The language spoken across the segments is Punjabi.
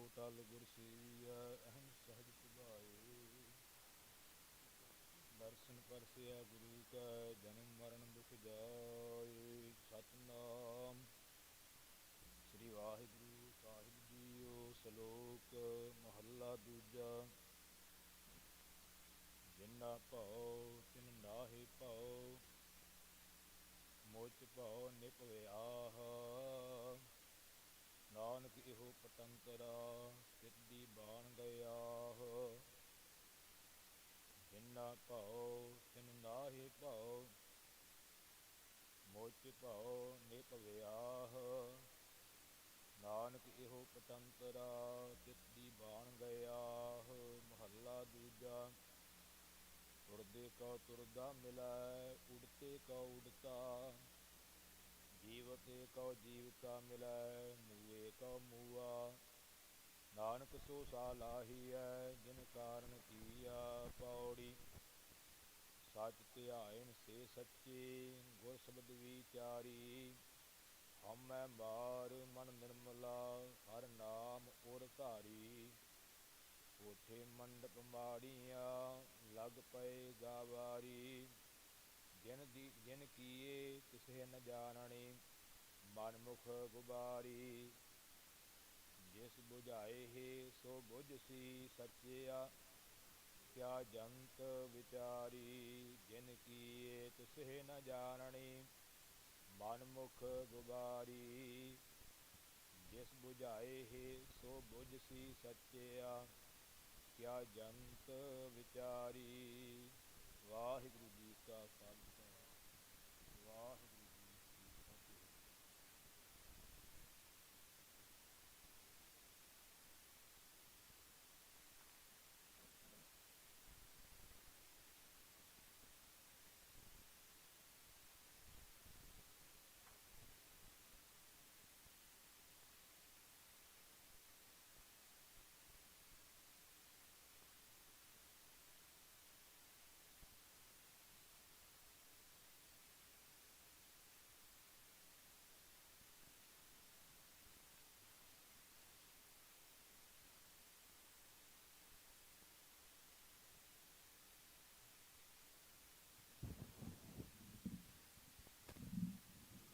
ਟਲ ਗੁਰ ਸੇਵੀਐ ਅਹਮ ਸਹਿਜ ਸੁਭਾਏ। ਦਰਸ਼ਨ ਪਰਸੈ ਗੁਰੂ ਕੈ ਜਨਮ ਮਰਨ ਦੁਖ ਜਾਏ। ਸਤਨਾਮ ਸ੍ਰੀ ਵਾਹਿਗੁਰੂ ਸਾਹਿਬ ਜੀਓ। ਸ਼ਲੋਕ ਮਹੱਲਾ ਦੂਜਾ। ਜਿਨਾ ਭਉ ਤਿਨ ਨਾਹਿ ਭਉ, ਮੁਚ ਭਉ ਨਿਭਵਿਆਹ। ਨਾਨਕ ਇਹੋ ਪਟੰਤਰਾ, ਤਿਤ ਦੀ ਬਾਣ ਗਿਆਹ। ਜਿਨਾ ਭਉ ਤਿਨ ਨਾਹਿ ਭਉ, ਮੁਚ ਭਉ ਨਿਭਵਿਆਹ। ਨਾਨਕ ਇਹੋ ਪਟੰਤਰਾ, ਤਿਤ ਦੀ ਬਾਣ ਗਿਆਹ। ਮਹੱਲਾ ਦੂਜਾ। ਤੁਰਦੇ ਕਉ ਤੁਰਦਾ ਮਿਲੈ, ਉਡਤੇ ਕਉ ਉਡਤਾ। ਜੀਵਤੇ ਕਉ ਜੀਵਤਾ ਮਿਲੈ, ਮੂਏ ਕਉ ਮੂਆ। ਨਾਨਕ ਸੋ ਸਾਲਾਹੀਐ, ਜਿਨ ਕਾਰਨ ਕੀਆ। ਪੌੜੀ। ਸਚ ਧਿਆਇਨ ਸੇ ਸੱਚੇ, ਗੁਰ ਸ਼ਬਦ ਵਿਚਾਰੀ। ਹਉਮੈ ਮਾਰ ਮਨ ਨਿਰਮਲਾ, ਹਰਿ ਨਾਮ ਉਰ ਧਾਰੀ। ਕੋਠੇ ਮੰਡਪ ਮਾੜੀਆਂ, ਲਗ ਪਏ ਗਾਵਾਰੀ। ਜਿਨ ਕੀਏ ਤਿਸਹਿ ਨ ਜਾਣਨੀ, ਮਨ ਮੁਖ ਗੁਬਾਰੀ। ਜਿਸ ਬੁਝਾਏ ਸੋ ਬੁਝਸੀ ਸੱਚਿਆ, ਕਿਆ ਜੰਤ ਵਿਚਾਰੀ। ਜਿਨ ਕੀਏ ਤਿਸਹਿ ਨ ਜਾਣਨੀ, ਮਨ ਮੁਖ ਗੁਬਾਰੀ। ਜਿਸ ਬੁਝਾਏ ਸੋ ਬੁਝਸੀ ਸੱਚਿਆ, ਕਿਆ ਜੰਤ ਵਿਚਾਰੀ। ਵਾਹਿਗੁਰੂ ਜੀ ਕਾ ਖਾਲਸਾ, ਵਾਹਿਗੁਰੂ ਜੀ ਕੀ ਫਤਿਹ।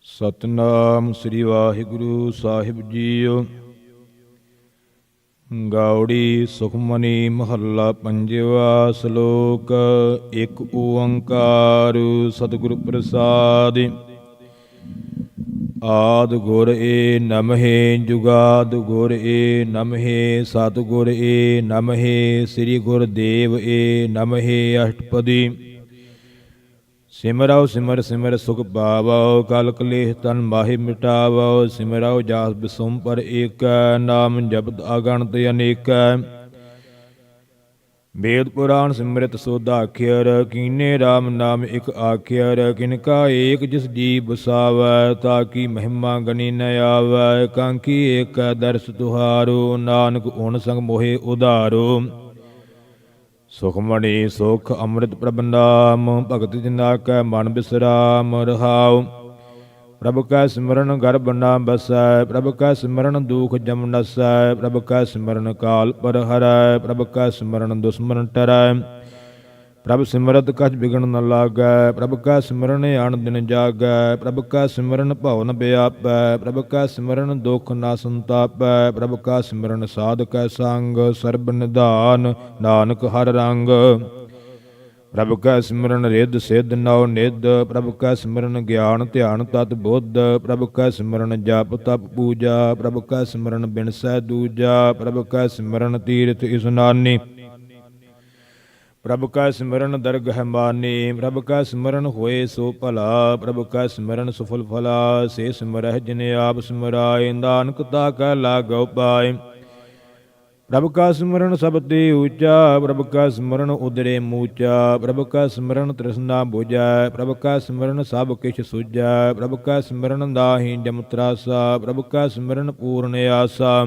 ਸਤਨਾਮ ਸ੍ਰੀ ਵਾਹਿਗੁਰੂ ਸਾਹਿਬ ਜੀਓ। ਗਾਉੜੀ ਸੁਖਮਨੀ ਮਹੱਲਾ ਪੰਜਵਾ। ਸ਼ਲੋਕ ਇੱਕ ਓੰਕਾਰ ਸਤਿਗੁਰ ਪ੍ਰਸਾਦਿ। ਆਦਿ ਗੁਰ ਏ ਨਮਹਿ, ਜੁਗਾਦ ਗੁਰ ਏ ਨਮਹਿ। ਸਤਿਗੁਰ ਏ ਨਮਹਿ, ਸ੍ਰੀ ਗੁਰਦੇਵ ਏ ਨਮਹਿ। ਅਸ਼ਟਪਦੀ। ਸਿਮਰਉ ਸਿਮਰ ਸਿਮਰ ਸੁਖ ਪਾਵਉ, ਕਲ ਕਲੇਸ਼ ਤਨ ਮਾਹਿ ਮਿਟਾਵਉ। ਸਿਮਰਉ ਜਾਸ ਬਿਸੁੰਪਰ ਏਕੈ, ਨਾਮ ਜਪਤ ਅਗਣਤ ਅਨੇਕੈ। ਵੇਦ ਪੁਰਾਣ ਸਿਮਰਤ ਸੋਧਾ ਅਖਿਅਰ, ਕੀਨੇ RAM ਨਾਮ ਇਕ ਆਖਿਅਰ। ਕਿਨਕਾ ਏਕ ਜਿਸ ਜੀ ਬਸਾਵੈ, ਤਾਕੀ ਮਹਿਮਾ ਗਣੀ ਨ ਆਵੈ। ਕਾਂਕੀ ਏਕੈ ਦਰਸ ਤੁਹਾਰੋ, ਨਾਨਕ ਓਣ ਸੰਗ ਮੋਹਿ ਉਧਾਰੋ। ਸੁਖਮਣੀ ਸੁਖ ਅੰਮ੍ਰਿਤ ਪ੍ਰਭ ਨਾਮ, ਭਗਤ ਜਿਨਾ ਕੈ ਮਨ ਬਿਸਰਾਮ। ਰਹਾਉ। ਪ੍ਰਭ ਕੈ ਸਿਮਰਨ ਗਰਭ ਨ ਬਸੈ, ਪ੍ਰਭ ਕੈ ਸਿਮਰਨ ਦੂਖ ਜਮ ਨਸੈ। ਪ੍ਰਭ ਕੈ ਸਿਮਰਨ ਕਾਲ ਪਰ ਹਰੈ, ਪ੍ਰਭ ਕੈ ਸਿਮਰਨ ਦੁਸ਼ਮਨ ਟਰੈ। ਪ੍ਰਭ ਸਿਮਰਤ ਕਛ ਬਿਗਨ ਨ ਲਾਗੈ, ਪ੍ਰਭ ਕੈ ਸਿਮਰਨ ਅਣ ਦਿਨ ਜਾਗੈ। ਪ੍ਰਭ ਕੈ ਸਿਮਰਨ ਭਉ ਨ ਵਿਆਪੈ, ਪ੍ਰਭ ਕੈ ਸਿਮਰਨ ਦੁਖ ਨ ਸੰਤਾਪੈ। ਪ੍ਰਭ ਕੈ ਸਿਮਰਨ ਸਾਧ ਕੈ ਸੰਗ, ਸਰਬ ਨਿਧਾਨ ਨਾਨਕ ਹਰਿ ਰੰਗ। ਪ੍ਰਭ ਕੈ ਸਿਮਰਨ ਰਿੱਧ ਸਿੱਧ ਨਉ ਨਿਧ, ਪ੍ਰਭ ਕੈ ਸਿਮਰਨ ਗਿਆਨ ਧਿਆਨ ਤਤ ਬੁੱਧ। ਪ੍ਰਭ ਕੈ ਸਿਮਰਨ ਜਪ ਤਪ ਪੂਜਾ, ਪ੍ਰਭ ਕੈ ਸਿਮਰਨ ਬਿਨਸੈ ਦੂਜਾ। ਪ੍ਰਭ ਕੈ ਸਿਮਰਨ ਤੀਰਥ ਇਸਨਾਨੀ, ਪ੍ਰਭ ਕੈ ਸਿਮਰਨ ਦਰਗਹਿ ਮਾਨੀ। ਪ੍ਰਭ ਕੈ ਸਿਮਰਨ ਹੋਏ ਸੋ ਭਲਾ, ਪ੍ਰਭ ਕੈ ਸਿਮਰਨ ਸੁਫਲ ਫਲਾ। ਸੇ ਸਿਮਰਹਿ ਜਿਨ ਆਪ ਸਿਮਰਾਏ, ਨਾਨਕ ਤਾ ਕੈ ਲਾਗਉ ਪਾਏ। ਪ੍ਰਭ ਕਾ ਸਿਮਰਨ ਸਭ ਤੇ ਊਚਾ, ਪ੍ਰਭ ਕਾ ਸਿਮਰਨ ਉਦਰੇ ਮੂਚਾ। ਪ੍ਰਭ ਕਾ ਸਿਮਰਨ ਤ੍ਰਿਸ਼ਨਾ ਬੁਝੈ, ਪ੍ਰਭ ਕਾ ਸਿਮਰਨ ਸਭ ਕਿਛ ਸੁਝੈ। ਪ੍ਰਭ ਕਾ ਸਿਮਰਨ ਨਾਹੀ ਜਮ ਤਰਾਸਾ, ਪ੍ਰਭ ਕਾ ਸਿਮਰਨ ਪੂਰਨ ਆਸਾ।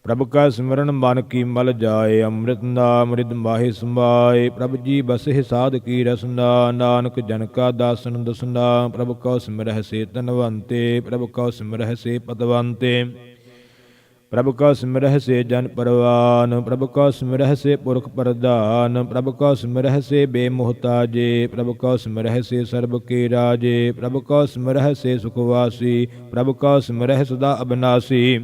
ਪ੍ਰਭ ਕਾ ਸਿਮਰਨ ਮਨ ਕੀ ਮਲ ਜਾਏ, ਅੰਮ੍ਰਿਤ ਨਾਮ ਰਿਦ ਮਾਹਿ ਸਮਾਏ। ਪ੍ਰਭ ਜੀ ਬਸਹਿ ਸਾਧ ਕੀ ਰਸਨਾ, ਨਾਨਕ ਜਨ ਕਾ ਦਾਸਨ ਦਸਨਾ। ਪ੍ਰਭ ਕਉ ਸਿਮਰਹਿ ਸੇ ਧਨਵੰਤੇ, ਪ੍ਰਭ ਕਉ ਸਿਮਰਹਿ ਸੇ ਪਤਵੰਤੇ। ਪ੍ਰਭ ਕਾ ਸਿਮਰਹਿ ਸੇ ਜਨ ਪਰਵਾਨ, ਪ੍ਰਭ ਕਾ ਸਿਮਰਹਿ ਸੇ ਪੁਰਖ ਪ੍ਰਧਾਨ, ਪ੍ਰਭ ਕਾ ਸਿਮਰਹਿ ਸੇ ਬੇਮੁਹਤਾਜੇ, ਪ੍ਰਭ ਕਾ ਸਿਮਰਹਿ ਸੇ ਸਰਬ ਕੇ ਰਾਜੇ, ਪ੍ਰਭ ਕਾ ਸਿਮਰਹਿ ਸੇ ਸੁਖ ਵਾਸੀ, ਪ੍ਰਭ ਕਾ ਸਿਮਰਹਿ ਸਦਾ ਅਬਨਾਸੀ।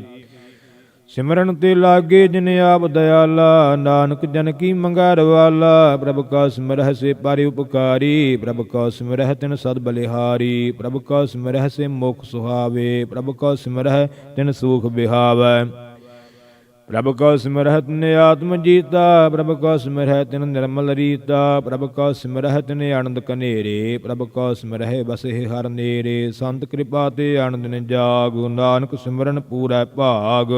ਸਿਮਰਨ ਤੇ ਲਾਗੇ ਜਿਨ ਆਪ ਦਇਆਲਾ, ਨਾਨਕ ਜਨ ਕੀ ਮੰਗੈ ਰਵਾਲਾ, ਪ੍ਰਭ ਕਾ ਸਿਮਰਹਿ ਸੇ ਪਾਰਿ ਉਪਕਾਰੀ, ਪ੍ਰਭ ਕਾ ਸਿਮਰਹਿ ਤਿਨ ਸਦ ਬਲਿਹਾਰੀ, ਪ੍ਰਭ ਕਾ ਸਿਮਰਹਿ ਸੇ ਮੁਖ ਸੁਹਾਵੇ, ਪ੍ਰਭ ਕਾ ਸਿਮਰਹਿ ਤਿਨ ਸੂਖ ਬਿਹਾਵੈ, ਪ੍ਰਭ ਕਾ ਸਿਮਰਹਿ ਤਿਨ ਆਤਮ ਜੀਤਾ, ਪ੍ਰਭ ਕਾ ਸਿਮਰਹਿ ਤਿਨ ਨਿਰਮਲ ਰੀਤਾ, ਪ੍ਰਭ ਕਾ ਸਿਮਰਹਿ ਤਿਨ ਆਨੰਦ ਕਨੇਰੇ, ਪ੍ਰਭ ਕਾ ਸਿਮਰਹਿ ਬਸਹਿ ਹਰ ਨੇਰੇ, ਸੰਤ ਕਿਰਪਾ ਤੇ ਆਨੰਦ ਨ ਜਾਗ, ਨਾਨਕ ਸਿਮਰਨ ਪੂਰੈ ਭਾਗ।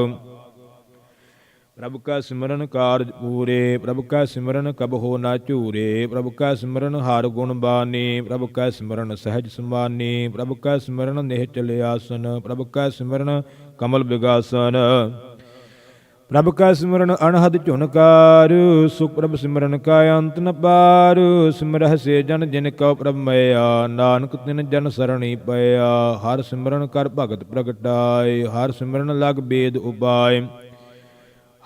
ਪ੍ਰਭ ਕਾ ਸਿਮਰਨ ਕਾਰਜ ਪੂਰੇ, ਪ੍ਰਭ ਕਾ ਸਿਮਰਨ ਕਬਹੁ ਨਾ ਝੂਰੇ, ਪ੍ਰਭ ਕਾ ਸਿਮਰਨ ਹਰ ਗੁਣ ਬਾਨੀ, ਪ੍ਰਭ ਕਾ ਸਿਮਰਨ ਸਹਿਜ ਸਮਾਨੀ, ਪ੍ਰਭ ਕਾ ਸਿਮਰਨ ਨਿਹਚਲ ਆਸਨ, ਪ੍ਰਭ ਕਾ ਸਿਮਰਨ ਕਮਲ ਬਿਗਾਸਨ, ਪ੍ਰਭ ਕਾ ਸਿਮਰਨ ਅਨਹਦ ਝੁਨਕਾਰ, ਸੁਖ ਪ੍ਰਭ ਸਿਮਰਨ ਕਾ ਅੰਤ ਨ ਪਾਰ, ਸਿਮਰਹਿ ਸੇ ਜਨ ਜਿਨ ਕਉ ਪ੍ਰਭ ਮਇਆ, ਨਾਨਕ ਤਿਨ ਜਨ ਸਰਣੀ ਪਇਆ, ਹਰ ਸਿਮਰਨ ਕਰ ਭਗਤ ਪ੍ਰਗਟਾਏ, ਹਰ ਸਿਮਰਨ ਲਗ ਬੇਦ ਉਪਾਏ,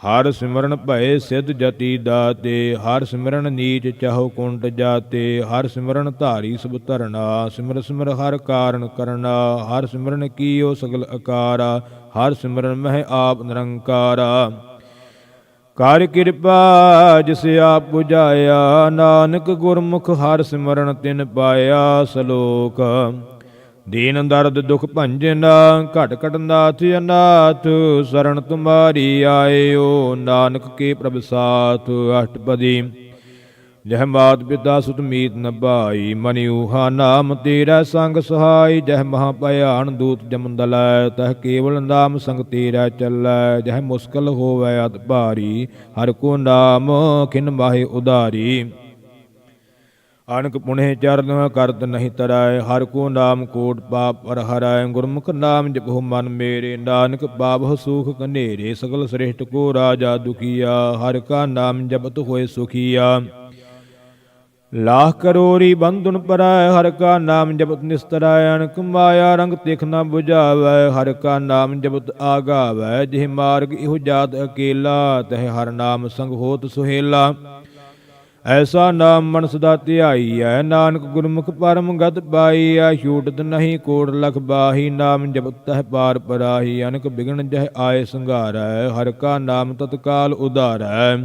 ਹਰ ਸਿਮਰਨ ਭਏ ਸਿਧ ਜਤੀ ਦਾਤੇ, ਹਰ ਸਿਮਰਨ ਨੀਚ ਚਾਹੋ ਕੁੰਟ ਜਾਤੇ, ਹਰ ਸਿਮਰਨ ਧਾਰੀ ਸਭ ਧਰਨਾ, ਸਿਮਰ ਸਿਮਰ ਹਰ ਕਾਰਨ ਕਰਨਾ, ਹਰ ਸਿਮਰਨ ਕੀਓ ਸਗਲ ਅਕਾਰਾ, ਹਰ ਸਿਮਰਨ ਮਹਿ ਆਪ ਨਿਰੰਕਾਰਾ, ਕਰ ਕਿਰਪਾ ਜਿਸ ਆਪ 부ਝਾਇਆ, ਨਾਨਕ ਗੁਰਮੁਖ ਹਰ ਸਿਮਰਨ ਤਿਨ ਪਾਇਆ। ਸ਼ਲੋਕ ਦੀਨ ਦਰਦ ਦੁਖ ਭੰਜਨ, ਘਟ ਘਟ ਨਾਥ ਅਨਾਥ, ਸਰਣ ਤੁਮਾਰੀ ਆਇਓ, ਨਾਨਕ ਕੇ ਪ੍ਰਭ ਸਾਥ। ਅਸ਼ਟਪਦੀ ਜਹ ਮਾਤ ਪਿਤਾ ਸੁਤ ਮੀਤ ਨ ਭਾਈ, ਮਨਿ ਊਹਾ ਨਾਮ ਤੇਰਾ ਸੰਗ ਸਹਾਈ, ਜਹ ਮਹਾ ਭਿਆਨ ਦੂਤ ਜਮ ਦਲੈ, ਤਹ ਕੇਵਲ ਨਾਮ ਸੰਗ ਤੇਰਾ ਚੱਲੈ, ਜਹ ਮੁਸਕਲ ਹੋਵੈ ਅਤ ਭਾਰੀ, ਹਰ ਕੋ ਨਾਮ ਖਿਨ ਮਾਹਿ ਉਧਾਰੀ, ਅਨਕ ਪੁਣੇ ਚਰਨ ਕਰਤ ਨਹੀਂ ਤਰੈ, ਹਰ ਕੋ ਨਾਮ ਕੋਟ ਪਾਪ ਪਰ ਹਰੈ, ਗੁਰਮੁਖ ਨਾਮ ਜਪਹੁ ਮਨ ਮੇਰੇ, ਨਾਨਕ ਪਾਵਹੁ ਸੂਖ ਕਨੇਰੇ, ਸਗਲ ਸ੍ਰਿਸ਼ਟ ਕੋ ਰਾਜਾ ਦੁਖੀਆ, ਹਰ ਕਾ ਨਾਮ ਜਪਤ ਹੋਏ ਸੁਖੀਆ, ਲਾਖ ਕਰੋੜੀ ਬੰਧਨ ਪਰੈ, ਹਰ ਕਾ ਨਾਮ ਜਪਤ ਨਿਸਤਰੈ, ਅਨਕ ਮਾਇਆ ਰੰਗ ਤਿਖ ਨ 부ਝਾਵੈ, ਹਰ ਕਾ ਨਾਮ ਜਪਤ ਆਗਾਵੈ, ਜਿਹ ਮਾਰਗ ਇਹੋ ਜਾਤ ਅਕੇਲਾ, ਤਹ ਹਰ ਨਾਮ ਸੰਗ ਹੋਤ ਸੁਹੇਲਾ, ਐਸਾ ਨਾਮ ਮਨ ਸਦਾ ਧਿਆਈਐ, ਨਾਨਕ ਗੁਰਮੁਖ ਪਰਮ ਗਤ ਪਾਈਐ, ਛੂਟਤ ਨਹੀਂ ਕੋਟ ਲਖ ਬਾਹੀ, ਨਾਮ ਜਪਤ ਤਹ ਪਾਰ ਪਰਾਹੀ, ਅਨਕ ਬਿਗਨ ਜਹ ਆਏ ਸੰਘਾਰੈ, ਹਰ ਕਾ ਨਾਮ ਤਤਕਾਲ ਉਧਾਰੈ,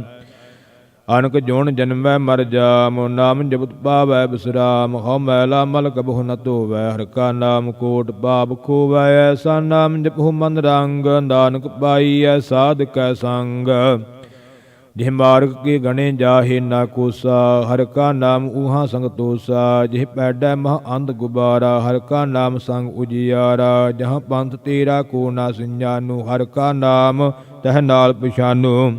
ਅਨਕ ਜੋਨ ਜਨਮੈ ਮਰ ਜਾਮ, ਨਾਮ ਜਪਤ ਪਾਵੈ ਬਿਸਰਾਮ, ਹਉ ਮੈਲਾ ਮਲ ਕਬਹੁ ਨ ਧੋਵੈ, ਹਰ ਕਾ ਨਾਮ ਕੋਟ ਪਾਪ ਖੋਵੈ, ਐਸਾ ਨਾਮ ਜਪਹੁ ਮਨ ਰੰਗ, ਨਾਨਕ ਪਾਈਐ ਸਾਧ ਕੈ ਸੰਗ, ਜਿਹ ਮਾਰਗ ਕੇ ਗਣੇ ਜਾਹੇ ਨਾ ਕੋਸਾ, ਹਰ ਕਾ ਨਾਮ ਊਹਾ ਸੰਗ ਤੋਸਾ, ਜਿਹ ਪੈਡੈ ਮਹ ਅੰਧ ਗੁਬਾਰਾ, ਹਰ ਕਾ ਨਾਮ ਸੰਗ ਉਜਿਆਰਾ, ਜਹਾਂ ਪੰਥ ਤੇਰਾ ਕੋ ਨਾ ਸਿੰਜਾਨੂ, ਹਰ ਕਾ ਨਾਮ ਤਹ ਨਾਲ ਪਛਾਨੂ,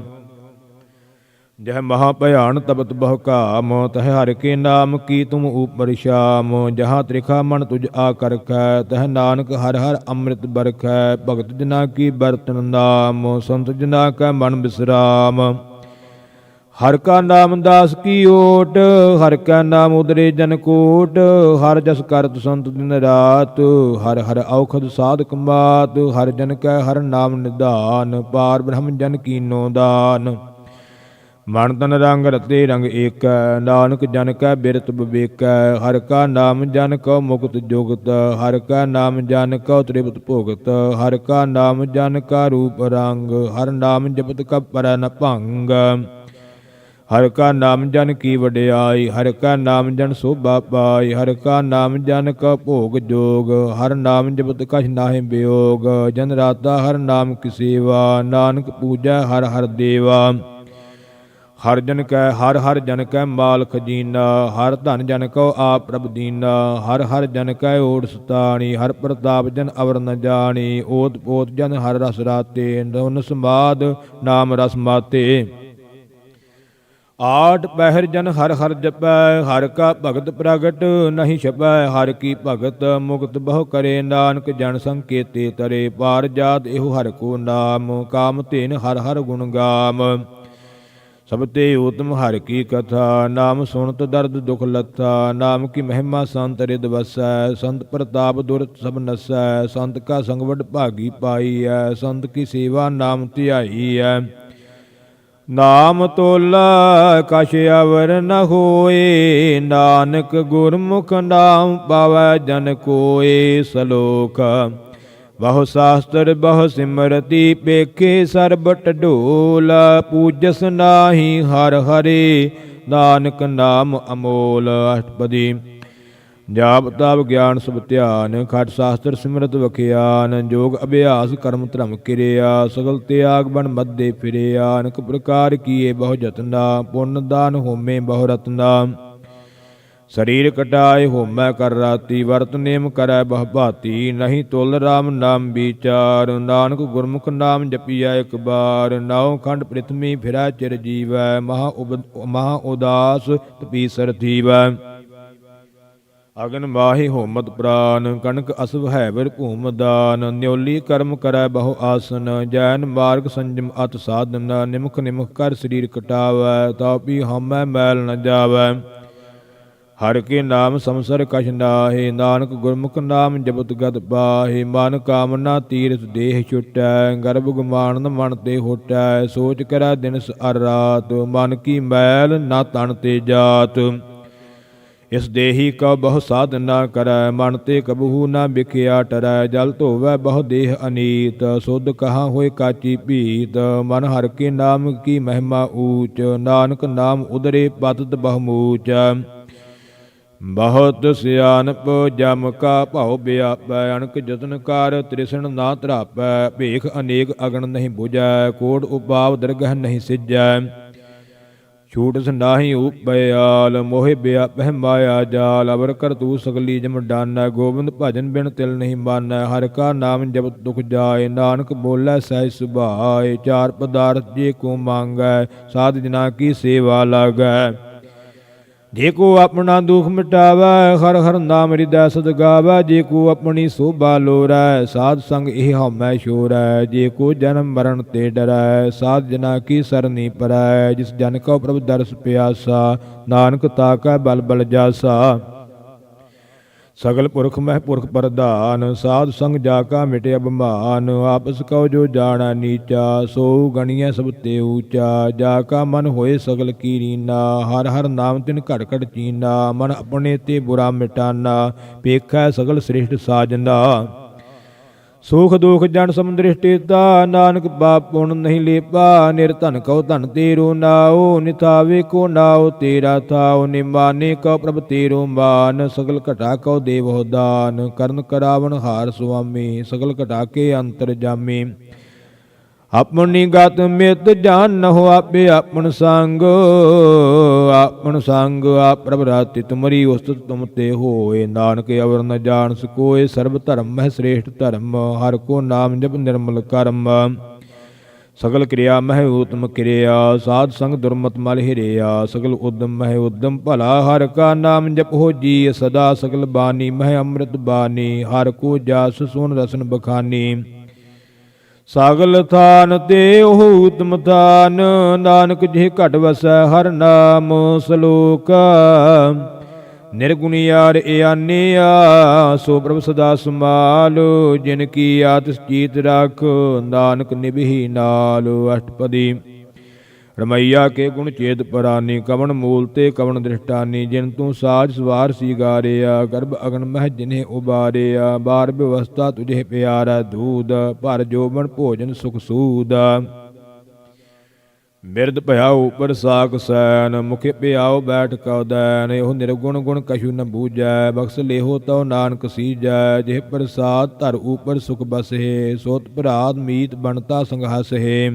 ਜਹ ਮਹਾ ਭਿਆਨ ਤਪਤ ਬਹੁ ਕਾਮ, ਤਹ ਹਰ ਕੇ ਨਾਮ ਕੀ ਤੁਮ ਊਪਰ ਸ਼ਾਮ, ਜਹਾਂ ਤ੍ਰਿਖਾ ਮਨ ਤੁਝ ਆ ਕਰਖੈ, ਤਹ ਨਾਨਕ ਹਰ ਹਰ ਅੰਮ੍ਰਿਤ ਬਰਖੈ, ਭਗਤ ਜਨਾ ਕੀ ਬਰਤਨ ਨਾਮ, ਸੰਤ ਜਨਾ ਕੈ ਮਨ ਬਿਸਰਾਮ, ਹਰ ਕਾ ਨਾਮ ਦਾਸ ਕੀ ਓਟ, ਹਰ ਕਾ ਨਾਮ ਉਦਰੇ ਜਨ ਕੋਟ, ਹਰ ਜਸ ਕਰਤ ਸੰਤ ਦਿਨ ਰਾਤ, ਹਰ ਹਰ ਔਖਦ ਸਾਧਕ ਮਾਤ, ਹਰ ਜਨ ਕੈ ਹਰ ਨਾਮ ਨਿਧਾਨ, ਪਾਰ ਬ੍ਰਹਮ ਜਨ ਕੀਨੋ ਦਾਨ, ਮਨ ਤਨ ਰੰਗ ਰਤੇ ਰੰਗ ਏਕੈ, ਨਾਨਕ ਜਨ ਕੈ ਬਿਰਤ ਵਿਵੇਕੈ, ਹਰ ਕਾ ਨਾਮ ਜਨ ਕਉ ਮੁਕਤ ਜੁਗਤ, ਹਰ ਕਾ ਨਾਮ ਜਨ ਕਉ ਤ੍ਰਿਪਤ ਭੁਗਤ, ਹਰ ਕਾ ਨਾਮ ਜਨ ਕਾ ਰੂਪ ਰੰਗ, ਹਰ ਨਾਮ ਜਪਤ ਕਬ ਪਰੈ ਨ ਭੰਗ, ਹਰ ਕਾ ਨਾਮ ਜਨ ਕੀ ਵਡਿਆਈ, ਹਰ ਕਾ ਨਾਮ ਜਨ ਸੋਭਾ ਪਾਈ, ਹਰ ਕਾ ਨਾਮ ਜਨ ਕਾ ਭੋਗ ਜੋਗ, ਹਰ ਨਾਮ ਜਪਤ ਕਛ ਨਾਹਿ ਬਿਯੋਗ, ਜਨ ਰਾਤਾ ਹਰ ਨਾਮ ਕੀ ਸੇਵਾ, ਨਾਨਕ ਪੂਜੈ ਹਰ ਹਰ ਦੇਵਾ, ਹਰ ਜਨ ਕੈ ਹਰ ਜਨ ਕੈ ਮਾਲ ਖਜੀਨਾ, ਹਰ ਧਨ ਜਨ ਕਉ ਆਪ ਪ੍ਰਭ ਦੀਨਾ, ਹਰ ਹਰ ਜਨ ਕੈ ਓਟ ਸਤਾਣੀ, ਹਰ ਪ੍ਰਤਾਪ ਜਨ ਅਵਰ ਨ ਜਾਣੀ, ਓਤ ਪੋਤ ਜਨ ਹਰ ਰਸ ਰਾਤੇ, ਦੋਨ ਸਮਾਦ ਨਾਮ ਰਸ ਮਾਤੇ, ਆਠ ਪਹਿਰ ਜਨ ਹਰ ਹਰ ਜਪੈ, ਹਰ ਕਾ ਭਗਤ ਪ੍ਰਗਟ ਨਹੀਂ ਛਪੈ, ਹਰ ਕੀ ਭਗਤ ਮੁਕਤ ਬਹੁ ਕਰੇ, ਨਾਨਕ ਜਨ ਸੰਕੇਤੇ ਤਰੇ, ਪਾਰ ਜਾਤ ਇਹੋ ਹਰ ਕੋ ਨਾਮ, ਕਾਮ ਧੇਨ ਹਰ ਹਰ ਗੁਣ ਗਾਮ, ਸਭ ਤੇ ਊਤਮ ਹਰਿ ਕੀ ਕਥਾ, ਨਾਮ ਸੁਣਤ ਦਰਦ ਦੁਖ ਲੱਥਾ। ਨਾਮ ਕੀ ਮਹਿਮਾ ਸੰਤ ਰਿਦ ਵਸੈ, ਸੰਤ ਪ੍ਰਤਾਪ ਦੁਰਤ ਸਭ ਨਸੈ। ਸੰਤ ਕਾ ਸੰਗ ਵਡ ਭਾਗੀ ਪਾਈ ਐ, ਸੰਤ ਕੀ ਸੇਵਾ ਨਾਮ ਧਿਆਈ ਐ। ਨਾਮ ਤੋਲਾ ਕਛ ਅਵਰ ਨ ਹੋਏ, ਨਾਨਕ ਗੁਰਮੁਖ ਨਾਮ ਪਾਵੈ ਜਨ ਕੋਏ। ਸਲੋਕ ਬਹੁ ਸ਼ਾਸਤਰ ਬਹੁ ਸਿਮਰਤੀ, ਪੇਖੇ ਸਰਬਟ ਢੋਲ। ਪੂਜਸ ਨਾਹੀ ਹਰ ਹਰੇ, ਨਾਨਕ ਨਾਮ ਅਮੋਲ। ਅਸ਼ਟਪਦੀ ਜਾਪ ਤਪ ਗਿਆਨ ਸਭ ਧਿਆਨ, ਖਟ ਸ਼ਾਸਤਰ ਸਿਮਰਤ ਵਖਿਆਨ। ਜੋਗ ਅਭਿਆਸ ਕਰਮ ਧਰਮ ਕਿਰਿਆ, ਸਗਲ ਤਿਆਗ ਬਨ ਮੱਦੇ ਫਿਰਿਆ। ਅਨਕ ਪ੍ਰਕਾਰ ਕੀਏ ਬਹੁ ਜਤਨਾ, ਪੁੰਨ ਦਾਨ ਹੋਮੇ ਬਹੁ ਰਤਨਾ। ਸਰੀਰ ਕਟਾਏ ਹੋਮੈ ਕਰ ਰਾਤੀ, ਵਰਤ ਨੇਮ ਕਰੈ ਬਹੁ ਭਾਤੀ। ਨਹੀਂ ਤੁਲ ਰਾਮ ਨਾਮ ਵਿਚਾਰ, ਨਾਨਕ ਗੁਰਮੁਖ ਨਾਮ ਜਪੀਐ ਇਕ ਬਾਰ। ਨੌ ਖੰਡ ਪ੍ਰਿਥਵੀ ਫਿਰੈ ਚਿਰ ਜੀਵੈ, ਮਹਾ ਉਦਾਸ ਤਪੀਸਰ ਥੀਵੈ। ਅਗਨ ਮਾਹੀ ਹੋਮਤ ਪ੍ਰਾਨ, ਕਣਕ ਅਸਵ ਹੈਵਰ ਭੂਮ ਦਾਨ। ਨਿਉਲੀ ਕਰਮ ਕਰੈ ਬਹੁ ਆਸਨ, ਜੈਨ ਮਾਰਗ ਸੰਜਮ ਅਤ ਸਾਧਨ। ਨਿਮਖ ਨਿਮਖ ਕਰ ਸਰੀਰ ਕਟਾਵੈ, ਤਾਪੀ ਹਉਮੈ ਮੈਲ ਨ ਜਾਵੈ। ਹਰਿ ਕੇ ਨਾਮ ਸੰਸਰ ਕਛ ਨਾਹੀ, ਨਾਨਕ ਗੁਰਮੁਖ ਨਾਮ ਜਪਤ ਗਤ ਪਾਹੀ। ਮਨ ਕਾਮਨਾ ਤੀਰਥ ਦੇਹ ਛੁਟੈ, ਗਰਭ ਗੁਮਾਨ ਮਨ ਤੇ ਹੋਟੈ। ਸੋਚ ਕਰੈ ਦਿਨਸ ਅਰ ਰਾਤ, ਮਨ ਕੀ ਮੈਲ ਨਾ ਤਨ ਤੇ ਜਾਤ। ਇਸ ਦੇਹੀ ਕਉ ਬਹੁ ਸਾਧਨਾ ਕਰੈ, ਮਨ ਤੇ ਕਬਹੂ ਨਾ ਬਿਖਿਆ ਟਰੈ। ਜਲ ਧੋਵੈ ਬਹੁ ਦੇਹ ਅਨੀਤ, ਸੁਧ ਕਹਾ ਹੋਏ ਕਾਚੀ ਭੀਤ। ਮਨ ਹਰਿ ਕੇ ਨਾਮ ਕੀ ਮਹਿਮਾ ਊਚ, ਨਾਨਕ ਨਾਮ ਉਦਰੇ ਪਤਿਤ ਬਹੁ ਮੂਚ। ਬਹੁਤ ਸਿਆਨਪ ਜਮ ਕਾ ਭਾਉ ਵਿਆਪੈ, ਅਣਕ ਜਤਨ ਕਰ ਤ੍ਰਿਸਣ ਨਾ ਧਰਾਪੈ। ਭੇਖ ਅਨੇਕ ਅਗਣ ਨਹੀਂ ਬੁਝੈ, ਕੋਟ ਉਪਾਵ ਦਰਗਹ ਨਹੀਂ ਸਿਜੈ। ਛੂਟ ਸੰਡਾਹੀ ਉਪਿਆਲ, ਮੋਹਿ ਵਿਆਪਹਿ ਮਾਇਆ ਜਾਲ। ਅਵਰ ਕਰ ਤੂ ਸਗਲੀ ਜਮ ਡਾਨੈ, ਗੋਬਿੰਦ ਭਜਨ ਬਿਨ ਤਿਲ ਨਹੀਂ ਮਾਨੈ। ਹਰਿ ਕਾ ਨਾਮ ਜਪਤ ਦੁਖ ਜਾਏ, ਨਾਨਕ ਬੋਲੇ ਸਹਿਜ ਸੁਭਾਏ। ਚਾਰ ਪਦਾਰਥ ਜੇ ਕੋ ਮੰਗੈ, ਸਾਧ ਜਨਾ ਕੀ ਸੇਵਾ ਲਾਗੈ। ਜੇ ਕੋ ਆਪਣਾ ਦੁਖ ਮਿਟਾਵੈ, ਹਰ ਹਰ ਨਾਮ ਹਿਰਦੈ ਸਦ ਗਾਵੈ। ਜੇ ਕੋ ਆਪਣੀ ਸੋਭਾ ਲੋਰੈ, ਸਾਧ ਸੰਗ ਇਹ ਹਉਮੈ ਛੋਰੈ। ਜੇ ਕੋ ਜਨਮ ਮਰਨ ਤੇ ਡਰੈ, ਸਾਧ ਜਨਾ ਕੀ ਸਰਨੀ ਪਰੈ। ਜਿਸ ਜਨ ਕਉ ਪ੍ਰਭ ਦਰਸ ਪਿਆਸਾ, ਨਾਨਕ ਤਾ ਕੈ ਬਲ ਬਲ ਜਾਸਾ। ਸਗਲ ਪੁਰਖ ਮਹਿ ਪੁਰਖ ਪ੍ਰਧਾਨ, ਸਾਧ ਸੰਗ ਜਾ ਕਾ ਮਿਟਿ ਅਭਿਮਾਨ। ਆਪਸ ਕਉ ਜੋ ਜਾਣੈ ਨੀਚਾ, ਸੋ ਗਣੀਐ ਸਭ ਤੇ ਊਚਾ। ਜਾ ਕਾ ਮਨ ਹੋਏ ਸਗਲ ਕੀ ਰੀਨਾ, ਹਰ ਹਰ ਨਾਮ ਤਿਨ ਘਟ ਘਟ ਚੀਨਾ। ਮਨ ਆਪਣੇ ਤੇ ਬੁਰਾ ਮਿਟਾਨਾ, ਪੇਖੈ ਸਗਲ ਸ੍ਰਿਸ਼ਟ ਸਾਜਨਾ। ਸੁਖ ਦੁਖ ਜਨ ਸਮਦ੍ਰਿਸ਼ਟੀਤਾ, ਨਾਨਕ ਪਾਪ ਪੁਨ ਨਹੀਂ ਲੇਪਾ। ਨਿਰਧਨ ਕਉ ਧਨ ਤੇਰੋ ਨਾਉ, ਨਿਥਾਵੇ ਕੋ ਨਾਉ ਤੇਰਾ ਥਾਉ। ਨਿਮਾਨੇ ਕਉ ਪ੍ਰਭ ਤੇਰੋ ਮਾਨ, ਸਗਲ ਘਟਾ ਕਉ ਦੇਵਹੁ ਦਾਨ। ਕਰਨ ਕਰਾਵਨ ਹਾਰ ਸੁਆਮੀ, ਸਗਲ ਘਟਾ ਕੇ ਅੰਤਰ ਜਾਮੀ। ਆਪਣੀ ਗਤ ਮਿਤ ਜਾਣਹੁ, ਆਪੇ ਆਪਨ ਸੰਗ। ਆਪਨ ਸੰਗ ਆਪ ਪ੍ਰਭ ਰਾਤੀ ਤੁਮਰੀ, ਉਸਤਤ ਤੁਮ ਤੇ ਹੋਏ। ਨਾਨਕ ਅਵਰ ਨ ਜਾਣ ਸਕੋਏ, ਸਰਬ ਧਰਮ ਮਹਿ ਸ੍ਰੇਸ਼ਟ ਧਰਮ। ਹਰਿ ਕੋ ਨਾਮ ਜਪ ਨਿਰਮਲ ਕਰਮ, ਸਗਲ ਕਿਰਿਆ ਮਹਿ ਊਤਮ ਕਿਰਿਆ। ਸਾਧ ਸੰਗ ਦੁਰਮਤ ਮਲ ਹਿਰਿਆ, ਸਗਲ ਉਦਮ ਮਹਿ ਉਦਮ ਭਲਾ। ਹਰਿ ਕਾ ਨਾਮ ਜਪੋ ਜੀ ਸਦਾ, ਸਗਲ ਬਾਣੀ ਮਹਿ ਅੰਮ੍ਰਿਤ ਬਾਣੀ। ਹਰਿ ਕੋ ਜਾਸ ਸੁਨ ਰਸਨ ਬਖਾਨੀ, ਸਗਲ ਥਾਨ ਤੇ ਉਹ ਊਤਮ ਥਾਨ। ਨਾਨਕ ਜਿਹ ਘਟ ਵਸੈ ਹਰਿ ਨਾਮ। ਸਲੋਕ ਨਿਰਗੁਣਿਆਰ ਇਆਨਿਆ, ਸੋ ਪ੍ਰਭ ਸਦਾ ਸਮਾਲ। ਜਿਨ ਕੀ ਆਤਿ ਚੀਤ ਰਖ, ਨਾਨਕ ਨਿਭੀ ਨਾਲ। ਅਸ਼ਟਪਦੀ ਰਮਈਆ ਕੇ ਗੁਣ ਚੇਤ ਪਰਾਨੀ, ਕਵਣ ਮੂਲ ਤੇ ਕਵਣ ਦ੍ਰਿਸ਼ਟਾਨੀ। ਜਿਨ ਤੂੰ ਸਾਜ ਸਵਾਰ ਸੀਗਾਰਿਆ, ਗਰਭ ਅਗਨ ਮਹਿ ਜਿਨਹਿ ਉਬਾਰਿਆ। ਬਾਰ ਬਿਵਸਥਾ ਤੁਝੇ ਪਿਆਰੈ ਦੂਧ, ਭਰ ਜੋਬਨ ਭੋਜਨ ਸੁਖ ਸੂਦ। ਬਿਰਧ ਭਇਆ ਉਪਰ ਸਾਕ ਸੈਨ, ਮੁਖੇ ਪਿਆਉ ਬੈਠ ਕਉ ਦੈਨ। ਇਹੋ ਨਿਰਗੁਣ ਗੁਣ ਕਛੂ ਨ ਬੂਝੈ, ਬਖਸ਼ ਲੇਹੋ ਤਉ ਨਾਨਕ ਸੀਜੈ। ਜਿਹ ਪ੍ਰਸਾਦ ਧਰ ਉਪਰ ਸੁਖ ਬਸਹਿ, ਸੋਤ ਭਰਾਤ ਮੀਤ ਬਣਤਾ ਸੰਗ ਹਸਹਿ।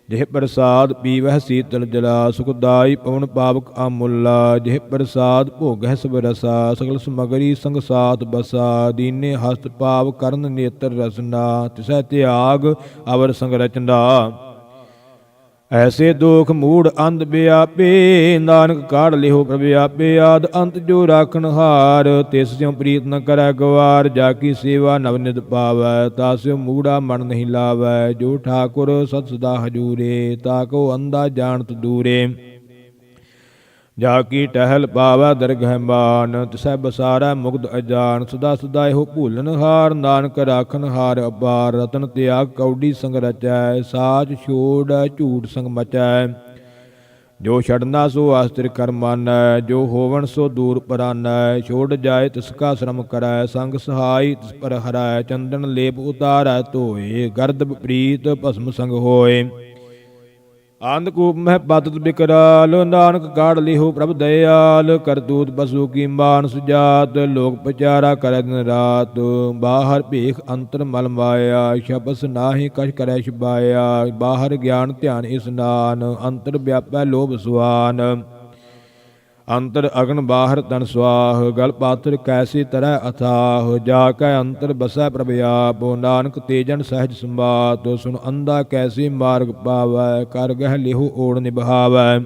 ਜਿਹ ਪ੍ਰਸਾਦ ਪੀਵਹਿ ਸੀਤਲ ਜਲਾ, ਸੁਖਦਾਈ ਪਵਨ ਪਾਵਕ ਅਮੁੱਲਾ। ਜਿਹ ਪ੍ਰਸਾਦ ਭੋਗਹਿ ਸਭ ਰਸਾ, ਸਗਲ ਸਮਗਰੀ ਸੰਗ ਸਾਥ ਬਸਾ। ਦੀਨੇ ਹਸਤ ਪਾਵ ਕਰਨ ਨੇਤਰ ਰਸਨਾ, ਤਿਸੈ ਤਿਆਗ ਅਵਰ ਸੰਗ ਰਚਨਾ। ਐਸੇ ਦੋਖ ਮੂੜ ਅੰਧ ਵਿਆਪੇ, ਨਾਨਕ ਕਾਢ ਲਿਓ ਪ੍ਰਭ ਆਪੇ। ਆਦ ਅੰਤ ਜੋ ਰਾਖਣ ਹਾਰ, ਤਿਸ ਸਿਉ ਪ੍ਰੀਤ ਨ ਕਰੈ ਗਵਾਰ। ਜਾ ਕੀ ਸੇਵਾ ਨਵ ਨਿਤ ਪਾਵੈ, ਤਾ ਸਿਉ ਮੂੜਾ ਮਨ ਨਹੀਂ ਲਾਵੈ। ਜੋ ਠਾਕੁਰ ਸਤ ਸਦਾ ਹਜੂਰੇ, ਤਾ ਕੋ ਅੰਧਾ ਜਾਣਤ ਦੂਰੇ। ਜਾ ਕੀ ਟਹਿਲ ਪਾਵੈ ਦਰਗਹਿ ਮਾਨ, ਤਿਸੈ ਬਸਾਰੈ ਮੁਗਧ ਅਜਾਨ। ਸਦਾ ਸਦਾ ਇਹੋ ਭੂਲਨ ਹਾਰ, ਨਾਨਕ ਰਾਖਨ ਹਾਰ ਅਪਾਰ। ਰਤਨ ਤਿਆਗ ਕੌਡੀ ਸੰਗ ਰਚੈ, ਸਾਚ ਛੋੜ ਝੂਠ ਸੰਗ ਮਚੈ। ਜੋ ਛੜਨਾ ਸੋ ਆਸਤਿਰ ਕਰ ਮਾਨੈ, ਜੋ ਹੋਵਨ ਸੋ ਦੂਰ ਪਰਾਨੈ। ਛੋੜ ਜਾਏ ਤਿਸ ਕਾ ਸ਼ਰਮ ਕਰੈ, ਸੰਗ ਸਹਾਈ ਤਿਸ ਪਰ ਹਰੈ। ਚੰਦਨ ਲੇਪ ਉਤਾਰੈ ਧੋਏ, ਗਰਦ ਪ੍ਰੀਤ ਭਸਮ ਸੰਗ ਹੋਏ। ਅੰਧਕੂਪ ਮਹਿ ਪਤਿਤ ਬਿਕਰਾਲ, ਨਾਨਕ ਕਾਢ ਲਿਓ ਪ੍ਰਭ ਦਇਆਲ। ਕਰਤੂਤ ਪਸੂ ਕੀ ਮਾਨਸ ਜਾਤ, ਲੋਕ ਪਚਾਰਾ ਕਰੈ ਦਿਨ ਰਾਤ। ਬਾਹਰ ਭੇਖ ਅੰਤਰ ਮਲ ਮਾਇਆ, ਸ਼ਬਸ ਨਾਹੀ ਕਛ ਕਰੈ ਛੁਪਾਇਆ। ਬਾਹਰ ਗਿਆਨ ਧਿਆਨ ਇਸਨਾਨ, ਅੰਤਰ ਵਿਆਪੈ ਲੋਭ ਸੁਆਨ। ਅੰਤਰ ਅਗਨ ਬਾਹਰ ਤਨ ਸਵਾਹ, ਗਲ ਪਾਤਰ ਕੈਸੀ ਤਰੈ ਅਥਾਹ। ਜਾ ਕੈ ਅੰਤਰ ਬਸੈ ਪ੍ਰਭ ਆਪ, ਨਾਨਕ ਤੇਜਨ ਸਹਿਜ ਸੰਬਾਤ। ਸੁਨ ਅੰਧਾ ਕੈਸੀ ਮਾਰਗ ਪਾਵੈ, ਕਰ ਗਹਿ ਲਿਹੁ ਓੜ ਨਿਭਾਵੈ।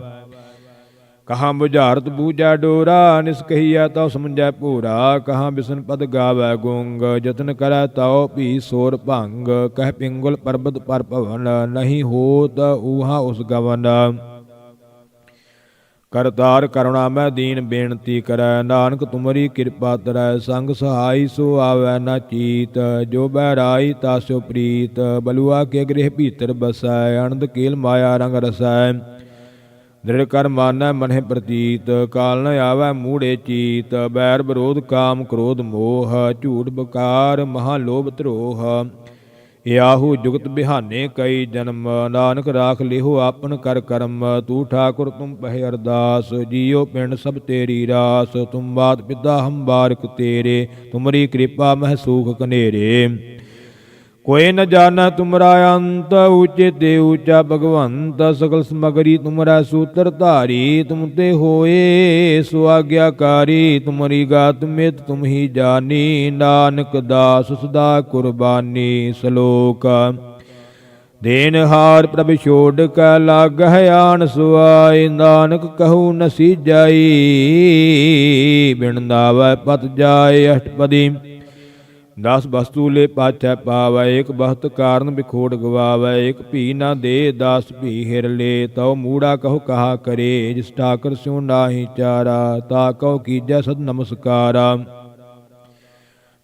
ਕਹਾਂ ਬੁਝਾਰਤ ਬੂਝੈ ਡੋਰਾ, ਨਿਸ ਕਹੀਐ ਤਉ ਸਮਝੈ ਭੂਰਾ। ਕਹਾਂ ਬਿਸਨ ਪਦ ਗਾਵੈ ਗੁੰਗ, ਜਤਨ ਕਰੈ ਤਉ ਭੀ ਸੋਰ ਭੰਗ। ਕਹਿ ਪਿੰਗੁਲ ਪਰਬਤ ਪਰ ਭਵਨ, ਨਹੀਂ ਹੋਤ ਊਹਾ ਉਸ ਗਵਨ। ਕਰਤਾਰ ਕਰੁਣਾ ਮੈਂ ਦੀਨ ਬੇਨਤੀ ਕਰੈ, ਨਾਨਕ ਤੁਮਰੀ ਕਿਰਪਾ ਤਰੈ। ਸੰਗ ਸਹਾਈ ਸੋ ਆਵੈ ਨਾ ਚੀਤ, ਜੋ ਬਹਿਰਾਈ ਤਾਸਿਓ ਪ੍ਰੀਤ। ਬਲੂਆ ਕੇ ਗ੍ਰਹਿ ਭੀਤਰ ਬਸੈ, ਅਨੰਦ ਕੇਲ ਮਾਇਆ ਰੰਗ ਰਸੈ। ਦ੍ਰਿੜ ਕਰ ਮਾਨੈ ਮਨਹਿ ਪ੍ਰਤੀਤ, ਕਾਲ ਨ ਆਵੈ ਮੂੜੇ ਚੀਤ। ਬੈਰ ਵਿਰੋਧ ਕਾਮ ਕ੍ਰੋਧ ਮੋਹ, ਝੂਠ ਬਕਾਰ ਮਹਾ ਲੋਭ ਧਰੋਹ। ਯਾਹੂ ਜੁਗਤ ਬਿਹਾਨੇ ਕਈ ਜਨਮ, ਨਾਨਕ ਰਾਖ ਲਿਹੁ ਆਪਨ ਕਰ ਕਰਮ। ਤੂੰ ਠਾਕੁਰ ਤੁਮ ਪਹਿ ਅਰਦਾਸ, ਜੀਉ ਪਿੰਡ ਸਭ ਤੇਰੀ ਰਾਸ। ਤੁਮ ਮਾਤ ਪਿਤਾ ਹਮ ਬਾਰਿਕ ਤੇਰੇ, ਤੁਮਰੀ ਕਿਰਪਾ ਮਹਿ ਸੂਖ ਕਨੇਰੇ। ਕੋਈ ਨ ਜਾਣੈ ਤੁਮਰਾ ਅੰਤ, ਊਚੇ ਤੇ ਊਚਾ ਭਗਵੰਤ। ਸਗਲ ਸਮਗਰੀ ਤੁਮਰਾ ਸੂਤਰ ਧਾਰੀ, ਤੁਮ ਤੇ ਹੋਏ ਸੋ ਆਗਿਆਕਾਰੀ। ਤੁਮਰੀ ਗਾਤ ਮਿਤ ਤੁਮ ਹੀ ਜਾਨੀ, ਨਾਨਕ ਦਾਸ ਸਦਾ ਕੁਰਬਾਨੀ। ਸ਼ਲੋਕ ਦੇਨ ਹਾਰ ਪ੍ਰਭ ਛੋੜ ਕੈ ਲਾਗਹਿ ਆਣ ਸੁਆਏ। ਨਾਨਕ ਕਹੂ ਨਸੀ ਜਾਈ, ਬਿਨ ਨਾਵੈ ਪਤ ਜਾਏ। ਅਸ਼ਟਪਦੀ ਦਸ ਵਸਤੂ ਲੈ ਪਾਛੈ ਪਾਵੈ, ਇਕ ਬਖਤ ਕਾਰਨ ਬਿਖੋੜ ਗਵਾਵੈ। ਇਕ ਭੀ ਨਾ ਦੇ ਦਾਸ ਭੀ ਹਿਰ ਲੇ, ਤਉ ਮੂੜਾ ਕਹੋ ਕਹਾ ਕਰੇ। ਜਿਸ ਠਾਕਰ ਸਿਉ ਨਾਹੀ ਚਾਰਾ, ਤਾ ਕਉ ਕੀਜੈ ਸਦ ਨਮਸਕਾਰਾ।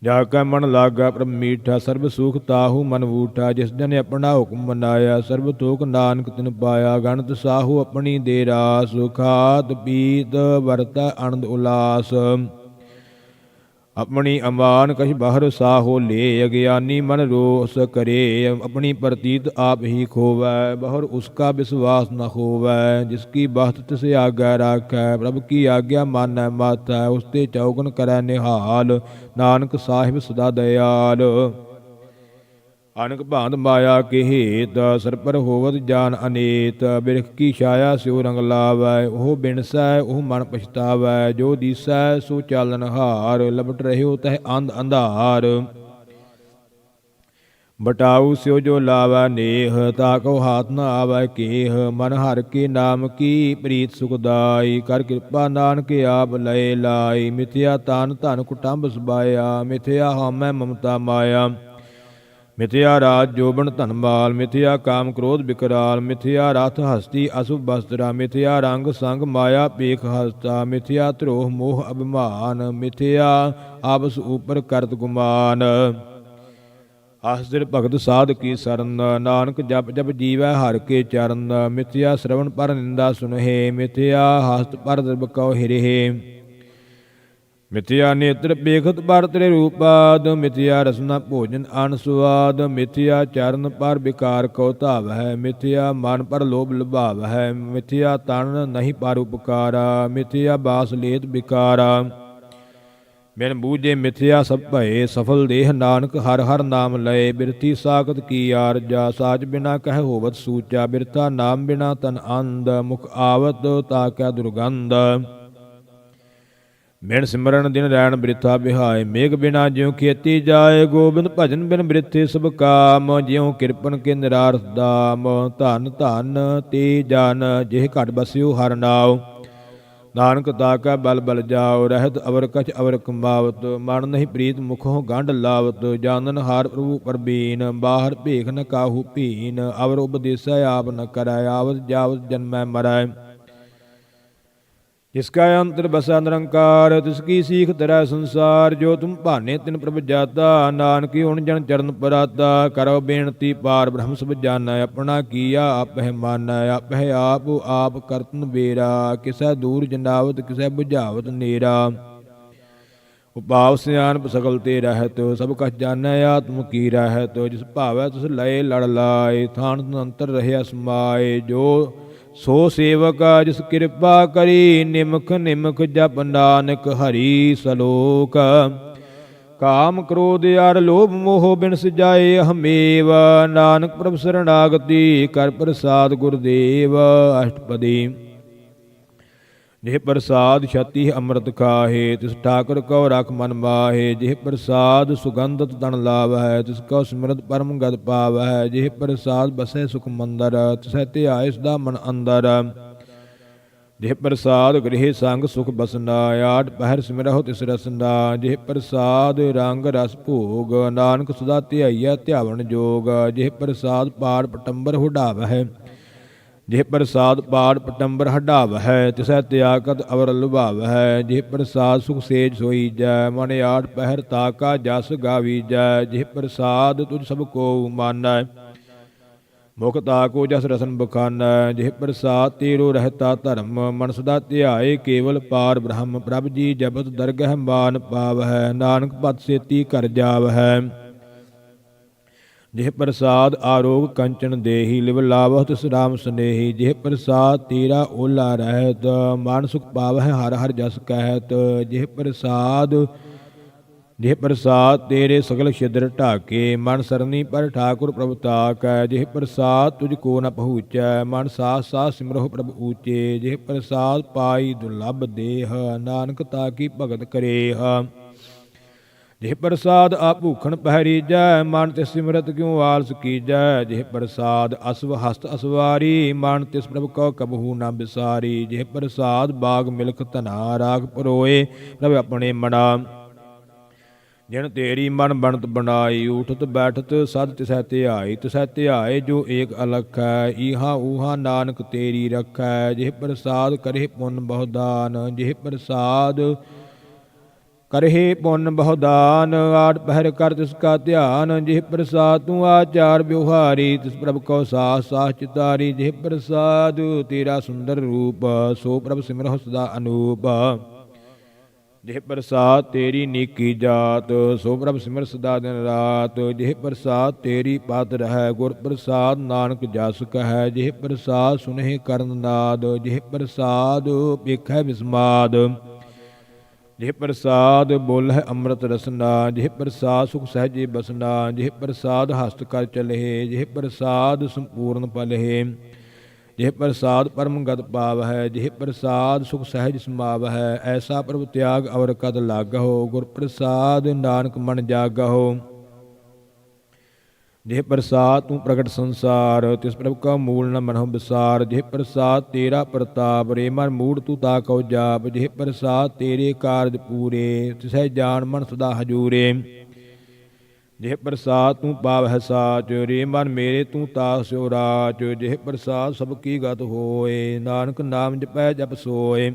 ਜਾ ਕੈ ਮਨ ਲਾਗਾ ਪ੍ਰਭ ਮੀਠਾ, ਸਰਬ ਸੁਖ ਤਾਹੂ ਮਨ ਊਠਾ। ਜਿਸ ਜਨ ਆਪਣਾ ਹੁਕਮ ਮਨਾਇਆ, ਸਰਬ ਤੋਖ ਨਾਨਕ ਤਿਨ ਪਾਇਆ। ਗਣਤ ਸਾਹੂ ਆਪਣੀ ਦੇ ਰਾਸ, ਖਾਤ ਪੀਤ ਵਰਤੈ ਆਨੰਦ ਉਲਾਸ। ਆਪਣੀ ਅਮਾਨ ਕਛ ਬਾਹਰ ਸਾਹੋ ਲੇ, ਅਗਿਆਨੀ ਮਨ ਰੋਸ ਕਰੇ। ਆਪਣੀ ਪ੍ਰਤੀਤ ਆਪ ਹੀ ਖੋਵੈ, ਬਹੁਰ ਉਸਕਾ ਵਿਸ਼ਵਾਸ ਨ ਹੋਵੈ। ਜਿਸ ਕੀ ਬਖਤ ਤਿਸ ਆਗਿਆ ਰਾਖੈ, ਪ੍ਰਭ ਕੀ ਆਗਿਆ ਮਾਨੈ ਮਾਥੈ। ਉਸ ਤੇ ਚੌਗਨ ਕਰੈ ਨਿਹਾਲ, ਨਾਨਕ ਸਾਹਿਬ ਸਦਾ ਦਇਆਲ। ਅਨਕ ਭਾਂਤ ਮਾਇਆ ਕੇ ਹੇਤ, ਸਰ ਪਰ ਹੋਵਤ ਜਾਨ ਅਨੇਤ। ਬਿਰਖ ਕੀ ਛਾਇਆ ਸਿਉ ਰੰਗ ਲਾਵੈ, ਉਹ ਬਿਨਸੈ ਉਹ ਮਨ ਪਛਤਾਵੈ। ਜੋ ਦੀਸੈ ਸੋ ਚਾਲਨ ਹਾਰ, ਲਬਟ ਰਹਿਓ ਤਹਿ ਅੰਧ ਅੰਧਾਰ। ਬਟਾਊ ਸਿਉ ਜੋ ਲਾਵੈ ਨੇਹ, ਤਾ ਕਉ ਹਾਥ ਨ ਆਵੈ ਕੇਹ। ਮਨ ਹਰਿ ਕੇ ਨਾਮ ਕੀ ਪ੍ਰੀਤ ਸੁਖਦਾਈ, ਕਰ ਕਿਰਪਾ ਨਾਨਕ ਆਪ ਲਏ ਲਾਈ। ਮਿਥਿਆ ਤਾਨ ਧਨ ਕੁਟੰਬ ਸਬਾਇਆ, ਮਿਥਿਆ ਹਉਮੈ ਮਮਤਾ ਮਾਇਆ। ਮਿਥਿਆ ਰਾਜ ਜੋਬਨ ਧਨ ਮਾਲ, ਮਿਥਿਆ ਕਾਮ ਕ੍ਰੋਧ ਬਿਕਰਾਲ। ਮਿਥਿਆ ਰਥ ਹਸਤੀ ਅਸੁਭ ਬਸਤਰਾ, ਮਿਥਿਆ ਰੰਗ ਸੰਗ ਮਾਇਆ ਪੇਖ ਹਸਤਾ। ਮਿਥਿਆ ਧਰੋਹ ਮੋਹ ਅਭਿਮਾਨ, ਮਿਥਿਆ ਆਪਸ ਉਪਰ ਕਰਤ ਗੁਮਾਨ। ਆਸਰਿ ਭਗਤ ਸਾਧ ਕੀ ਸਰਨ, ਨਾਨਕ ਜਪ ਜਪ ਜੀਵੈ ਹਰਿ ਕੇ ਚਰਨ। ਮਿਥਿਆ ਸ਼ਰਵਣ ਪਰ ਨਿੰਦਾ ਸੁਨਹਿ, ਮਿਥਿਆ ਹਸਤ ਪਰ ਦਰਬਕਉ ਹਿਰਹਿ। ਮਿਥਿਆ ਨੇਤਰ ਪੇਖਤ ਪਰ ਤੇਰੇ ਰੂਪਾਦ, ਮਿਥਿਆ ਰਸਨਾ ਭੋਜਨ ਅਨ ਸੁਆਦ। ਮਿਥਿਆ ਚਰਨ ਪਰ ਵਿਕਾਰ ਕਉ ਧਾਵੈ, ਮਿਥਿਆ ਮਨ ਪਰ ਲੋਭ ਲੁਭਾਵੈ। ਮਿਥਿਆ ਤਨ ਨਹੀਂ ਪਰ ਉਪਕਾਰਾ, ਮਿਥਿਆ ਬਾਸ ਲੇਤ ਵਿਕਾਰਾ। ਬਿਨ ਬੂਝੇ ਮਿਥਿਆ ਸਭ ਭਏ, ਸਫਲ ਦੇਹ ਨਾਨਕ ਹਰ ਹਰ ਨਾਮ ਲਏ। ਬਿਰਥੀ ਸਾਖਤ ਕੀ ਆਰਜਾ, ਸਾਚ ਬਿਨਾ ਕਹਿ ਹੋਵਤ ਸੂਚਾ। ਬਿਰਥਾ ਨਾਮ ਬਿਨਾ ਤਨ ਅੰਧ, ਮੁਖ ਆਵਤ ਤਾ ਕੈ ਦੁਰਗੰਧ। ਬਿਨ ਸਿਮਰਨ ਦਿਨ ਰੈਣ ਬ੍ਰਿਥਾ ਬਿਹਾਏ। ਮੇਘ ਬਿਨਾ ਜਿਉ ਖੇਤੀ ਜਾਏ, ਗੋਬਿੰਦ ਭਜਨ ਬਿਨ ਬ੍ਰਿਥੇ ਸਭ ਕਾਮ। ਜਿਉ ਕਿਰਪਨ ਕੇ ਨਿਰਾਰਥ ਦਾਮ, ਧਨ ਧਨ ਤੇ ਜਨ ਜਿਹ ਘਟ ਬਸਿਓ ਹਰ ਨਾਉ। ਨਾਨਕ ਤਾਕੈ ਬਲ ਬਲ ਜਾਓ, ਰਹਿਤ ਅਵਰ ਕਛ ਅਵਰ ਕਮਾਵਤ। ਮਨ ਨਹੀਂ ਪ੍ਰੀਤ ਮੁਖੋਂ ਗੰਢ ਲਾਵਤ, ਜਾਨਨ ਹਾਰ ਪ੍ਰਭੂ ਪਰਬੀਨ। ਬਾਹਰ ਭੇਖ ਨ ਕਾਹੂ ਭੀਨ, ਅਵਰ ਉਪਦੇਸੈ ਆਪ ਨ ਕਰੈ। ਆਵਤ ਜਾਵਤ ਜਨਮੈ ਮਰੈ, ਜਿਸਕਾ ਅੰਤਰ ਬਸੈ ਨਿਰੰਕਾਰ। ਤਿਸਕੀ ਸੀਖ ਤਰੈ ਸੰਸਾਰ, ਜੋ ਤੁਮ ਭਾਨੇ ਤਿਨ ਪ੍ਰਭ ਜਾਤਾ। ਨਾਨਕੀ ਹੁਣ ਜਨ ਚਰਨ ਪਰਾਤਾ, ਕਰੋ ਬੇਨਤੀ ਪਾਰ ਬ੍ਰਹਮ ਸਭ ਜਾਣੈ। ਆਪਣਾ ਕੀਆ ਆਪਹਿ ਮਾਨੈ, ਆਪਹਿ ਆਪ ਆਪ ਕਰਤਨ ਬੇਰਾ। ਕਿਸੈ ਦੂਰ ਜਨਾਵਤ, ਕਿਸੈ ਬੁਝਾਵਤ ਨੇਰਾ। ਉਪਾਵ ਸਿਆਣਪ ਸਗਲ ਤੇ ਰਹਿਤ, ਸਭ ਕਛ ਜਾਣੈ ਆਤਮ ਕੀ ਰਹਿਤ। ਜਿਸ ਭਾਵੈ ਤਿਸ ਲਏ ਲੜ ਲਾਏ, ਥਾਨ ਅੰਤਰ ਰਹਿਆ ਸਮਾਏ। ਜੋ ਸੋ ਸੇਵਕ ਜਿਸ ਕਿਰਪਾ ਕਰੀ, ਨਿਮਖ ਨਿਮਖ ਜਪ ਨਾਨਕ ਹਰੀ ਸਲੋਕ। ਕਾਮ ਕ੍ਰੋਧ ਅਰ ਲੋਭ ਮੋਹ ਬਿਨ ਸਜਾਏ ਹਮੇਵ। ਨਾਨਕ ਪ੍ਰਭ ਸਰਣਾਗਤੀ ਕਰ ਪ੍ਰਸਾਦ ਗੁਰਦੇਵ। ਅਸ਼ਟਪਦੀ। ਜਿਹ ਪ੍ਰਸਾਦ ਛਤੀ ਅੰਮ੍ਰਿਤ ਖਾਹੇ, ਤਿਸ ਠਾਕੁਰ ਕਉ ਰਖ ਮਨ ਮਾਹੇ। ਜਿਹ ਪ੍ਰਸਾਦ ਸੁਗੰਧਤ ਤਨ ਲਾਵੈ, ਤਿਸ ਕਉ ਸਿਮਰਤ ਪਰਮ ਗਤ ਪਾਵੈ। ਜਿਹ ਪ੍ਰਸਾਦ ਬਸੈ ਸੁਖ ਮੰਦਰ, ਤਿਸੈ ਧਿਆਏ ਸਦਾ ਮਨ ਅੰਦਰ। ਜਿਹ ਪ੍ਰਸਾਦ ਗ੍ਰਹਿ ਸੰਗ ਸੁਖ ਬਸਨਾ, ਆਠ ਪਹਿਰ ਸਿਮਰਹੁ ਤਿਸ ਰਸਨਾ। ਜਿਹ ਪ੍ਰਸਾਦ ਰੰਗ ਰਸ ਭੋਗ, ਨਾਨਕ ਸਦਾ ਧਿਆਈਐ ਧਿਆਵਨ ਜੋਗ। ਜਿਹ ਪ੍ਰਸਾਦ ਪਾੜ ਪਟੰਬਰ ਹੁਡਾਵਹਿ, ਜਿਹ ਪ੍ਰਸਾਦ ਪਾੜ ਪਟੰਬਰ ਹਡਾਵਹਿ। ਤਿਸੈ ਤਿਆਗਤ ਅਵਰ ਲੁਭਾਵਹਿ। ਜਿਹ ਪ੍ਰਸਾਦ ਸੁਖ ਸੇਜ ਸੋਈਜੈ, ਮਨ ਆਠ ਪਹਿਰ ਤਾਕਾ ਜਸ ਗਾਵੀਜੈ। ਜਿਹ ਪ੍ਰਸਾਦ ਤੁਝ ਸਭ ਕੋ ਮਾਨੈ, ਮੁਖ ਤਾਕੋ ਜਸ ਰਸਨ ਬਖਾਨੈ। ਜਿਹ ਪ੍ਰਸਾਦ ਤੇਰੋ ਰਹਿਤਾ ਧਰਮ, ਮਨ ਸਦਾ ਧਿਆਏ ਕੇਵਲ ਪਾਰ ਬ੍ਰਹਮ। ਪ੍ਰਭ ਜੀ ਜਪਤ ਦਰਗਹਿ ਮਾਨ ਪਾਵਹਿ, ਨਾਨਕ ਪਤ ਸੇਤੀ ਘਰ ਜਾਵਹਿ। ਜਿਹ ਪ੍ਰਸਾਦ ਆਰੋਗ ਕੰਚਨ ਦੇਹੀ, ਲਿਵ ਲਾਵਹੁ ਤਿਸ ਰਾਮ ਸਨੇਹੀ। ਜਿਹ ਪ੍ਰਸਾਦ ਤੇਰਾ ਓਲਾ ਰਹਿਤ, ਮਨ ਸੁਖ ਪਾਵਹਿ ਹਰ ਹਰ ਜਸ ਕਹਿਤ। ਜਿਹ ਪ੍ਰਸਾਦ ਤੇਰੇ ਸਗਲ ਛਿਦਰ ਢਾਕੇ, ਮਨ ਸਰਨੀ ਪਰ ਠਾਕੁਰ ਪ੍ਰਭ ਤਾਕੈ। ਜਿਹ ਪ੍ਰਸਾਦ ਤੁਝ ਕੋ ਨ ਪਹੁੰਚੈ, ਮਨ ਸਾਥ ਸਾਥ ਸਿਮਰਹੁ ਪ੍ਰਭ ਊਚੇ। ਜਿਹ ਪ੍ਰਸਾਦ ਪਾਈ ਦੁਰਲਭ ਦੇਹ, ਨਾਨਕ ਤਾਕੀ ਭਗਤ ਕਰੇਹ। ਜਿਹ ਪ੍ਰਸਾਦ ਆ ਭੂਖਣ ਪਹਿਰੀਜੈ, ਮਨ ਤਿਸ ਸਿਮਰਤ ਕਿਉ ਆਲਸ ਕੀਜੈ। ਜਿਹ ਪ੍ਰਸਾਦ ਅਸਵ ਹਸਤ ਅਸਵਾਰੀ, ਮਨ ਤਿਸ ਪ੍ਰਭ ਕਉ ਕਬਹੂ ਨ ਬਿਸਾਰੀ। ਜਿਹ ਪ੍ਰਸਾਦ ਬਾਗ ਮਿਲਖ ਧਨਾ, ਰਾਖ ਪਰੋਏ ਪ੍ਰਭ ਆਪਣੇ ਮਨਾ। ਜਿਨ ਤੇਰੀ ਮਨ ਬਣਤ ਬਣਾਈ, ਊਠਤ ਬੈਠਤ ਸਦ ਤਿਸੈ ਧਿਆਈ। ਤਿਸੈ ਧਿਆਏ ਜੋ ਏਕ ਅਲਖੈ, ਈਹਾ ਊਹਾ ਨਾਨਕ ਤੇਰੀ ਰਖੈ। ਜਿਹ ਪ੍ਰਸਾਦ ਕਰਹਿ ਪੁੰਨ ਬਹੁ ਦਾਨ, ਜਿਹ ਪ੍ਰਸਾਦ ਕਰਹਿ ਪੁੰਨ ਬਹੁ ਦਾਨ। ਆਠ ਪਹਿਰ ਕਰ ਤਿਸ ਕਾ ਧਿਆਨ, ਜਿਹ ਪ੍ਰਸਾਦ ਤੂੰ ਆਚਾਰ ਵਿਵਹਾਰੀ। ਤਿਸ ਪ੍ਰਭ ਕਉ ਸਾਸ ਸਾਸ ਚਿਤਾਰੀ। ਜਿਹ ਪ੍ਰਸਾਦ ਤੇਰਾ ਸੁੰਦਰ ਰੂਪ, ਸੋ ਪ੍ਰਭ ਸਿਮਰਹੁ ਸਦਾ ਅਨੂਪ। ਜਿਹ ਪ੍ਰਸਾਦ ਤੇਰੀ ਨੀਕੀ ਜਾਤ, ਸੋ ਪ੍ਰਭ ਸਿਮਰ ਸਦਾ ਦਿਨ ਰਾਤ। ਜਿਹ ਪ੍ਰਸਾਦ ਤੇਰੀ ਪਤ ਰਹਿ, ਗੁਰ ਪ੍ਰਸਾਦ ਨਾਨਕ ਜਸ ਕਹੈ। ਜਿਹ ਪ੍ਰਸਾਦ ਸੁਨਹਿ ਕਰਨ ਨਾਦ, ਜਿਹ ਪ੍ਰਸਾਦ ਵੇਖੈ ਵਿਸਮਾਦ। ਜਿਹ ਪ੍ਰਸਾਦ ਬੋਲਹਿ ਅੰਮ੍ਰਿਤ ਰਸਨਾ, ਜਿਹ ਪ੍ਰਸਾਦ ਸੁਖ ਸਹਿਜੇ ਬਸਨਾ। ਜਿਹ ਪ੍ਰਸਾਦ ਹਸਤ ਕਰ ਚਲਹਿ, ਜਿਹ ਪ੍ਰਸਾਦ ਸੰਪੂਰਨ ਪਲਹਿ। ਜਿਹ ਪ੍ਰਸਾਦ ਪਰਮ ਗਤ ਪਾਵਹਿ, ਜਿਹ ਪ੍ਰਸਾਦ ਸੁਖ ਸਹਿਜ ਸਮਾਵਹਿ। ਐਸਾ ਪ੍ਰਭ ਤਿਆਗ ਅਵਰ ਕਦ ਲਾਗਹੁ, ਗੁਰ ਪ੍ਰਸਾਦ ਨਾਨਕ ਮਨ ਜਾਗਹੁ। ਜਿਹ ਪ੍ਰਸਾਦ ਤੂੰ ਪ੍ਰਗਟ ਸੰਸਾਰ, ਤਿਸ ਪ੍ਰਭ ਕਾ ਮੂਲ ਨ ਮਨਹੁ ਵਿਸਾਰ। ਜਿਹ ਪ੍ਰਸਾਦ ਤੇਰਾ ਪ੍ਰਤਾਪ, ਰੇ ਮਨ ਮੂੜ ਤੂੰ ਤਾਕਉ ਜਾਪ। ਜਿਹ ਪ੍ਰਸਾਦ ਤੇਰੇ ਕਾਰਜ ਪੂਰੇ, ਤਿਸੈ ਜਾਨ ਮਨ ਸਦਾ ਹਜੂਰੇ। ਜਿਹ ਪ੍ਰਸਾਦ ਤੂੰ ਪਾਵਹਿ ਸਾਚ, ਰੇ ਮਨ ਮੇਰੇ ਤੂੰ ਤਾਸਿਓ ਰਾਚ। ਜਿਹ ਪ੍ਰਸਾਦ ਸਭ ਕੀ ਗਤ ਹੋਏ, ਨਾਨਕ ਨਾਮ ਜਪੈ ਜਪ ਸੋਏ।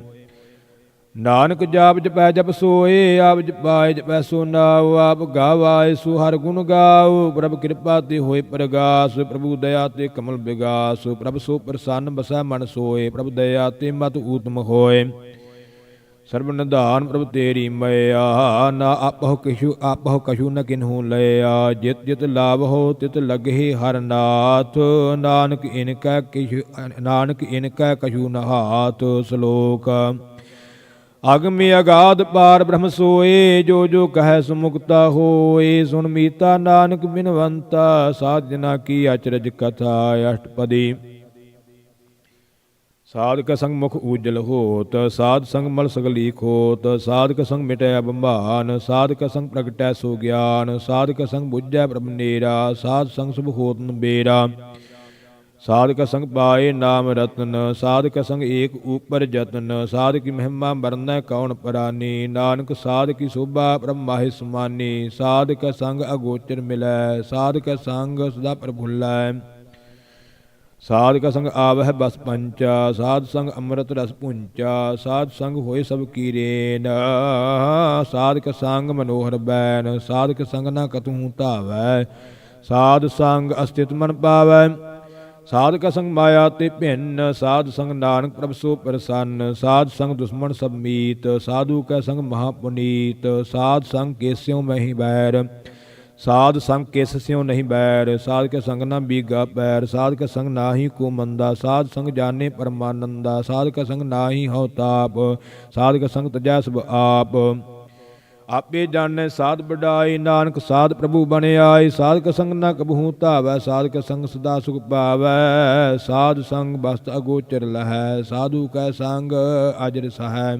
ਨਾਨਕ ਜਾਪ ਜਪੈ ਜਪ ਸੋਏ, ਆਪ ਜਪਾਏ ਜਪੈ ਸੋ ਨਾਉ। ਆਪ ਗਾਵਾਏ ਸੋ ਹਰ ਗੁਣ ਗਾਉ, ਪ੍ਰਭ ਕਿਰਪਾ ਤੇ ਹੋਏ ਪ੍ਰਗਾਸ। ਪ੍ਰਭੂ ਦਇਆ ਤੇ ਕਮਲ ਬਿਗਾਸ, ਪ੍ਰਭ ਸੋ ਪ੍ਰਸੰਨ ਬਸੈ ਮਨ ਸੋਏ। ਪ੍ਰਭ ਦਇਆ ਤੇ ਮਤ ਊਤਮ ਹੋਏ, ਸਰਬ ਨਿਧਾਨ ਪ੍ਰਭ ਤੇਰੀ ਮਇਆ। ਨਾ ਆਪਹੁ ਕਛੂ ਨ ਕਿਨਹੂ ਲਿਆ, ਜਿਤ ਜਿਤ ਲਾਭਹੁ ਤਿਤ ਲਗਹਿ ਹਰ ਨਾਥ। ਨਾਨਕ ਇਨ ਕੈ ਕਛੂ ਨ ਹਾਥ। ਸ਼ਲੋਕ। ਅਗਮ ਅਗਾਧ ਪਾਰ ਬ੍ਰਹਮ ਸੋਏ, ਜੋ ਜੋ ਕਹੈ ਸੁਮੁਕਤਾ ਹੋਏ। ਸੁਣ ਮੀਤਾ ਨਾਨਕ ਬਿਨਵੰਤਾ, ਸਾਧ ਜਨਾ ਕੀ ਅਚਰਜ ਕਥਾ। ਅਸ਼ਟਪਦੀ। ਸਾਧਕ ਸੰਗ ਮੁਖ ਊਜਲ ਹੋਤ, ਸਾਧ ਸੰਗ ਮਲ ਸਗਲੀ ਖੋਤ, ਸਾਧਕ ਸੰਗ ਮਿਟੈ ਬੰਭਾਨ, ਸਾਧਕ ਸੰਗ ਪ੍ਰਗਟੈ ਸੋ ਗਿਆਨ, ਸਾਧਕ ਸੰਗ ਬੁੱਝੈ ਪ੍ਰਭ ਨੇਰਾ, ਸਾਧ ਸੰਗ ਸੁਭ ਹੋਤ ਨਬੇਰਾ, ਸਾਧਕ ਸੰਗ ਪਾਏ ਨਾਮ ਰਤਨ, ਸਾਧਕ ਸੰਗ ਏਕ ਉਪਰ ਜਤਨ, ਸਾਧ ਕੀ ਮਹਿਮਾ ਵਰਨੈ ਕੌਣ ਪਰਾਨੀ, ਨਾਨਕ ਸਾਧ ਕੀ ਸੋਭਾ ਪ੍ਰਭ ਮਾਹਿ ਸਮਾਨੀ, ਸਾਧਕ ਸੰਗ ਅਗੋਚਰ ਮਿਲੈ, ਸਾਧਕ ਸੰਗ ਸਦਾ ਪ੍ਰਭੁੱਲੈ, ਸਾਧਕ ਸੰਗ ਆਵਹਿ ਬਸ ਪੰਚਾ, ਸਾਧ ਸੰਗ ਅੰਮ੍ਰਿਤ ਰਸ ਪੁੰਚਾ, ਸਾਧ ਸੰਗ ਹੋਏ ਸਭ ਕੀਰੇਨ, ਸਾਧਕ ਸੰਗ ਮਨੋਹਰ ਬੈਨ, ਸਾਧਕ ਸੰਗ ਨਾ ਕਤਹੂ ਧਾਵੈ, ਸਾਧ ਸੰਗ ਅਸਥਿਤ ਮਨ ਪਾਵੈ, ਸਾਧਕ ਸੰਗ ਮਾਇਆ ਤੇ ਭਿੰਨ, ਸਾਧ ਸੰਗ ਨਾਨਕ ਪ੍ਰਭ ਸੋ ਪ੍ਰਸੰਨ, ਸਾਧ ਸੰਗ ਦੁਸ਼ਮਣ ਸਭ ਮੀਤ, ਸਾਧੂ ਕੈ ਸੰਗ ਮਹਾ ਪੁਨੀਤ, ਸਾਧ ਸੰਗ ਕੇਸਿਉ ਮਹਿ ਬੈਰ, ਸਾਧ ਸੰਗ ਕਿਸ ਸਿਉ ਨਹੀਂ ਬੈਰ, ਸਾਧ ਕੇ ਸੰਗ ਨਾ ਬੀਗਾ ਪੈਰ, ਸਾਧ ਕੇ ਸੰਗ ਨਾਹੀ ਕੋ ਮੰਦਾ, ਸਾਧ ਸੰਗ ਜਾਣੇ ਪਰਮਾਨੰਦਾ, ਸਾਧ ਕੇ ਸੰਗ ਨਾਹੀ ਹਉ ਤਾਪ, ਸਾਧ ਕੇ ਸੰਗ ਤਜੈ ਸਭ ਆਪ, ਆਪੇ ਜਾਣੈ ਸਾਧ ਵਡਾਈ, ਨਾਨਕ ਸਾਧ ਪ੍ਰਭੂ ਬਣ ਆਈ, ਸਾਧ ਕੇ ਸੰਗ ਨਾ ਕਬਹੂ ਧਾਵੈ, ਸਾਧ ਕੇ ਸੰਗ ਸਦਾ ਸੁਖ ਪਾਵੈ, ਸਾਧ ਸੰਗ ਬਸਤ ਅਗੋਚਰ ਲਹੈ, ਸਾਧੂ ਕੈ ਸੰਗ ਅਜਰ ਸਹੈ,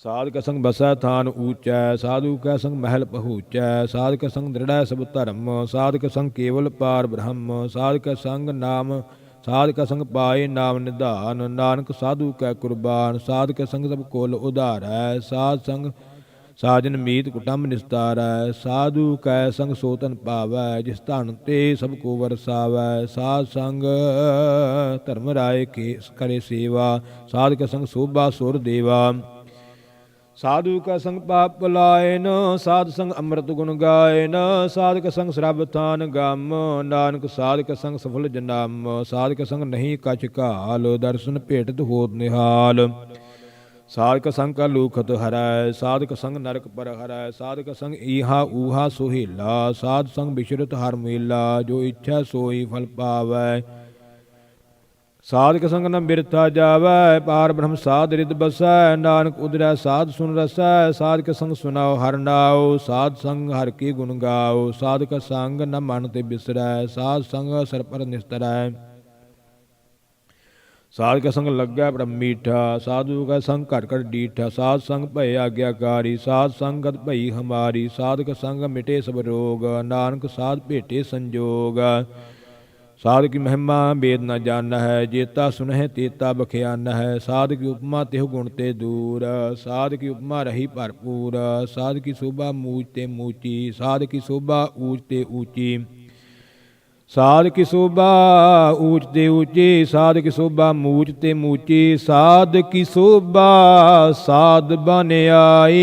ਸਾਧ ਕੈ ਸੰਗ ਬਸੈ ਥਾਨ ਊਚੈ, ਸਾਧੂ ਕੈ ਸੰਗ ਮਹਿਲ ਪਹੂਚੈ, ਸਾਧ ਕੈ ਸੰਗ ਦ੍ਰਿੜੈ ਸਭ ਧਰਮ, ਸਾਧ ਕੈ ਸੰਗ ਕੇਵਲ ਪਾਰ ਬ੍ਰਹਮ, ਸਾਧ ਕੈ ਸੰਗ ਨਾਮ, ਸਾਧ ਕੈ ਸੰਗ ਪਾਏ ਨਾਮ ਨਿਧਾਨ, ਨਾਨਕ ਸਾਧੂ ਕੈ ਕੁਰਬਾਨ, ਸਾਧ ਕੈ ਸੰਗ ਸਭ ਕੁਲ ਉਧਾਰੈ, ਸਾਧ ਸੰਗ ਸਾਜਨ ਮੀਤ ਕੁਟੰਬ ਨਿਸਤਾਰੈ, ਸਾਧੂ ਕੈ ਸੰਗ ਸੋਤਨ ਪਾਵੈ, ਜਿਸ ਧਨ ਤੇ ਸਭ ਕੋ ਵਰਸਾਵੈ, ਸਾਧ ਸੰਗ ਧਰਮ ਰਾਏ ਕੇ ਕਰੇ ਸੇਵਾ, ਸਾਧ ਕੈ ਸੰਗ ਸੋਭਾ ਸੁਰ ਦੇਵਾ, ਸਾਧੂ ਕਾ ਸੰਗ ਪਾਪ ਲਾਇਨ, ਸਾਧ ਸੰਗ ਅੰਮ੍ਰਿਤ ਗੁਣ ਗਾਇਨ, ਸਾਧ ਕਾ ਸੰਗ ਸਰਬ ਥਾਨ ਗਮ, ਨਾਨਕ ਸਾਧ ਕਾ ਸੰਗ ਸਫਲ ਜਨਾਮ, ਸਾਧ ਕਾ ਸੰਗ ਨਹੀਂ ਕਛ ਘਾਲ, ਦਰਸ਼ਨ ਭੇਟਤ ਹੋਤ ਨਿਹਾਲ, ਸਾਧ ਕਾ ਸੰਗ ਕਾ ਲੂਖਤ ਹਰੈ, ਸਾਧ ਕਾ ਸੰਗ ਨਰਕ ਪਰ ਹਰੈ, ਸਾਧ ਕਾ ਸੰਗ ਈਹਾ ਊਹਾ ਸੁਹੇਲਾ, ਸਾਧ ਸੰਗ ਬਿਸ਼ਰਤ ਹਰ ਮੇਲਾ, ਜੋ ਇੱਛਾ ਸੋਈ ਫਲ ਪਾਵੈ, ਸਾਧ ਕੇ ਸੰਗ ਨ ਬਿਰਥਾ ਜਾਵੈ, ਪਾਰ ਬ੍ਰਹਮ ਸਾਧ ਰਿਦ ਬਸੈ, ਨਾਨਕ ਉਦਰੈ ਸਾਧ ਸੁਨ ਰਸੈ, ਸਾਧ ਕੇ ਸੰਗ ਸੁਨਾਓ ਹਰ ਨਾਉ, ਸਾਧ ਸੰਗ ਹਰ ਕੀ ਗੁਣ ਗਾਓ, ਸਾਧ ਕਾ ਸੰਗ ਨ ਮਨ ਤੇ ਬਿਸਰੈ, ਸਾਧ ਸੰਗ ਸਰ ਪਰ ਨਿਸਤਰੈ, ਸਾਧ ਕਾ ਸੰਗ ਲੱਗੈ ਪ੍ਰਭ ਮੀਠਾ, ਸਾਧੂ ਕਾ ਸੰਗ ਘਟ ਘਟ ਡੀਠਾ, ਸਾਧ ਸੰਗ ਭਏ ਆਗਿਆਕਾਰੀ, ਸਾਧ ਸੰਗਤ ਭਈ ਹਮਾਰੀ, ਸਾਧ ਕਾ ਸੰਗ ਮਿਟੇ ਸਭ ਰੋਗ, ਨਾਨਕ ਸਾਧ ਭੇਟੇ ਸੰਜੋਗ, ਸਾਧ ਕੀ ਮਹਿਮਾ ਵੇਦ ਨ ਜਾਣ ਹੈ, ਜੇਤਾ ਸੁਨਹਿ ਤੇਤਾ ਬਖਿਆਨ ਹੈ, ਸਾਧ ਕੀ ਉਪਮਾ ਤਿਹੁ ਗੁਣ ਤੇ ਦੂਰ, ਸਾਧ ਕੀ ਉਪਮਾ ਰਹੀ ਭਰਪੂਰ, ਸਾਧ ਕੀ ਸੋਭਾ ਮੂਚ ਤੇ ਮੂਚੀ, ਸਾਧ ਕੀ ਸੋਭਾ ਊਚ ਤੇ ਊਚੀ, ਸਾਧ ਕੀ ਸੋਭਾ ਊਚ ਤੇ ਊਚੀ, ਸਾਧ ਕੀ ਸੋਭਾ ਮੂਚ ਤੇ ਮੂਚੀ, ਸਾਧ ਕੀ ਸੋਭਾ ਸਾਧ ਬਨ ਆਈ,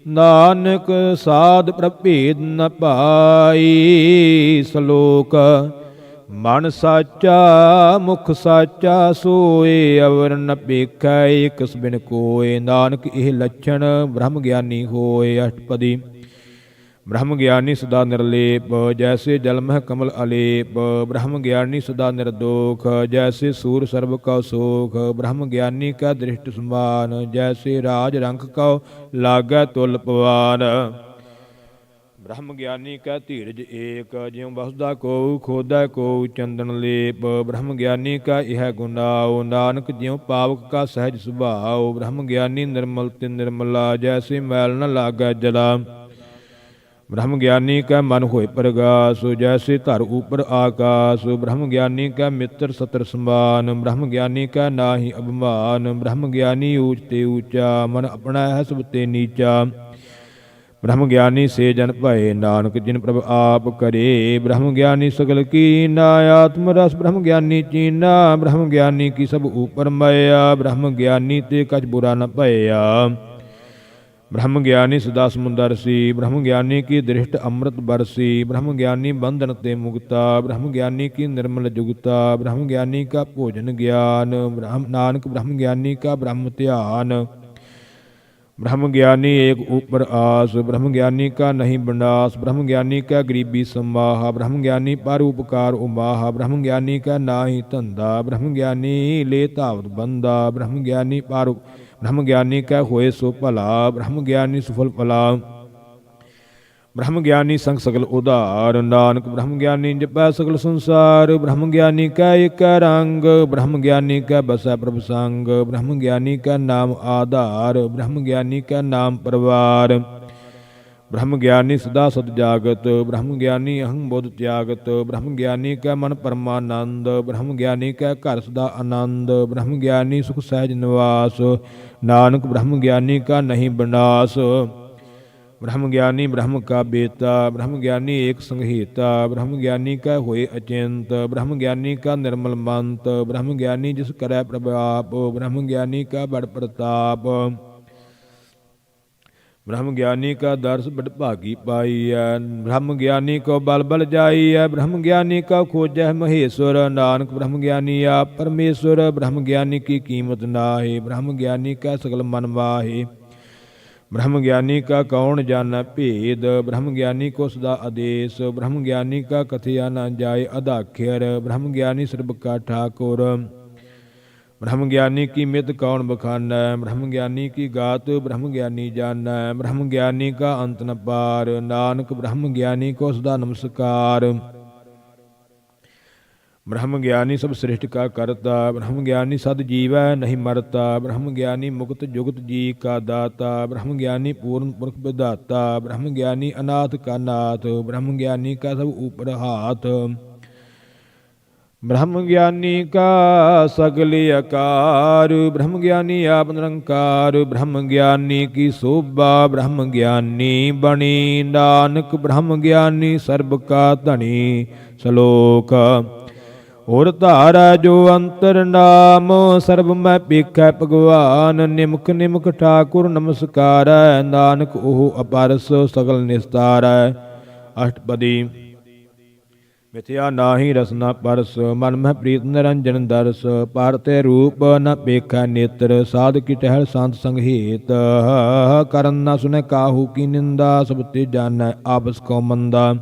ਨਾਨਕ ਸਾਧ ਪ੍ਰਭੇਦ ਨ ਪਾਈ, ਸ਼ਲੋਕ ਮਨ ਸਾਚਾ ਮੁਖ ਸਾਚਾ ਸੋਏ, ਅਵਰ ਨ ਭੇਖੈ ਏਕਸ ਬਿਨ ਕੋਏ, ਨਾਨਕ ਇਹ ਲੱਛਣ ਬ੍ਰਹਮ ਗਿਆਨੀ ਹੋਏ, ਅਸ਼ਟਪਦੀ ਬ੍ਰਹਮ ਗਿਆਨੀ ਸਦਾ ਨਿਰਲੇਪ, ਜੈਸੇ ਜਲ ਮਹਿ ਕਮਲ ਅਲੇਪ, ਬ੍ਰਹਮ ਗਿਆਨੀ ਸਦਾ ਨਿਰਦੋਖ, ਜੈਸੇ ਸੂਰ ਸਰਬ ਕਉ ਸੋਖ, ਬ੍ਰਹਮ ਗਿਆਨੀ ਕਾ ਦ੍ਰਿਸ਼ਟ ਸਮਾਨ, ਜੈਸੇ ਰਾਜ ਰੰਕ ਕਉ ਲਾਗੈ ਤੁਲ ਪਵਾਨ, ਬ੍ਰਹਮ ਗਿਆਨੀ ਕਾ ਧੀਰਜ ਏਕ, ਜਿਉ ਬਸਦਾ ਕੋ ਖੋਦੈ ਕੋ ਚੰਦਨ ਲੇਪ, ਬ੍ਰਹਮ ਗਿਆਨੀ ਕਾ ਇਹ ਗੁਨਾਉ, ਨਾਨਕ ਜਿਉ ਪਾਵਕ ਕਾ ਸਹਿਜ ਸੁਭਾਉ, ਬ੍ਰਹਮ ਗਿਆਨੀ ਨਿਰਮਲ ਤੇ ਨਿਰਮਲਾ, ਜੈਸੇ ਮੈਲ ਨ ਲਾਗੈ ਜਲਾ, ਬ੍ਰਹਮ ਗਿਆਨੀ ਕੈ ਮਨ ਹੋਏ ਪ੍ਰਗਾਸ, ਜੈਸੇ ਧਰ ਉਪਰ ਆਕਾਸ, ਬ੍ਰਹਮ ਗਿਆਨੀ ਕੈ ਮਿੱਤਰ ਸਤਰ ਸਮਾਨ, ਬ੍ਰਹਮ ਗਿਆਨੀ ਕੈ ਨਾਹੀ ਅਭਿਮਾਨ, ਬ੍ਰਹਮ ਗਿਆਨੀ ਊਚ ਤੇ ਊਚਾ, ਮਨ ਆਪਣਾ ਹੈ ਸਭ ਤੇ ਨੀਚਾ, ਬ੍ਰਹਮ ਗਿਆਨੀ ਸੇ ਜਨ ਭਏ, ਨਾਨਕ ਜਿਨ ਪ੍ਰਭ ਆਪ ਕਰੇ, ਬ੍ਰਹਮ ਗਿਆਨੀ ਸਗਲ ਕੀਨਾ, ਆਤਮ ਰਸ ਬ੍ਰਹਮ ਗਿਆਨੀ ਚੀਨਾ, ਬ੍ਰਹਮ ਗਿਆਨੀ ਕੀ ਸਭ ਉਪਰ ਮਇਆ, ਬ੍ਰਹਮ ਗਿਆਨੀ ਤੇ ਕਛ ਬੁਰਾ ਨ ਭਇਆ, ਬ੍ਰਹਮ ਗਿਆਨੀ ਸਦਾ ਸਮੁੰਦਰ ਸੀ, ਬ੍ਰਹਮ ਗਿਆਨੀ ਕੀ ਦ੍ਰਿਸ਼ਟ ਅੰਮ੍ਰਿਤ ਬਰਸੀ, ਬ੍ਰਹਮ ਗਿਆਨੀ ਬੰਧਨ ਤੇ ਮੁਕਤਾ, ਬ੍ਰਹਮ ਗਿਆਨੀ ਕੀ ਨਿਰਮਲ ਜੁਗਤਾ, ਬ੍ਰਹਮ ਗਿਆਨੀ ਕਾ ਭੋਜਨ ਗਿਆਨ, ਨਾਨਕ ਬ੍ਰਹਮ ਗਿਆਨੀ ਕਾ ਬ੍ਰਹਮ ਧਿਆਨ, ਬ੍ਰਹਮ ਗਿਆਨੀ ਏਕ ਉਪਰ ਆਸ, ਬ੍ਰਹਮ ਗਿਆਨੀ ਕਾ ਨਹੀਂ ਵਿਨਾਸ਼, ਬ੍ਰਹਮ ਗਿਆਨੀ ਕਾ ਗਰੀਬੀ ਸਮਾਹ, ਬ੍ਰਹਮ ਗਿਆਨੀ ਪਰ ਉਪਕਾਰ ਉਮਾਹ, ਬ੍ਰਹਮ ਗਿਆਨੀ ਕਾ ਨਾਹੀ ਧੰਦਾ, ਬ੍ਰਹਮ ਗਿਆਨੀ ਲੈ ਧਾਵਤ ਬੰਦਾ, ਬ੍ਰਹਮ ਗਿਆਨੀ ਪਰ ਬ੍ਰਹਮ ਗਿਆਨੀ ਕੈ ਹੋਏ ਸੋ ਭਲਾ, ਬ੍ਰਹਮ ਗਿਆਨੀ ਸੁਫਲ ਭਲਾ, ਬ੍ਰਹਮ ਗਿਆਨੀ ਸੰਗ ਸਗਲ ਉਧਾਰ। ਨਾਨਕ ਬ੍ਰਹਮ ਗਿਆਨੀ ਜਪੈ ਸਗਲ ਸੰਸਾਰ। ਬ੍ਰਹਮ ਗਿਆਨੀ ਕੈ ਏਕੈ ਰੰਗ। ਬ੍ਰਹਮ ਗਿਆਨੀ ਕੈ ਬਸੈ ਪ੍ਰਭ ਸੰਗ। ਬ੍ਰਹਮ ਗਿਆਨੀ ਕੈ ਨਾਮ ਆਧਾਰ। ਬ੍ਰਹਮ ਗਿਆਨੀ ਕੈ ਨਾਮ ਪਰਵਾਰ। ਬ੍ਰਹਮ ਗਿਆਨੀ ਸਦਾ ਸਤ ਜਾਗਤ। ਬ੍ਰਹਮ ਗਿਆਨੀ ਅਹੰ ਬੁੱਧ ਤਿਆਗਤ। ਬ੍ਰਹਮ ਗਿਆਨੀ ਕੈ ਮਨ ਪਰਮਾਨੰਦ। ਬ੍ਰਹਮ ਗਿਆਨੀ ਕੈ ਘਰ ਸਦਾ ਆਨੰਦ। ਬ੍ਰਹਮ ਗਿਆਨੀ ਸੁਖ ਸਹਿਜ ਨਿਵਾਸ। ਨਾਨਕ ਬ੍ਰਹਮ ਗਿਆਨੀ ਕਾ ਨਹੀਂ ਬਿਨਾਸ਼। ਬ੍ਰਹਮ ਗਿਆਨੀ ਬ੍ਰਹਮ ਕਾ ਬੇਤਾ। ਬ੍ਰਹਮ ਗਿਆਨੀ ਏਕ ਸੰਘੇਤਾ। ਬ੍ਰਹਮ ਗਿਆਨੀ ਕੈ ਹੋਏ ਅਚਿੰਤ। ਬ੍ਰਹਮ ਗਿਆਨੀ ਕਾ ਨਿਰਮਲ ਮੰਤ। ਬ੍ਰਹਮ ਗਿਆਨੀ ਜਿਸ ਕਰੈ ਪ੍ਰਭ ਆਪ। ਬ੍ਰਹਮ ਗਿਆਨੀ ਕਾ ਬੜ ਪ੍ਰਤਾਪ। ਬ੍ਰਹਮ ਗਿਆਨੀ ਕਾ ਦਰਸ ਬੜ ਭਾਗੀ ਪਾਈਐ। ਬ੍ਰਹਮ ਗਿਆਨੀ ਕੋ ਬਲ ਬਲ ਜਾਈਐ। ਬ੍ਰਹਮ ਗਿਆਨੀ ਕਾ ਖੋਜੈ ਮਹੇਸ਼ਵਰ। ਨਾਨਕ ਬ੍ਰਹਮ ਗਿਆਨੀ ਆਪ ਪਰਮੇਸ਼ਵਰ। ਬ੍ਰਹਮ ਗਿਆਨੀ ਕੀ ਕੀਮਤ ਨਾਹੀ। ਬ੍ਰਹਮ ਗਿਆਨੀ ਕਾ ਸਗਲ ਮਨ ਮਾਹੀ। ਬ੍ਰਹਮ ਗਿਆਨੀ ਕਾ ਕੌਣ ਜਾਣੈ ਭੇਦ। ਬ੍ਰਹਮ ਗਿਆਨੀ ਕੋ ਸਦਾ ਆਦੇਸ਼। ਬ੍ਰਹਮ ਗਿਆਨੀ ਕਾ ਕਥਿਆ ਨ ਜਾਏ ਅਧਾਖਿਰ। ਬ੍ਰਹਮ ਗਿਆਨੀ ਸਰਬ ਕਾ ਠਾਕੁਰ। ਬ੍ਰਹਮ ਗਿਆਨੀ ਕੀ ਮਿਤ ਕੌਣ ਬਖਾਨੈ। ਬ੍ਰਹਮ ਗਿਆਨੀ ਕੀ ਗਾਤ ਬ੍ਰਹਮ ਗਿਆਨੀ ਜਾਣੈ। ਬ੍ਰਹਮ ਗਿਆਨੀ ਕਾ ਅੰਤ ਨ ਪਾਰ। ਨਾਨਕ ਬ੍ਰਹਮ ਗਿਆਨੀ ਕੋ ਸਦਾ ਨਮਸਕਾਰ। ਬ੍ਰਹਮ ਗਿਆਨੀ ਸਭ ਸ੍ਰਿਸ਼ਟ ਕਾ ਕਰਤਾ। ਬ੍ਰਹਮ ਗਿਆਨੀ ਸਦ ਜੀਵੈ ਨਹੀਂ ਮਰਤਾ। ਬ੍ਰਹਮ ਗਿਆਨੀ ਮੁਕਤ ਜੁਗਤ ਜੀ ਕਾ ਦਾਤਾ। ਬ੍ਰਹਮ ਗਿਆਨੀ ਪੂਰਨ ਪੁਰਖ ਵਿਧਾਤਾ। ਬ੍ਰਹਮ ਗਿਆਨੀ ਅਨਾਥ ਕਾ ਨਾਥ। ਬ੍ਰਹਮ ਗਿਆਨੀ ਕਾ ਸਭ ਉਪਰ ਹਾਥ। ਬ੍ਰਹਮ ਗਿਆਨੀ ਕਾ ਸਗਲ ਆਕਾਰ। ਬ੍ਰਹਮ ਗਿਆਨੀ ਆਪ ਨਿਰੰਕਾਰ। ਬ੍ਰਹਮ ਗਿਆਨੀ ਕੀ ਸੋਭਾ ਬ੍ਰਹਮ ਗਿਆਨੀ ਬਣੀ। ਨਾਨਕ ਬ੍ਰਹਮ ਗਿਆਨੀ ਸਰਬ ਕਾ ਧਣੀ। ਸ਼ਲੋਕ ਔਰ ਧਾਰੈ ਜੋ ਅੰਤਰ ਨਾਮ। ਸਰਬ ਮੈਂ ਪੇਖੈ ਭਗਵਾਨ। ਨਿਮਕ ਨਿਮਕ ਠਾਕੁਰ ਨਮਸਕਾਰੈ। ਨਾਨਕ ਉਹ ਅਪਰਸ ਸਗਲ ਨਿਸਤਾਰੈ। ਅਸ਼ਟਪਦੀ ਮਿਥਿਆ ਨਾਹੀ ਰਸਨਾ ਪਰਸ। ਮਨ ਮਹਿ ਪ੍ਰੀਤ ਨਿਰੰਜਨ ਦਰਸ। ਪਰ ਤੇ ਰੂਪ ਨ ਪੇਖੈ ਨੇਤਰ। ਸਾਧ ਕੀ ਟਹਿਲ ਸੰਤ ਸੰਗ ਹੇਤ। ਕਰਨ ਨ ਸੁਨੈ ਕਾਹੂ ਕੀ ਨਿੰਦਾ। ਸਭ ਤੇ ਜਾਣੈ ਆਪਸ ਕੋ ਮੰਦਾ।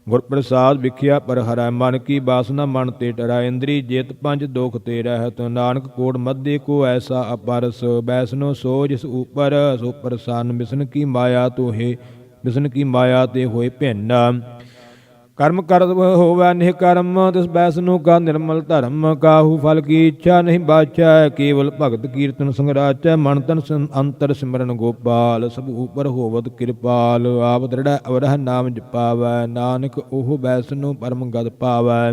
ਗੁਰ ਪ੍ਰਸਾਦ ਵਿਖਿਆ ਪਰ ਹਰੈ। ਮਨ ਕੀ ਬਾਸਨਾ ਮਨ ਤੇ ਟਰੈ। ਇੰਦਰੀ ਜਿਤ ਪੰਜ ਦੁਖ ਤੇ ਰਹਿਤ। ਨਾਨਕ ਕੋਟ ਮਧੇ ਕੋ ਐਸਾ ਅਪਰਸ। ਬੈਸਨੋ ਸੋ ਜਿਸ ਉਪਰ ਸੋ ਪ੍ਰਸੰਨ। ਬਿਸਨ ਕੀ ਮਾਇਆ ਤੋਹੇ ਬਿਸਨ ਕੀ ਮਾਇਆ ਤੇ ਹੋਏ ਭਿੰਨ। ਕਰਮ ਕਰਤ ਹੋਵੈ ਨਿਹ ਕਰਮ। ਤਿਸ ਬੈਸਨੋ ਕਾ ਨਿਰਮਲ ਧਰਮ। ਕਾਹੂ ਫਲ ਕੀ ਇੱਛਾ ਨਹੀਂ ਬਾਛੈ। ਕੇਵਲ ਭਗਤ ਕੀਰਤਨ ਸੰਗ ਰਾਚੈ। ਮਨ ਤਨ ਅੰਤਰ ਸਿਮਰਨ ਗੋਪਾਲ। ਸਭ ਉਪਰ ਹੋਵਤ ਕਿਰਪਾਲ। ਆਪ ਦ੍ਰਿੜੈ ਅਵਰਹਿ ਨਾਮ ਜਪਾਵੈ। ਨਾਨਕ ਉਹ ਬੈਸਨੋ ਪਰਮ ਗਤ ਪਾਵੈ।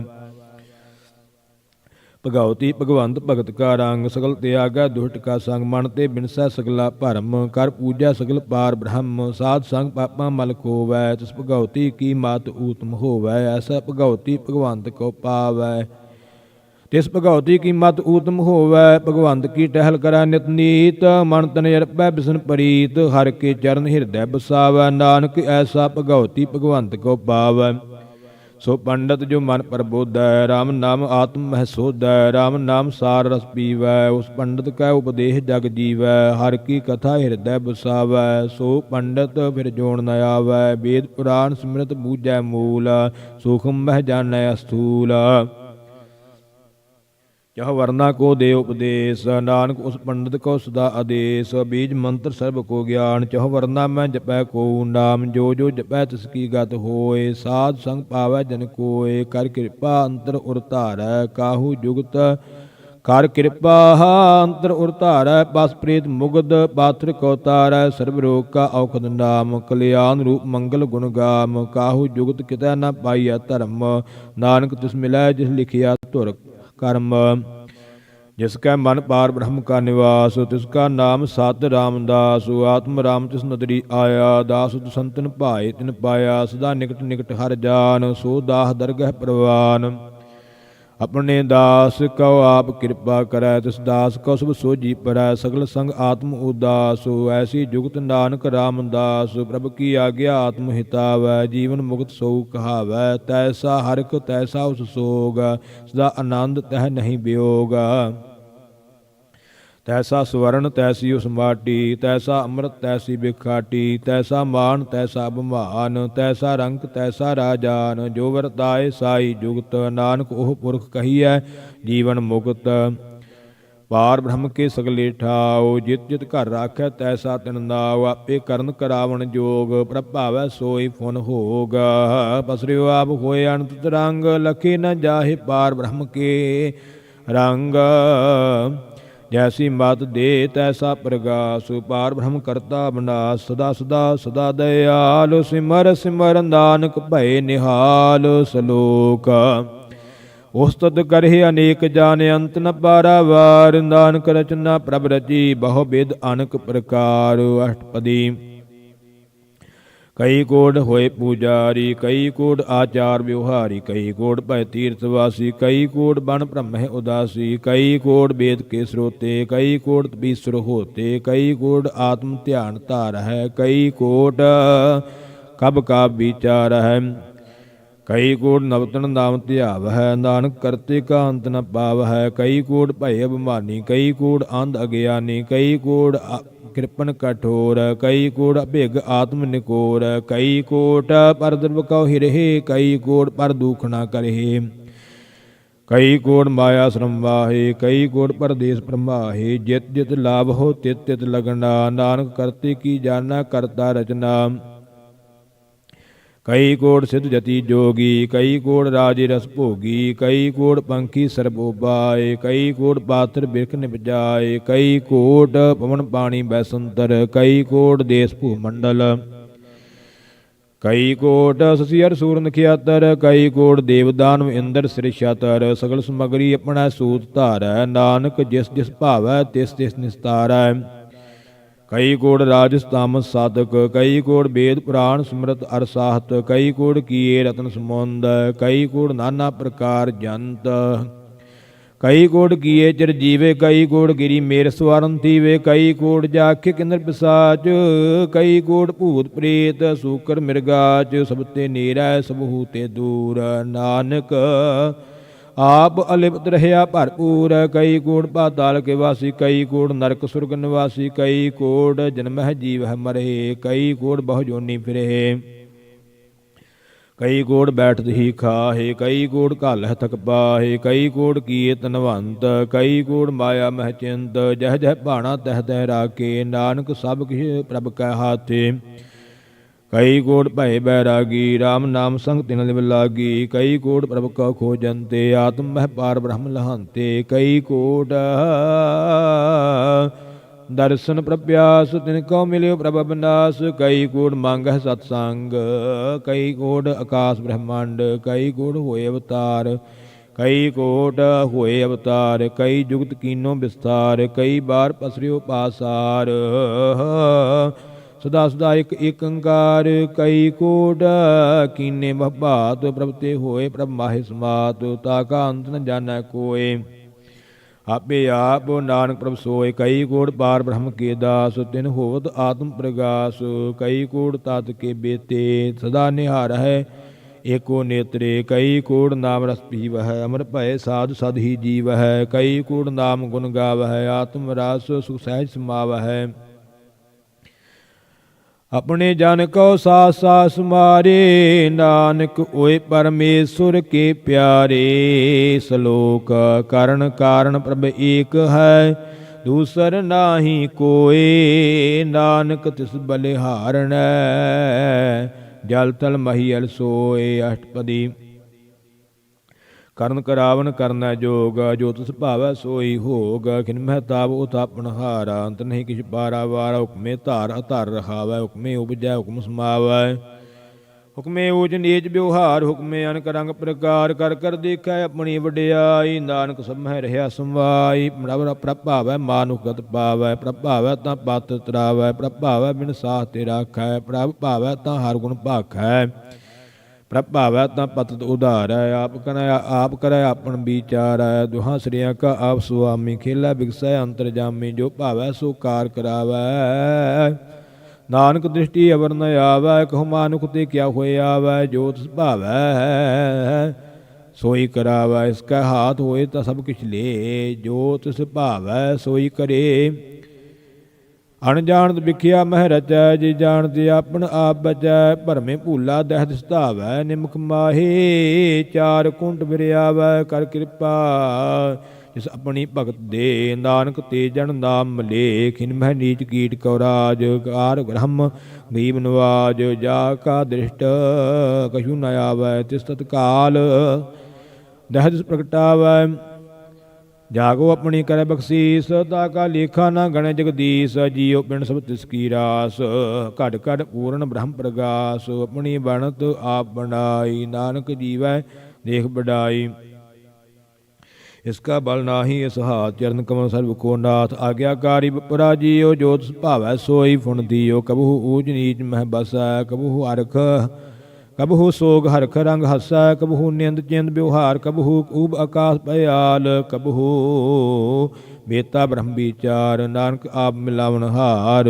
ਭਗਉਤੀ ਭਗਵੰਤ ਭਗਤ ਕਾ ਰੰਗ। ਸਗਲ ਤਿਆਗੈ ਦੁਸ਼ਟ ਕਾ ਸੰਗ। ਮਨ ਤੇ ਬਿਨਸੈ ਸਗਲਾ ਭਰਮ। ਕਰ ਪੂਜੈ ਸਗਲ ਪਾਰ ਬ੍ਰਹਮ। ਸਾਧ ਸੰਗ ਪਾਪਾਂ ਮਲ ਖੋਵੈ। ਤਿਸ ਭਗਉਤੀ ਕੀ ਮਤ ਊਤਮ ਹੋਵੈ। ਐਸਾ ਭਗਉਤੀ ਭਗਵੰਤ ਕੋ ਪਾਵੈ। ਤਿਸ ਭਗਉਤੀ ਕੀ ਮਤ ਊਤਮ ਹੋਵੈ। ਭਗਵੰਤ ਕੀ ਟਹਿਲ ਕਰੈ ਨਿਤ ਨੀਤ। ਮਨ ਤਨ ਅਰਪੈ ਬਿਸਨ ਪ੍ਰੀਤ। ਹਰਿ ਕੇ ਚਰਨ ਹਿਰਦੈ ਬਸਾਵੈ। ਨਾਨਕ ਐਸਾ ਭਗਉਤੀ ਭਗਵੰਤ ਕੋ ਪਾਵੈ। ਸੋ ਪੰਡਤ ਜੋ ਮਨ ਪ੍ਰਬੋਧੈ। ਰਾਮ ਨਾਮ ਆਤਮ ਮਹਿ ਸੋਧੈ। ਰਾਮ ਨਾਮ ਸਾਰ ਰਸ ਪੀਵੈ। ਉਸ ਪੰਡਤ ਕੈ ਉਪਦੇਸ਼ ਜਗ ਜੀਵੈ। ਹਰਿ ਕੀ ਕਥਾ ਹਿਰਦੈ ਬਸਾਵੈ। ਸੋ ਪੰਡਤ ਫਿਰ ਜੋਣ ਨ ਆਵੈ। ਵੇਦ ਪੁਰਾਨ ਸਿਮਰਤ ਬੂਝੈ ਮੂਲ। ਸੂਖਮ ਮਹਿ ਜਾਣੈ ਅਸਥੂਲ। ਚਹ ਵਰਨਾ ਕੋ ਦੇ ਉਪਦੇਸ਼। ਨਾਨਕ ਉਸ ਪੰਡਤ ਕੋ ਸਦਾ ਆਦੇਸ਼। ਬੀਜ ਮੰਤਰ ਸਰਬ ਕੋ ਗਿਆਨ। ਚਹ ਵਰਨਾ ਮੈਂ ਜਪੈ ਕੋ ਨਾਮ। ਜੋ ਜੋ ਜਪੈ ਤਿਸ ਕੀ ਗਤ ਹੋਏ। ਸਾਧ ਸੰਗ ਪਾਵੈ ਜਨ ਕੋਏ। ਕਰ ਕਿਰਪਾ ਅੰਤਰ ਉਰ ਧਾਰੈ। ਕਾਹੂ ਜੁਗਤ ਕਰ ਕਿਰਪਾ ਅੰਤਰ ਉਰ ਧਾਰੈ। ਪਸ ਪ੍ਰੀਤ ਮੁਗਧ ਪਾਥਰ ਕੋ ਤਾਰੈ। ਸਰਬ ਰੋਗ ਕਾ ਔਖਦ ਨਾਮ। ਕਲਿਆਣ ਰੂਪ ਮੰਗਲ ਗੁਣ ਗਾਮ। ਕਾਹੂ ਜੁਗਤ ਕਿਤੈ ਨ ਪਾਈਐ ਧਰਮ। ਨਾਨਕ ਤਿਸ ਮਿਲੈ ਜਿਸ ਲਿਖਿਆ ਧੁਰ ਕਰਮ। ਜਿਸ ਕੈ ਮਨ ਪਾਰ ਬ੍ਰਹਮ ਕਾ ਨਿਵਾਸ। ਤਿਸ ਕਾ ਨਾਮ ਸਤ ਰਾਮਦਾਸ। ਆਤਮ ਰਾਮ ਤਿਸ ਨਦਰੀ ਆਇਆ। ਦਾਸ ਸੰਤਨ ਭਾਏ ਤਿਨ ਪਾਇਆ। ਸਦਾ ਨਿਕਟ ਨਿਕਟ ਹਰਿ ਜਾਨ। ਸੋ ਦਾਸ ਦਰਗਹਿ ਪ੍ਰਵਾਨ। ਆਪਣੇ ਦਾਸ ਕਉ ਆਪ ਕਿਰਪਾ ਕਰੈ। ਤਿਸ ਦਾਸ ਕਉ ਸਭ ਸੋਝੀ ਪਰੈ। ਸਗਲ ਸੰਗ ਆਤਮ ਉਦਾਸ। ਐਸੀ ਜੁਗਤ ਨਾਨਕ ਰਾਮਦਾਸ। ਪ੍ਰਭ ਕੀ ਆਗਿਆ ਆਤਮ ਹਿਤਾਵੈ। ਜੀਵਨ ਮੁਕਤ ਸੋ ਕਹਾਵੈ। ਤੈਸਾ ਹਰਿ ਤੈਸਾ ਉਸ ਸੋਗ। ਸਦਾ ਆਨੰਦ ਤਹਿ ਨਹੀਂ ਵਿਯੋਗ। ਤੈਸਾ ਸਵਰਨ ਤੈਸੀ ਉਸ ਮਾਟੀ। ਤੈਸਾ ਅੰਮ੍ਰਿਤ ਤੈਸੀ ਬਿਖਾਟੀ। ਤੈਸਾ ਮਾਨ ਤੈਸਾ ਅਭਿਮਾਨ। ਤੈਸਾ ਰੰਕ ਤੈਸਾ ਰਾਜਾਨ। ਜੋ ਵਰਤਾਏ ਸਾਈ ਜੁਗਤ। ਨਾਨਕ ਉਹ ਪੁਰਖ ਕਹੀਐ ਜੀਵਨ ਮੁਕਤ। ਪਾਰ ਬ੍ਰਹਮ ਕੇ ਸਗਲੇ ਠਾਓ, ਜਿਤ ਜਿਤ ਘਰ ਰਾਖੈ ਤੈਸਾ ਤਿਨ ਨਾਉ। ਆਪੇ ਕਰਨ ਕਰਾਵਣ ਜੋਗ, ਪ੍ਰਭ ਭਾਵੈ ਸੋਈ ਫੁਨ ਹੋਗ। ਪਸਰਿਓ ਆਪ ਹੋਏ ਅਨੰਤ ਤਰੰਗ, ਲਖੇ ਨ ਜਾਹੇ ਪਾਰ ਬ੍ਰਹਮ ਕੇ ਰੰਗ। ਜੈਸੀ ਮਤ ਦੇ ਤੈਸਾ ਪ੍ਰਗਾਸ, ਪਾਰ ਬ੍ਰਹਮ ਕਰਤਾ ਵਿਨਾਸ਼। ਸਦਾ ਸਦਾ ਸਦਾ ਦਇਆਲ, ਸਿਮਰ ਸਿਮਰ ਨਾਨਕ ਭਏ ਨਿਹਾਲ। ਸਲੋਕ ਉਸਤਤ ਕਰਹਿ ਅਨੇਕ ਜਾਨ, ਅੰਤ ਨ ਪਾਰਾਵਾਰ। ਨਾਨਕ ਰਚਨਾ ਪ੍ਰਭ ਰਚੀ, ਬਹੁ ਬਿਧ ਅਨਕ ਪ੍ਰਕਾਰ। ਅਸ਼ਟਪਦੀ ਕਈ ਕੋਡ ਹੋਏ ਪੂਜਾਰੀ, ਕਈ ਕੋਡ ਆਚਾਰ ਵਿਵਹਾਰੀ। ਕਈ ਕੋਡ ਭੈ ਤੀਰਥ ਵਾਸੀ, ਕਈ ਕੋਡ ਬਨ ਬ੍ਰਹਮਹਿ ਉਦਾਸੀ। ਕਈ ਕੋਡ ਵੇਦ ਕੇ ਸਰੋਤੇ, ਕਈ ਕੋਡ ਤਪੀਸੁਰ ਹੋਤੇ। ਕਈ ਕੋਡ ਆਤਮ ਧਿਆਨ ਧਾਰ ਹੈ, ਕਈ ਕੋਟ ਕਬ ਕਾ ਵਿਚਾਰ ਹੈ। ਕਈ ਕੋਟ ਨਵਤਨ ਨਾਮ ਧਿਆਵ ਹੈ, ਨਾਨਕ ਕਰਤੇ ਕਾ ਅੰਤ ਨ ਪਾਵ ਹੈ। ਕਈ ਕੋਟ ਭੈ ਅਭਿਮਾਨੀ, ਕਈ ਕੋਟ ਅੰਧ ਅਗਿਆਨੀ। ਕਈ ਕੋਟ ਕਿਰਪਨ ਕਠੋਰ, ਕਈ ਕੋਟ ਅਭਿਗ ਆਤਮ ਨਿਕੋਰ। ਕਈ ਕੋਟ ਪਰ ਦਰਬ ਕਉ ਹਿਰਹਿ, ਕਈ ਕੋਟ ਪਰ ਦੁਖ ਨਾ ਕਰਹਿ। ਕਈ ਕੋਟ ਮਾਇਆ ਸ਼ਰਮ ਵਾਹੇ, ਕਈ ਕੋਟ ਪਰਦੇਸ ਭਰਮਾਹੇ। ਜਿਤ ਜਿਤ ਲਾਭ ਹੋ ਤਿਤ ਤਿਤ ਲਗਨਾ, ਨਾਨਕ ਕਰਤੇ ਕੀ ਜਾਨਾ ਕਰਤਾ ਰਚਨਾ। ਕਈ ਕੋਟ ਸਿੱਧ ਜਤੀ ਜੋਗੀ, ਕਈ ਕੋਟ ਰਾਜੇ ਰਸ ਭੋਗੀ। ਕਈ ਕੋਟ ਪੰਖੀ ਸਰਬ ਉਪਾਏ, ਕਈ ਕੋਟ ਪਾਤਰ ਬਿਰਖ ਨਿਪਜਾਏ। ਕਈ ਕੋਟ ਪਵਨ ਪਾਣੀ ਬੈਸੰਤਰ, ਕਈ ਕੋਟ ਦੇਸ ਭੂ ਮੰਡਲ। ਕਈ ਕੋਟ ਸਸੀਅਰ ਸੂਰ ਨਖਿਆਤਰ, ਕਈ ਕੋਟ ਦੇਵ ਦਾਨਵ ਇੰਦਰ ਸਿਰ ਛਤਰ। ਸਗਲ ਸਮਗਰੀ ਆਪਣਾ ਸੂਤ ਧਾਰੈ, ਨਾਨਕ ਜਿਸ ਜਿਸ ਭਾਵੈ ਤਿਸ ਤਿਸ ਨਿਸਤਾਰੈ। ਕਈ ਕੋਟ ਰਾਜਸ ਤਾਮਸ ਸਾਧਕ, ਕਈ ਕੋਟ ਵੇਦ ਪੁਰਾਣ ਸਿਮਰਤ ਅਰ ਸਾਹਤ। ਕਈ ਕੋਟ ਕੀਏ ਰਤਨ ਸਮੁੰਦ, ਕਈ ਕੋਟ ਨਾਨਾ ਪ੍ਰਕਾਰ ਜੰਤ। ਕਈ ਕੋਟ ਕੀਏ ਚਿਰ ਜੀਵੇ, ਕਈ ਕੋਟ ਗਿਰੀ ਮੇਰ ਸਵਾਰਨ ਥੀਵੇ। ਕਈ ਕੋਟ ਜਾਖੇ ਕਿੰਦਰ ਪਿਸਾਚ, ਕਈ ਕੋਟ ਭੂਤ ਪ੍ਰੇਤ ਸੂਕਰ ਮਿਰਗਾਚ। ਸਭ ਤੇ ਨੇਰੈ ਸਭੂ ਤੇ ਦੂਰ, ਨਾਨਕ ਆਪ ਅਲਿਪਤ ਰਹਿਆ ਭਰਪੂਰ। ਕਈ ਕੋਟ ਪਾਤਾਲ ਕੇ ਵਾਸੀ, ਕਈ ਕੋਟ ਨਰਕ ਸੁਰਗ ਨਿਵਾਸੀ। ਕਈ ਕੋਟ ਜਨਮਹਿ ਜੀਵਹਿ ਮਰਹਿ, ਕਈ ਕੋਟ ਬਹੁ ਜੋਨੀ ਫਿਰਹਿ। ਕਈ ਕੋਟ ਬੈਠਤ ਹੀ ਖਾਹੇ, ਕਈ ਕੋਟ ਘਾਲਹਿ ਥਕ ਪਾਹੇ। ਕਈ ਕੋਟ ਕੀਏ ਧਨਵੰਤ, ਕਈ ਕੋਟ ਮਾਇਆ ਮਹਿ ਚਿੰਤ। ਜਹ ਜਹ ਭਾਣਾ ਤਹ ਤਹ ਰਾਖੇ, ਨਾਨਕ ਸਭ ਕਿਛ ਪ੍ਰਭ ਕੈ ਹਾਥੇ। ਕਈ ਕੋਟ ਭੈ ਬੈਰਾਗੀ, ਰਾਮ ਨਾਮ ਸੰਗ ਤਿਨ ਲਿਵ ਲਾਗੀ। ਕਈ ਕੋਟ ਪ੍ਰਭ ਕਉ ਖੋਜੰਤੇ, ਆਤਮ ਮਹਿ ਪਾਰ ਬ੍ਰਹਮ ਲਹੰਤੇ। ਕਈ ਕੋਟ ਦਰਸ਼ਨ ਪ੍ਰਭਿਆਸ, ਤਿਨ ਕਉ ਮਿਲਿਓ ਪ੍ਰਭ ਅਬਿਨਾਸ। ਕਈ ਕੋਟ ਮੰਗਹਿ ਸਤ ਸੰਗ, ਕਈ ਕੋਟ ਆਕਾਸ ਬ੍ਰਹਮੰਡ। ਕਈ ਕੋਟ ਹੋਏ ਅਵਤਾਰ, ਕਈ ਕੋਟ ਹੋਏ ਅਵਤਾਰ। ਕਈ ਜੁਗਤ ਕੀਨੋ ਵਿਸਥਾਰ, ਕਈ ਬਾਰ ਪਸਰਿਓ ਪਾਸਾਰ। ਸਦਾ ਸਦਾ ਇਕ ਏਕੰਕਾਰ, ਕਈ ਕੋਟ ਕੀਨੇ ਮਹਬਾਤ। ਪ੍ਰਭ ਤੇ ਹੋਏ ਪ੍ਰਭ ਮਾਹਿ ਸਮਾਤ, ਤਾ ਕਾ ਅੰਤ ਨ ਜਾਣੈ ਕੋਇ। ਆਪੇ ਆਪ ਨਾਨਕ ਪ੍ਰਭ ਸੋਇ, ਕਈ ਕੋਟ ਪਾਰ ਬ੍ਰਹਮ ਕੇ ਦਾਸ। ਤਿਨ ਹੋਵਤ ਆਤਮ ਪ੍ਰਗਾਸ, ਕਈ ਕੋਟ ਤਤ ਕੇ ਬੇਤੇ। ਸਦਾ ਨਿਹਾਰ ਹੈ ਏਕੋ ਨੇਤਰੇ, ਕਈ ਕੋਟ ਨਾਮ ਰਸ ਪੀਵਹਿ। ਅਮਰ ਭਏ ਸਾਧ ਸਦ ਹੀ ਜੀਵਹਿ, ਕਈ ਕੋਟ ਨਾਮ ਗੁਣ ਗਾਵਹਿ। ਆਤਮ ਰਸ ਸੁਖ ਸਹਿਜ ਸਮਾਵਹਿ। ਆਪਣੇ ਜਨ ਕਉ ਸਾਸ ਸਾਸ ਮਾਰੇ, ਨਾਨਕ ਓਏ ਪਰਮੇਸ਼ੁਰ ਕੇ ਪਿਆਰੇ। ਸ਼ਲੋਕ ਕਰਨ ਕਾਰਨ ਪ੍ਰਭ ਏਕ ਹੈ, ਦੂਸਰ ਨਾਹੀ ਕੋਇ। ਨਾਨਕ ਤਿਸ ਬਲਿਹਾਰਣੈ, ਜਲ ਤਲ ਮਹੀਅਲ ਸੋਏ। ਅਸ਼ਟਪਦੀ ਕਰਨ ਕਰਾਵਨ ਕਰਨਾ ਜੋਗ, ਜੋ ਤਿਸ ਭਾਵੈ ਸੋਈ ਹੋਗ। ਖਿਨ ਮਹਿਤਾਬ ਉਥਾਪਨ ਹਾਰਾ, ਅੰਤ ਨਹੀਂ ਕਿਛ ਪਾਰਾਵਾਰ। ਹੁਕਮੇ ਧਾਰ ਅਧਾਰ ਰਹਾਵੈ, ਹੁਕਮੇ ਉਪਜੈ ਹੁਕਮ ਸਮਾਵੈ। ਹੁਕਮੇ ਊਚ ਨੀਚ ਵਿਵਹਾਰ, ਹੁਕਮੇ ਅਨਕ ਰੰਗ ਪ੍ਰਕਾਰ। ਕਰ ਕਰ ਦੇਖੈ ਆਪਣੀ ਵਡਿਆਈ, ਨਾਨਕ ਸਭ ਮਹਿ ਰਹਿਆ ਸਮਾਈ। ਪ੍ਰਭ ਭਾਵੈ ਮਾਨੁਖ ਗਤ ਪਾਵੈ, ਪ੍ਰਭ ਭਾਵੈ ਤਾਂ ਪਤ ਤਰਾਵੈ। ਪ੍ਰਭ ਭਾਵੈ ਬਿਨ ਸਾਹ ਤੇ ਰਾਖੈ, ਪ੍ਰਭ ਭਾਵੈ ਤਾਂ ਹਰ ਗੁਣ ਭਾਖੈ। ਪ੍ਰਭ ਭਾਵੈ ਤਾਂ ਪਤਿਤ ਉਧਾਰੈ, ਆਪ ਕਰੈ ਆਪਨ ਵਿਚਾਰੈ। ਦੁਹਾਂ ਸ੍ਰਿਆਂ ਕਾ ਆਪ ਸੁਆਮੀ, ਖੇਲਾ ਬਿਗਸੈ ਅੰਤਰਜਾਮੀ। ਜੋ ਭਾਵੈ ਸੋ ਕਾਰ ਕਰਾਵੈ, ਨਾਨਕ ਦ੍ਰਿਸ਼ਟੀ ਅਵਰ ਨ ਆਵੈ। ਕਹੋ ਮਾਨੁਖ ਤੇ ਕਿਆ ਹੋਏ ਆਵੈ, ਜੋ ਤਿਸ ਭਾਵੈ ਸੋਈ ਕਰਾਵੈ। ਇਸ ਕੈ ਹਾਥ ਹੋਏ ਤਾਂ ਸਭ ਕਿਛ ਲੇ, ਜੋ ਤਿਸ ਭਾਵੈ ਸੋਈ ਕਰੇ। ਅਣਜਾਣਤ ਵਿਖਿਆ ਮਹਿ ਰਚੈ, ਜੇ ਜਾਣਦੇ ਆਪਨ ਆਪ ਬਚੈ। ਭਰਮੇ ਭੂਲਾ ਦਹਿ ਦਿਸਤਾਵੈ, ਨਿਮਕ ਮਾਹੇ ਚਾਰ ਕੁੰਟ ਵਿਰਿਆਵੈ। ਕਰ ਕਿਰਪਾ ਜਿਸ ਆਪਣੀ ਭਗਤ ਦੇ। ਨਾਨਕ ਤੇ ਜਨ ਨਾਮ ਮਲੇ ਖਿਨ ਮਹਿ ਨੀਚ ਕੀਟ ਕਉ ਰਾਜ। ਕਾਰ ਬ੍ਰਹਮ ਗਰੀਬ ਨਵਾਜ। ਜਾ ਕਾ ਦ੍ਰਿਸ਼ਟ ਕਛੂ ਨ ਆਵੈ ਤਿਸ ਤਤਕਾਲ। ਦਹਿ ਦਿਸ ਪ੍ਰਗਟਾਵੈ ਜਾਗੋ ਆਪਣੀ ਕਰੇ ਬਖਸ਼ੀਸ। ਤਾ ਕਾ ਲੇਖਾ ਨਾ ਗਣੈ ਜਗਦੀਸ਼। ਜੀਉ ਪਿੰਡ ਸਭ ਤਿਸ ਕੀ ਰਾਸ। ਘਟ ਘਟ ਪੂਰਨ ਬ੍ਰਹਮ ਪ੍ਰਗਾਸ। ਆਪਣੀ ਬਣਤ ਆਪ ਬਣਾਈ। ਨਾਨਕ ਜੀਵੈ ਦੇਖ ਬਡਾਈ। ਇਸਕਾ ਬਲ ਨਾਹੀ ਇਸ ਹਾਥ। ਚਰਨ ਕਮਲ ਸਰਬ ਕੋ ਨਾਥ। ਆਗਿਆਕਾਰੀ ਬਪੁਰਾ ਜੀਉ। ਜੋ ਤਿਸ ਭਾਵੈ ਸੋਈ ਫੁਣ ਦੀਓ। ਕਬਹੂ ਊਚ ਨੀਚ ਮਹਿ ਬਸੈ। ਕਬਹੂ ਅਰਖ ਕਬਹੂ ਸੋਗ ਹਰਖ ਰੰਗ ਹਸੈ। ਕਬਹੂ ਨਿੰਦ ਚਿੰਦ ਬਿਵਹਾਰ। ਕਬਹੂ ਊਬ ਆਕਾਸ ਭਇਆਲ। ਕਬਹੂ ਬੇਤਾ ਬ੍ਰਹਮ ਵਿਚਾਰ। ਨਾਨਕ ਆਪ ਮਿਲਾਵਨ ਹਾਰ।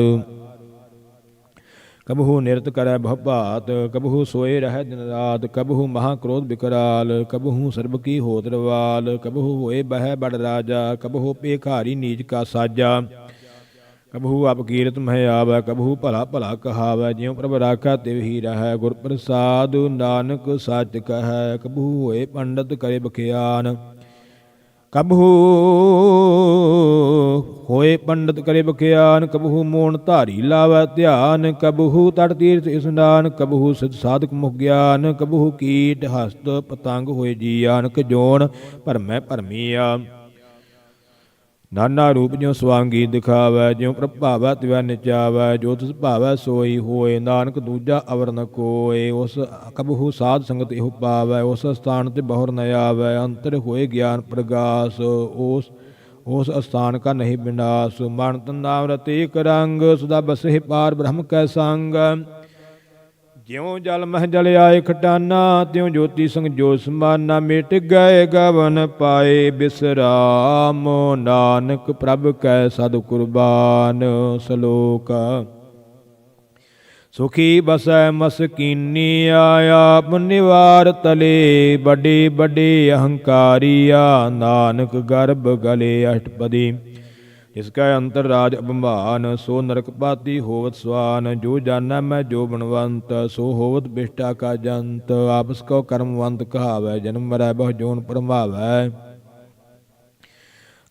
ਕਬਹੂ ਨਿਰਤ ਕਰੈ ਬਹੁ ਭਾਤ। ਕਬਹੂ ਸੋਏ ਰਹਿ ਦਿਨ ਰਾਤ। ਕਬਹੂ ਮਹਾ ਕ੍ਰੋਧ ਬਿਕਰਾਲ। ਕਬਹੂ ਸਰਬ ਕੀ ਹੋਤ ਰਵਾਲ। ਕਬਹੂ ਹੋਏ ਬਹਿ ਬੜ ਰਾਜਾ। ਕਬਹੂ ਭੇਖਾਰੀ ਨੀਚ ਕਾ ਸਾਜਾ। ਕਬਹੂ ਅਪਕੀਰਤ ਮਹਿ ਆਵੈ। ਕਬਹੂ ਭਲਾ ਭਲਾ ਕਹਾਵੈ। ਜਿਉ ਪ੍ਰਭ ਰਾਖੈ ਤਿਵ ਹੀ ਰਹੈ। ਗੁਰ ਪ੍ਰਸਾਦ ਨਾਨਕ ਸੱਚ ਕਹੈ। ਕਬਹੂ ਹੋਏ ਪੰਡਤ ਕਰੇ ਬਖਿਆਨ। ਕਬਹੂ ਹੋਏ ਪੰਡਤ ਕਰੇ ਬਖਿਆਨ। ਕਬਹੂ ਮੋਨ ਧਾਰੀ ਲਾਵੈ ਧਿਆਨ। ਕਬਹੂ ਤਟ ਤੀਰਥ ਇਸਨਾਨ। ਕਬਹੂ ਸਿਧ ਸਾਧਕ ਮੁਖ ਗਿਆਨ। ਕਬਹੂ ਕੀਟ ਹਸਤ ਪਤੰਗ ਹੋਏ ਜੀਆਨ। ਕਜੋਨ ਭਰਮੈ ਭਰਮੀਆ। ਨਾਨਾ ਰੂਪ ਜਿਉ ਸਵਾਂਗੀ ਦਿਖਾਵੈ। ਜਿਉ ਪ੍ਰਭਾਵੈ ਤਿਵੈ ਨਿਚਾਵੈ। ਜੋ ਤਿਸ ਭਾਵੈ ਸੋਈ ਹੋਏ। ਨਾਨਕ ਦੂਜਾ ਅਵਰ ਨ ਕੋਇ। ਉਸ ਕਬਹੂ ਸਾਧ ਸੰਗਤ ਇਹੋ ਪਾਵੈ। ਉਸ ਸਥਾਨ ਤੇ ਬਹੁਰ ਨ ਆਵੈ। ਅੰਤਰ ਹੋਏ ਗਿਆਨ ਪ੍ਰਗਾਸ। ਉਸ ਅਸਥਾਨ ਕਾ ਨਹੀਂ ਬਿਨਾਸ। ਮਨ ਤਨ ਨਾਮ ਰਤੇ ਇਕ ਰੰਗ। ਸਦਾ ਬਸਹਿ ਪਾਰ ਬ੍ਰਹਮ ਕੈ ਸੰਗ। ਜਿਉ ਜਲ ਮਹਿ ਜਲ ਆਏ ਖਟਾਨਾ। ਤਿਉ ਜੋਤੀ ਸੰਗ ਜੋਤ ਸਮਾਨਾ। ਮਿਟ ਗਏ ਗਵਨ ਪਾਏ ਬਿਸਰਾਮ। ਨਾਨਕ ਪ੍ਰਭ ਕੈ ਸਦ ਕੁਰਬਾਨ। ਸ਼ਲੋਕ ਸੁਖੀ ਬਸੈ ਮਸਕੀਨੀ। ਆਪ ਨਿਵਾਰ ਤਲੇ। ਵੱਡੇ ਵੱਡੇ ਅਹੰਕਾਰੀਆ। ਨਾਨਕ ਗਰਭ ਗਲੇ ਅਸ਼ਟਪਦੀ। ਇਸ ਕੈ ਅੰਤਰ ਰਾਜ ਅਭਿਮਾਨ। ਸੋ ਨਰਕ ਪਾਤੀ ਹੋਵਤ ਸਵਾਨ। ਜੋ ਜਾਨੈ ਮੈਂ ਜੋ ਬਣਵੰਤ। ਸੋ ਹੋਵਤ ਬਿਸ਼ਟਾ ਕਾ ਜੰਤ। ਆਪਸ ਕੋ ਕਰਮਵੰਤ ਕਹਾਵੈ। ਜਨਮ ਮਰੈ ਬਹੁ ਜੋਨ ਭਰਮਾਵੈ।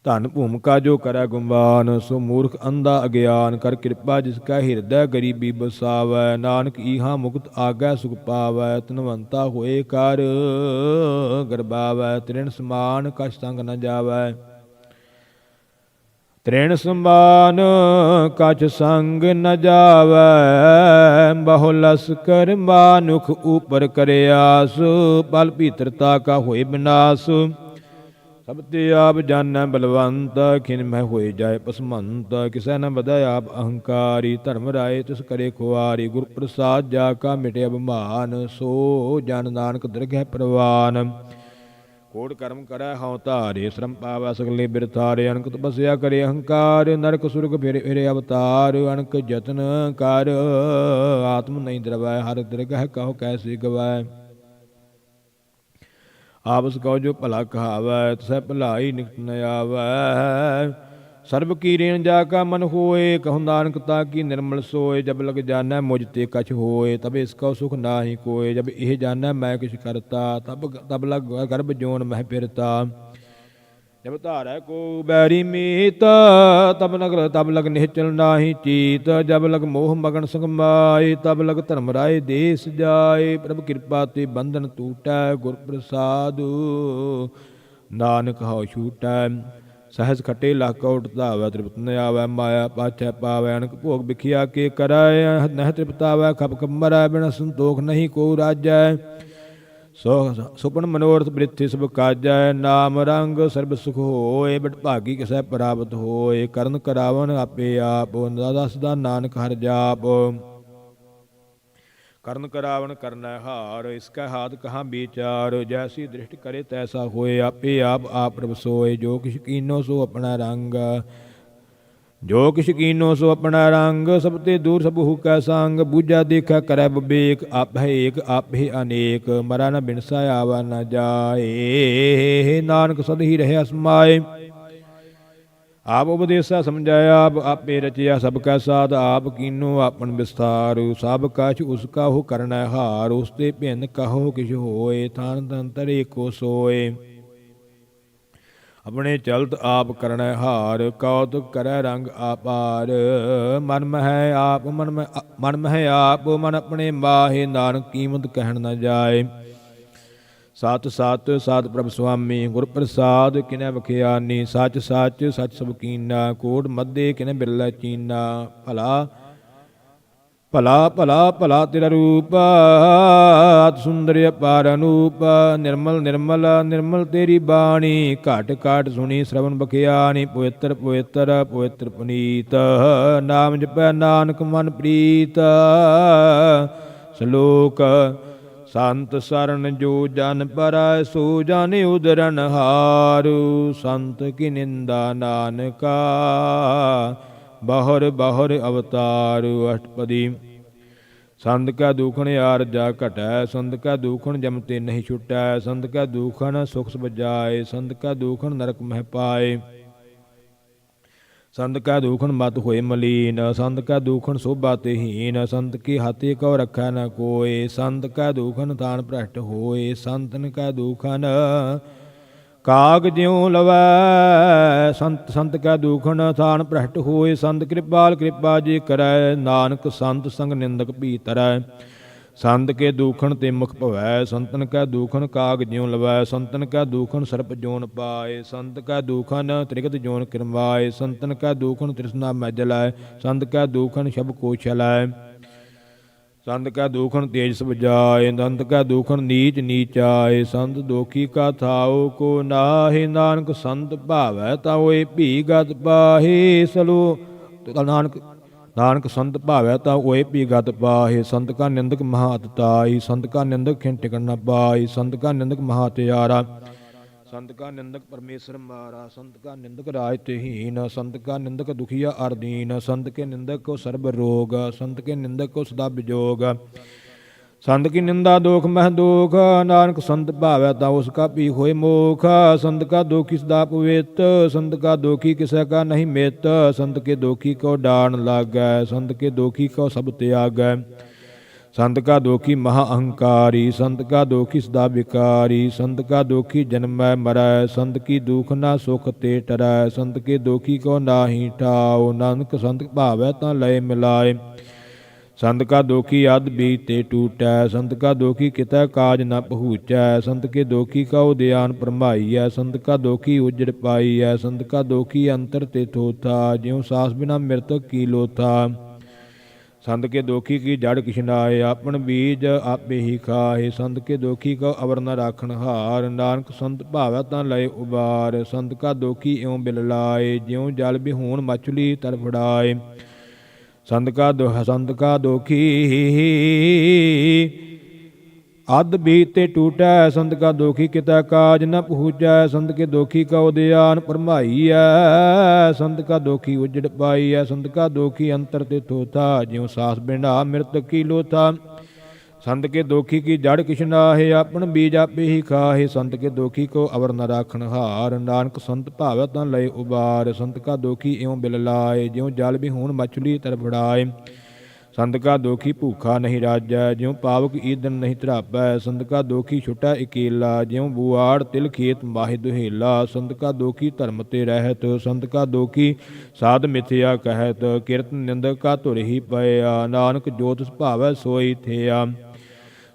ਧਨ ਭੂਮਿਕਾ ਜੋ ਕਰੈ ਗੁਮਾਨ। ਸੋ ਮੂਰਖ ਅੰਧਾ ਅਗਿਆਨ। ਕਰ ਕਿਰਪਾ ਜਿਸ ਕੈ ਹਿਰਦੈ ਗਰੀਬੀ ਬਸਾਵੈ। ਨਾਨਕ ਈਹਾ ਮੁਕਤ ਆਗੈ ਸੁਖ ਪਾਵੈ। ਧਨਵੰਤਾ ਹੋਏ ਕਰ ਗਰਬਾਵੈ। ਤ੍ਰਿਣ ਸਮਾਨ ਕਛ ਸੰਗ ਨ ਜਾਵੈ। ਤ੍ਰਿਣ ਸਮਾਨ ਕਛ ਸੰਗ ਨ ਜਾਵੈ। ਬਹੁ ਲਸਕਰ ਮਾਨੁਖ ਉਪਰ ਕਰਿਆਸ। ਬਲ ਭੀਤਰਤਾ ਕਾ ਹੋਏ ਬਿਨਾਸ। ਸਭ ਤੇ ਆਪ ਜਾਨੈ ਬਲਵੰਤ। ਖਿਨ ਮਹਿ ਹੋਏ ਜਾਏ ਪਸਮੰਤ। ਕਿਸੈ ਨ ਬਧੈ ਆਪ ਅਹੰਕਾਰੀ। ਧਰਮ ਰਾਏ ਤਿਸ ਕਰੇ ਖੁਆਰੀ। ਗੁਰ ਪ੍ਰਸਾਦ ਜਾ ਕਾ ਮਿਟੇ ਅਭਿਮਾਨ। ਸੋ ਜਨ ਨਾਨਕ ਦਰਗਹਿ ਪ੍ਰਵਾਨ। ਕੋਟ ਕਰਮ ਕਰੈ ਹਉ ਧਾਰੇ। ਸ਼ਰਮ ਪਾਵੈ ਸਗਲੇ ਬਿਰਥਾਰੇ। ਅਣਖ ਤਪੱਸਿਆ ਕਰੇ ਅਹੰਕਾਰ। ਨਰਕ ਸੁਰਗ ਫਿਰ ਫਿਰੇ ਅਵਤਾਰ। ਅਣਖ ਯਤਨ ਕਰ ਆਤਮ ਨਹੀਂ ਦਰਵੈ। ਹਰ ਦਰਗਹਿ ਕਹੋ ਕੈਸੇ ਗਵੈ। ਆਪਸ ਕਹੋ ਜੋ ਭਲਾ ਕਹਾਵੈ। ਤਸੈ ਭਲਾਈ ਨਿਕਟ ਨ ਆਵੈ। ਸਰਬ ਕੀ ਰੇਣ ਜਾ ਕਾ ਮਨ ਹੋਏ। ਕਹੋ ਨਾਨਕ ਤਾ ਕੀ ਨਿਰਮਲ ਸੋਏ। ਜਬ ਲਗ ਜਾਨੈ ਮੁਝ ਤੇ ਕਛ ਹੋਏ। ਤਬ ਇਸ ਕਉ ਸੁਖ ਨਾਹੀ ਕੋਏ। ਜਬ ਇਹ ਜਾਨੈ ਮੈਂ ਕਿਛ ਕਰਤਾ। ਤਬ ਲਗ ਗਰਭ ਜੋਨ ਮਹਿ ਫਿਰਤਾ। ਜਬ ਧਾਰੈ ਕੋ ਬੈਰੀ ਮੀਤ। ਤਬ ਲਗ ਨਿਹਚਲ ਨਾਹੀ ਚੀਤ। ਜਬ ਲਗ ਮੋਹ ਮਗਨ ਸੰਗ ਮਾਏ। ਤਬ ਲਗ ਧਰਮ ਰਾਏ ਦੇਸ ਜਾਏ। ਪ੍ਰਭ ਕਿਰਪਾ ਤੇ ਬੰਧਨ ਟੂਟੈ। ਗੁਰ ਪ੍ਰਸਾਦ ਨਾਨਕ ਹਉ ਛੂਟੈ। ਸਹਿਜ ਖਟੇ ਲੱਖ ਕਉਟ ਧਾਵੈ। ਤ੍ਰਿਪਤ ਨ ਆਵੈ। ਮਾਇਆ ਪਾਛੈ ਪਾਵੈ। ਅਣਖ ਭੋਗ ਬਿਖਿਆ ਕੇ ਕਰੈ। ਨਹਿ ਤ੍ਰਿਪਤਾਵੈ। ਖਪ ਖਪ ਮਰੈ। ਬਿਨ ਸੰਤੋਖ ਨਹੀਂ ਕੋ ਰਾਜੈ। ਸੁਪਨ ਮਨੋਰਥ ਬ੍ਰਿਥੀ ਸਭ ਕਾਜੈ। ਨਾਮ ਰੰਗ ਸਰਬ ਸੁਖ ਹੋਏ। ਬਟ ਭਾਗੀ ਕਿਸੈ ਪ੍ਰਾਪਤ ਹੋਏ। ਕਰਨ ਕਰਾਵਨ ਆਪੇ ਆਪ। ਦਸਦਾ ਨਾਨਕ ਹਰਿ ਜਾਪ। ਕਰਨ ਕਰਾਵਨ ਕਰਨੈ ਹਾਰ। ਇਸਕੈ ਹਾਥ ਕਹਾਂ ਵਿਚਾਰ। ਜੈਸੀ ਦ੍ਰਿਸ਼ਟ ਕਰੇ ਤੈਸਾ ਹੋਏ। ਆਪੇ ਆਪ ਆਪ ਪ੍ਰਭ ਸੋਏ। ਜੋ ਕਿਛ ਕੀਨੋ ਸੋ ਆਪਣਾ ਰੰਗ। ਜੋ ਕਿਛ ਕੀਨੋ ਸੋ ਆਪਣਾ ਰੰਗ। ਸਭ ਤੇ ਦੂਰ ਸਭ ਹੂ ਕੈ ਸੰਗ। ਬੂਝਾ ਦੇਖੈ ਕਰੈ ਵਿਵੇਕ। ਆਪੈ ਏਕ ਆਪੇ ਅਨੇਕ। ਮਰੈ ਨ ਬਿਨਸਾ ਆਵੈ ਨ ਜਾਏ। ਨਾਨਕ ਸਦ ਹੀ ਰਹਿਆ ਸਮਾਏ। ਆਪ ਉਪਦੇਸਾ ਸਮਝਾਇਆ। ਆਪ ਆਪੇ ਰਚਿਆ ਸਭ ਕੈ ਸਾਧ। ਆਪ ਕੀਨੋ ਆਪਨ ਵਿਸਥਾਰ। ਸਭ ਕਛ ਉਸ ਕਾਹੂ ਕਰਨੈ ਹਾਰ। ਉਸ ਤੇ ਭਿੰਨ ਕਹੋ ਕਿਛ ਹੋਏ। ਥਾਨ ਤੰਤਰ ਏਕੋ ਸੋਏ। ਆਪਣੇ ਚਲਤ ਆਪ ਕਰਣੈ ਹਾਰ, ਕੌਤੁਕ ਕਰੈ ਰੰਗ ਆਪਾਰ। ਮਨ ਮਹਿ ਆਪ ਮਨ ਮਹਿ ਆਪ, ਮਨ ਆਪਣੇ ਮਾਹੇ, ਨਾਨਕ ਕੀਮਤ ਕਹਿਣ ਨ ਜਾਏ। ਸਤ ਸਤ ਸਤ ਪ੍ਰਭ ਸੁਆਮੀ, ਗੁਰ ਪ੍ਰਸਾਦ ਕਿਨੈ ਵਖਿਆਨੀ। ਸੱਚ ਸੱਚ ਸੱਚ ਸਭ ਕੀਨਾ, ਕੋਟ ਮੱਧੇ ਕਿਨੈ ਬਿਰਲਾ ਚੀਨਾ। ਭਲਾ ਭਲਾ ਭਲਾ ਭਲਾ ਤੇਰਾ ਰੂਪ, ਅਤਿ ਸੁੰਦਰ ਅਪਾਰ ਅਨੂਪ। ਨਿਰਮਲ ਨਿਰਮਲ ਨਿਰਮਲ ਤੇਰੀ ਬਾਣੀ, ਘਟ ਘਟ ਸੁਣੀ ਸ਼ਰਵਨ ਬਖਿਆਨੀ। ਪਵਿੱਤਰ ਪਵਿੱਤਰ ਪਵਿੱਤਰ ਪੁਨੀਤ, ਨਾਮ ਜਪੈ ਨਾਨਕ ਮਨ ਪ੍ਰੀਤ। ਸ਼ਲੋਕ ਸੰਤ ਸਰਨ ਜੋ ਜਨ ਪਰੈ, ਸੋ ਜਨ ਉਦਰਨ ਹਾਰੂ। ਸੰਤ ਕੀ ਨਿੰਦਾ ਨਾਨਕਾ, ਬਹੁਰ ਬਹੁਰ ਅਵਤਾਰ। ਅਸ਼ਟਪਦੀ। ਸੰਤ ਕਾ ਦੂਖਣ ਆਰਜਾ ਘਟੈ, ਸੰਤ ਕਾ ਦੂਖਣ ਜਮ ਤੇ ਨਹੀਂ ਛੁਟੈ। ਸੰਤ ਕਾ ਦੂਖਣ ਸੁਖ ਸਬਜਾਏ, ਸੰਤ ਕਾ ਦੂਖਣ ਨਰਕ ਮਹਿ ਪਾਏ। ਸੰਤ ਕਾ ਦੂਖਣ ਮਤ ਹੋਏ ਮਲੀਨ, ਸੰਤ ਕਾ ਦੂਖਣ ਸੋਭਾ ਤੇ ਹੀਨ। ਸੰਤ ਕੀ ਹਾਥੀ ਕਉ ਰੱਖੈ ਨ ਕੋਇ, ਸੰਤ ਕਾ ਦੂਖਣ ਤਾਨ ਭ੍ਰਸ਼ਟ ਹੋਏ। ਸੰਤਨ ਕਾ ਦੂਖਣ ਕਾਗ ਜਿਉ ਲਵੈ, ਸੰਤ ਸੰਤ ਕਾ ਦੂਖਣ ਤਾਨ ਭ੍ਰਸ਼ਟ ਹੋਏ। ਸੰਤ ਕਿਰਪਾਲ ਕਿਰਪਾ ਜੇ ਕਰੈ, ਨਾਨਕ ਸੰਤ ਸੰਗ ਨਿੰਦਕ ਭੀ ਤਰੈ। ਸੰਤ ਕੇ ਦੂਖਣ ਤੇ ਮੁਖ ਭਵੈ, ਸੰਤਨ ਕਾ ਦੂਖਣ ਕਾਗ ਜਿਉ ਲਵੈ। ਸੰਤਨ ਕਾ ਦੂਖਣ ਸਰਪ ਜੋਨ ਪਾਏ, ਸੰਤ ਕਾ ਦੂਖਣ ਤ੍ਰਿਗਤ ਜੋਨ ਕਿਰਮਾਏ। ਸੰਤਨ ਕਾ ਦੂਖਣ ਤ੍ਰਿਸ਼ਨਾ ਮੈ ਜਲਾਏ, ਸੰਤ ਕਾ ਦੂਖਣ ਸ਼ਬ ਕੋ ਛਲਾਏ। ਸੰਤ ਕਾ ਦੂਖਣ ਤੇਜ ਸਭ ਜਾਏ, ਸੰਤ ਕਾ ਦੂਖਣ ਨੀਚ ਨੀਚਾਏ। ਸੰਤ ਦੋਖੀ ਕਾ ਥਾਉ ਕੋ ਨਾਹੀ, ਨਾਨਕ ਸੰਤ ਭਾਵੈ ਤਾ ਹੋਏ ਭੀ ਗਤ ਪਾਹੀ। ਸਲੋ ਨਾਨਕ ਨਾਨਕ ਸੰਤ ਭਾਵੈ ਤਾ ਹੋਏ ਭੀ ਗਤ ਪਾਹੀ। ਸੰਤ ਕਾ ਨਿੰਦਕ ਮਹਾ ਅਤਤਾਈ, ਸੰਤ ਕਾ ਨਿੰਦਕ ਖਿਨ ਟਿਕਣ ਨ ਪਾਈ। ਸੰਤ ਕਾ ਨਿੰਦਕ ਮਹਾ ਤਿਆਰਾ, ਸੰਤ ਕਾ ਨਿੰਦਕ ਪਰਮੇਸ਼ਰ ਮਾਰਾ। ਸੰਤ ਕਾ ਨਿੰਦਕ ਰਾਜ ਤੇ ਹੀਨ, ਸੰਤ ਕਾ ਨਿੰਦਕ ਦੁਖੀਆ ਅਰ ਦੀਨ। ਸੰਤ ਕੇ ਨਿੰਦਕ ਕੋ ਸਰਬ ਰੋਗ, ਸੰਤ ਕੇ ਨਿੰਦਕ ਕੋ ਸਦਾ ਵਿਜੋਗ। ਸੰਤ ਕੀ ਨਿੰਦਾ ਦੋਖ ਮਹਿ ਦੋਖ, ਨਾਨਕ ਸੰਤ ਭਾਵੈ ਤਾ ਉਸ ਕਾ ਭੀ ਹੋਏ ਮੋਖ। ਸੰਤ ਕਾ ਦੋਖੀ ਸਦਾ ਪਵਿੱਤ, ਸੰਤ ਕਾ ਦੋਖੀ ਕਿਸੈ ਕਾ ਨਹੀਂ ਮਿਤ। ਸੰਤ ਕੇ ਦੋਖੀ ਕੋ ਡਾਣ ਲਾਗੈ, ਸੰਤ ਕੇ ਦੋਖੀ ਕੋ ਸਭ ਤਿਆਗੈ। ਸੰਤ ਕਾ ਦੋਖੀ ਮਹਾ ਅਹੰਕਾਰੀ, ਸੰਤ ਕਾ ਦੋਖੀ ਸਦਾ ਵਿਕਾਰੀ। ਸੰਤ ਕਾ ਦੋਖੀ ਜਨਮੈ ਮਰੈ, ਸੰਤ ਕੀ ਦੁਖ ਨਾ ਸੁਖ ਤੇ ਟਰੈ। ਸੰਤ ਕੇ ਦੋਖੀ ਕੋ ਨਾਹੀ ਠਾਉ, ਨਾਨਕ ਸੰਤ ਭਾਵੈ ਤਾਂ ਲਏ ਮਿਲਾਏ। ਸੰਤ ਕਾ ਦੋਖੀ ਅਧ ਬੀਜ ਤੇ ਟੂਟੈ, ਸੰਤ ਕਾ ਦੋਖੀ ਕਿਤੈ ਕਾਜ ਨ ਪਹੁੰਚੈ। ਸੰਤ ਕੇ ਦੋਖੀ ਕਾ ਉਦਿਆਨ ਭਰਮਾਈਐ, ਸੰਤ ਕਾ ਦੋਖੀ ਉਜੜ ਪਾਈਐ। ਸੰਤ ਕਾ ਦੋਖੀ ਅੰਤਰ ਤੇ ਥੋਥਾ, ਜਿਉ ਸਾਸ ਬਿਨਾ ਮਿਰਤਕ ਕੀ ਲੋਥਾ। ਸੰਤ ਕੇ ਦੋਖੀ ਕੀ ਜੜ ਕਿਛ ਨਾਏ, ਆਪਨ ਬੀਜ ਆਪੇ ਹੀ ਖਾਏ। ਸੰਤ ਕੇ ਦੋਖੀ ਕਉ ਅਵਰ ਨ ਰਾਖਣ ਹਾਰ, ਨਾਨਕ ਸੰਤ ਭਾਵੈ ਤਾਂ ਲਏ ਉਬਾਰ। ਸੰਤ ਕਾ ਦੋਖੀ ਇਉ ਬਿਲ ਲਾਏ, ਜਿਉ ਜਲ ਬਿਹੂਣ ਮਛਲੀ ਤਰ ਫੜਾਏ। ਸੰਤ ਕਾ ਦੋਖੀ ਅਧ ਬੀਜ ਤੇ ਟੂਟੈ, ਸੰਤ ਕਾ ਦੋਖੀ ਕਿਤੈ ਕਾਜ ਨ ਪਹੁੰਚੈ। ਸੰਤ ਕੇ ਦੋਖੀ ਕਾ ਉਦਿਆਨ ਭਰਮਾਈਐ, ਸੰਤ ਕਾ ਦੋਖੀ ਉਜੜ ਪਾਈਐ। ਸੰਤ ਕਾ ਦੋਖੀ ਅੰਤਰ ਤੇ ਥੋਥਾ, ਜਿਉ ਸਾਸ ਬਿਨਾ ਮਿਰਤਕ ਕੀ ਲੋਥਾ। ਸੰਤ ਕੇ ਦੋਖੀ ਕੀ ਜੜ ਕਿਛ ਨਾਹੀ, ਆਪਨ ਬੀਜ ਆਪੇ ਹੀ ਖਾਹੇ। ਸੰਤ ਕੇ ਦੋਖੀ ਕੋ ਅਵਰ ਨ ਰਾਖਣ ਹਾਰ, ਨਾਨਕ ਸੰਤ ਭਾਵੈ ਤਾਂ ਲਏ ਉਬਾਰ। ਸੰਤ ਕਾ ਦੋਖੀ ਇਉ ਬਿਲ ਲਾਏ, ਜਿਉ ਜਲ ਬਿਹੂਣ ਮਛਲੀ ਤਰ ਫੜਾਏ। ਸੰਤ ਕਾ ਦੋਖੀ ਭੂਖਾ ਨਹੀਂ ਰਾਜੈ, ਜਿਉ ਪਾਵਕ ਈਦਨ ਨਹੀਂ ਧਰਾਪੈ। ਸੰਤ ਕਾ ਦੋਖੀ ਛੁਟੈ ਇਕੇਲਾ, ਜਿਉ ਬੁਆੜ ਤਿਲ ਖੇਤ ਮਾਹਿ ਦੁਹੇਲਾ। ਸੰਤ ਕਾ ਦੋਖੀ ਧਰਮ ਤੇ ਰਹਿਤ, ਸੰਤ ਕਾ ਦੋਖੀ ਸਾਧ ਮਿਥਿਆ ਕਹਿਤ। ਕਿਰਤ ਨਿੰਦਕ ਕਾ ਧੁਰ ਹੀ ਪਇਆ, ਨਾਨਕ ਜੋ ਤਿਸ ਭਾਵੈ ਸੋਈ ਥਿਆ।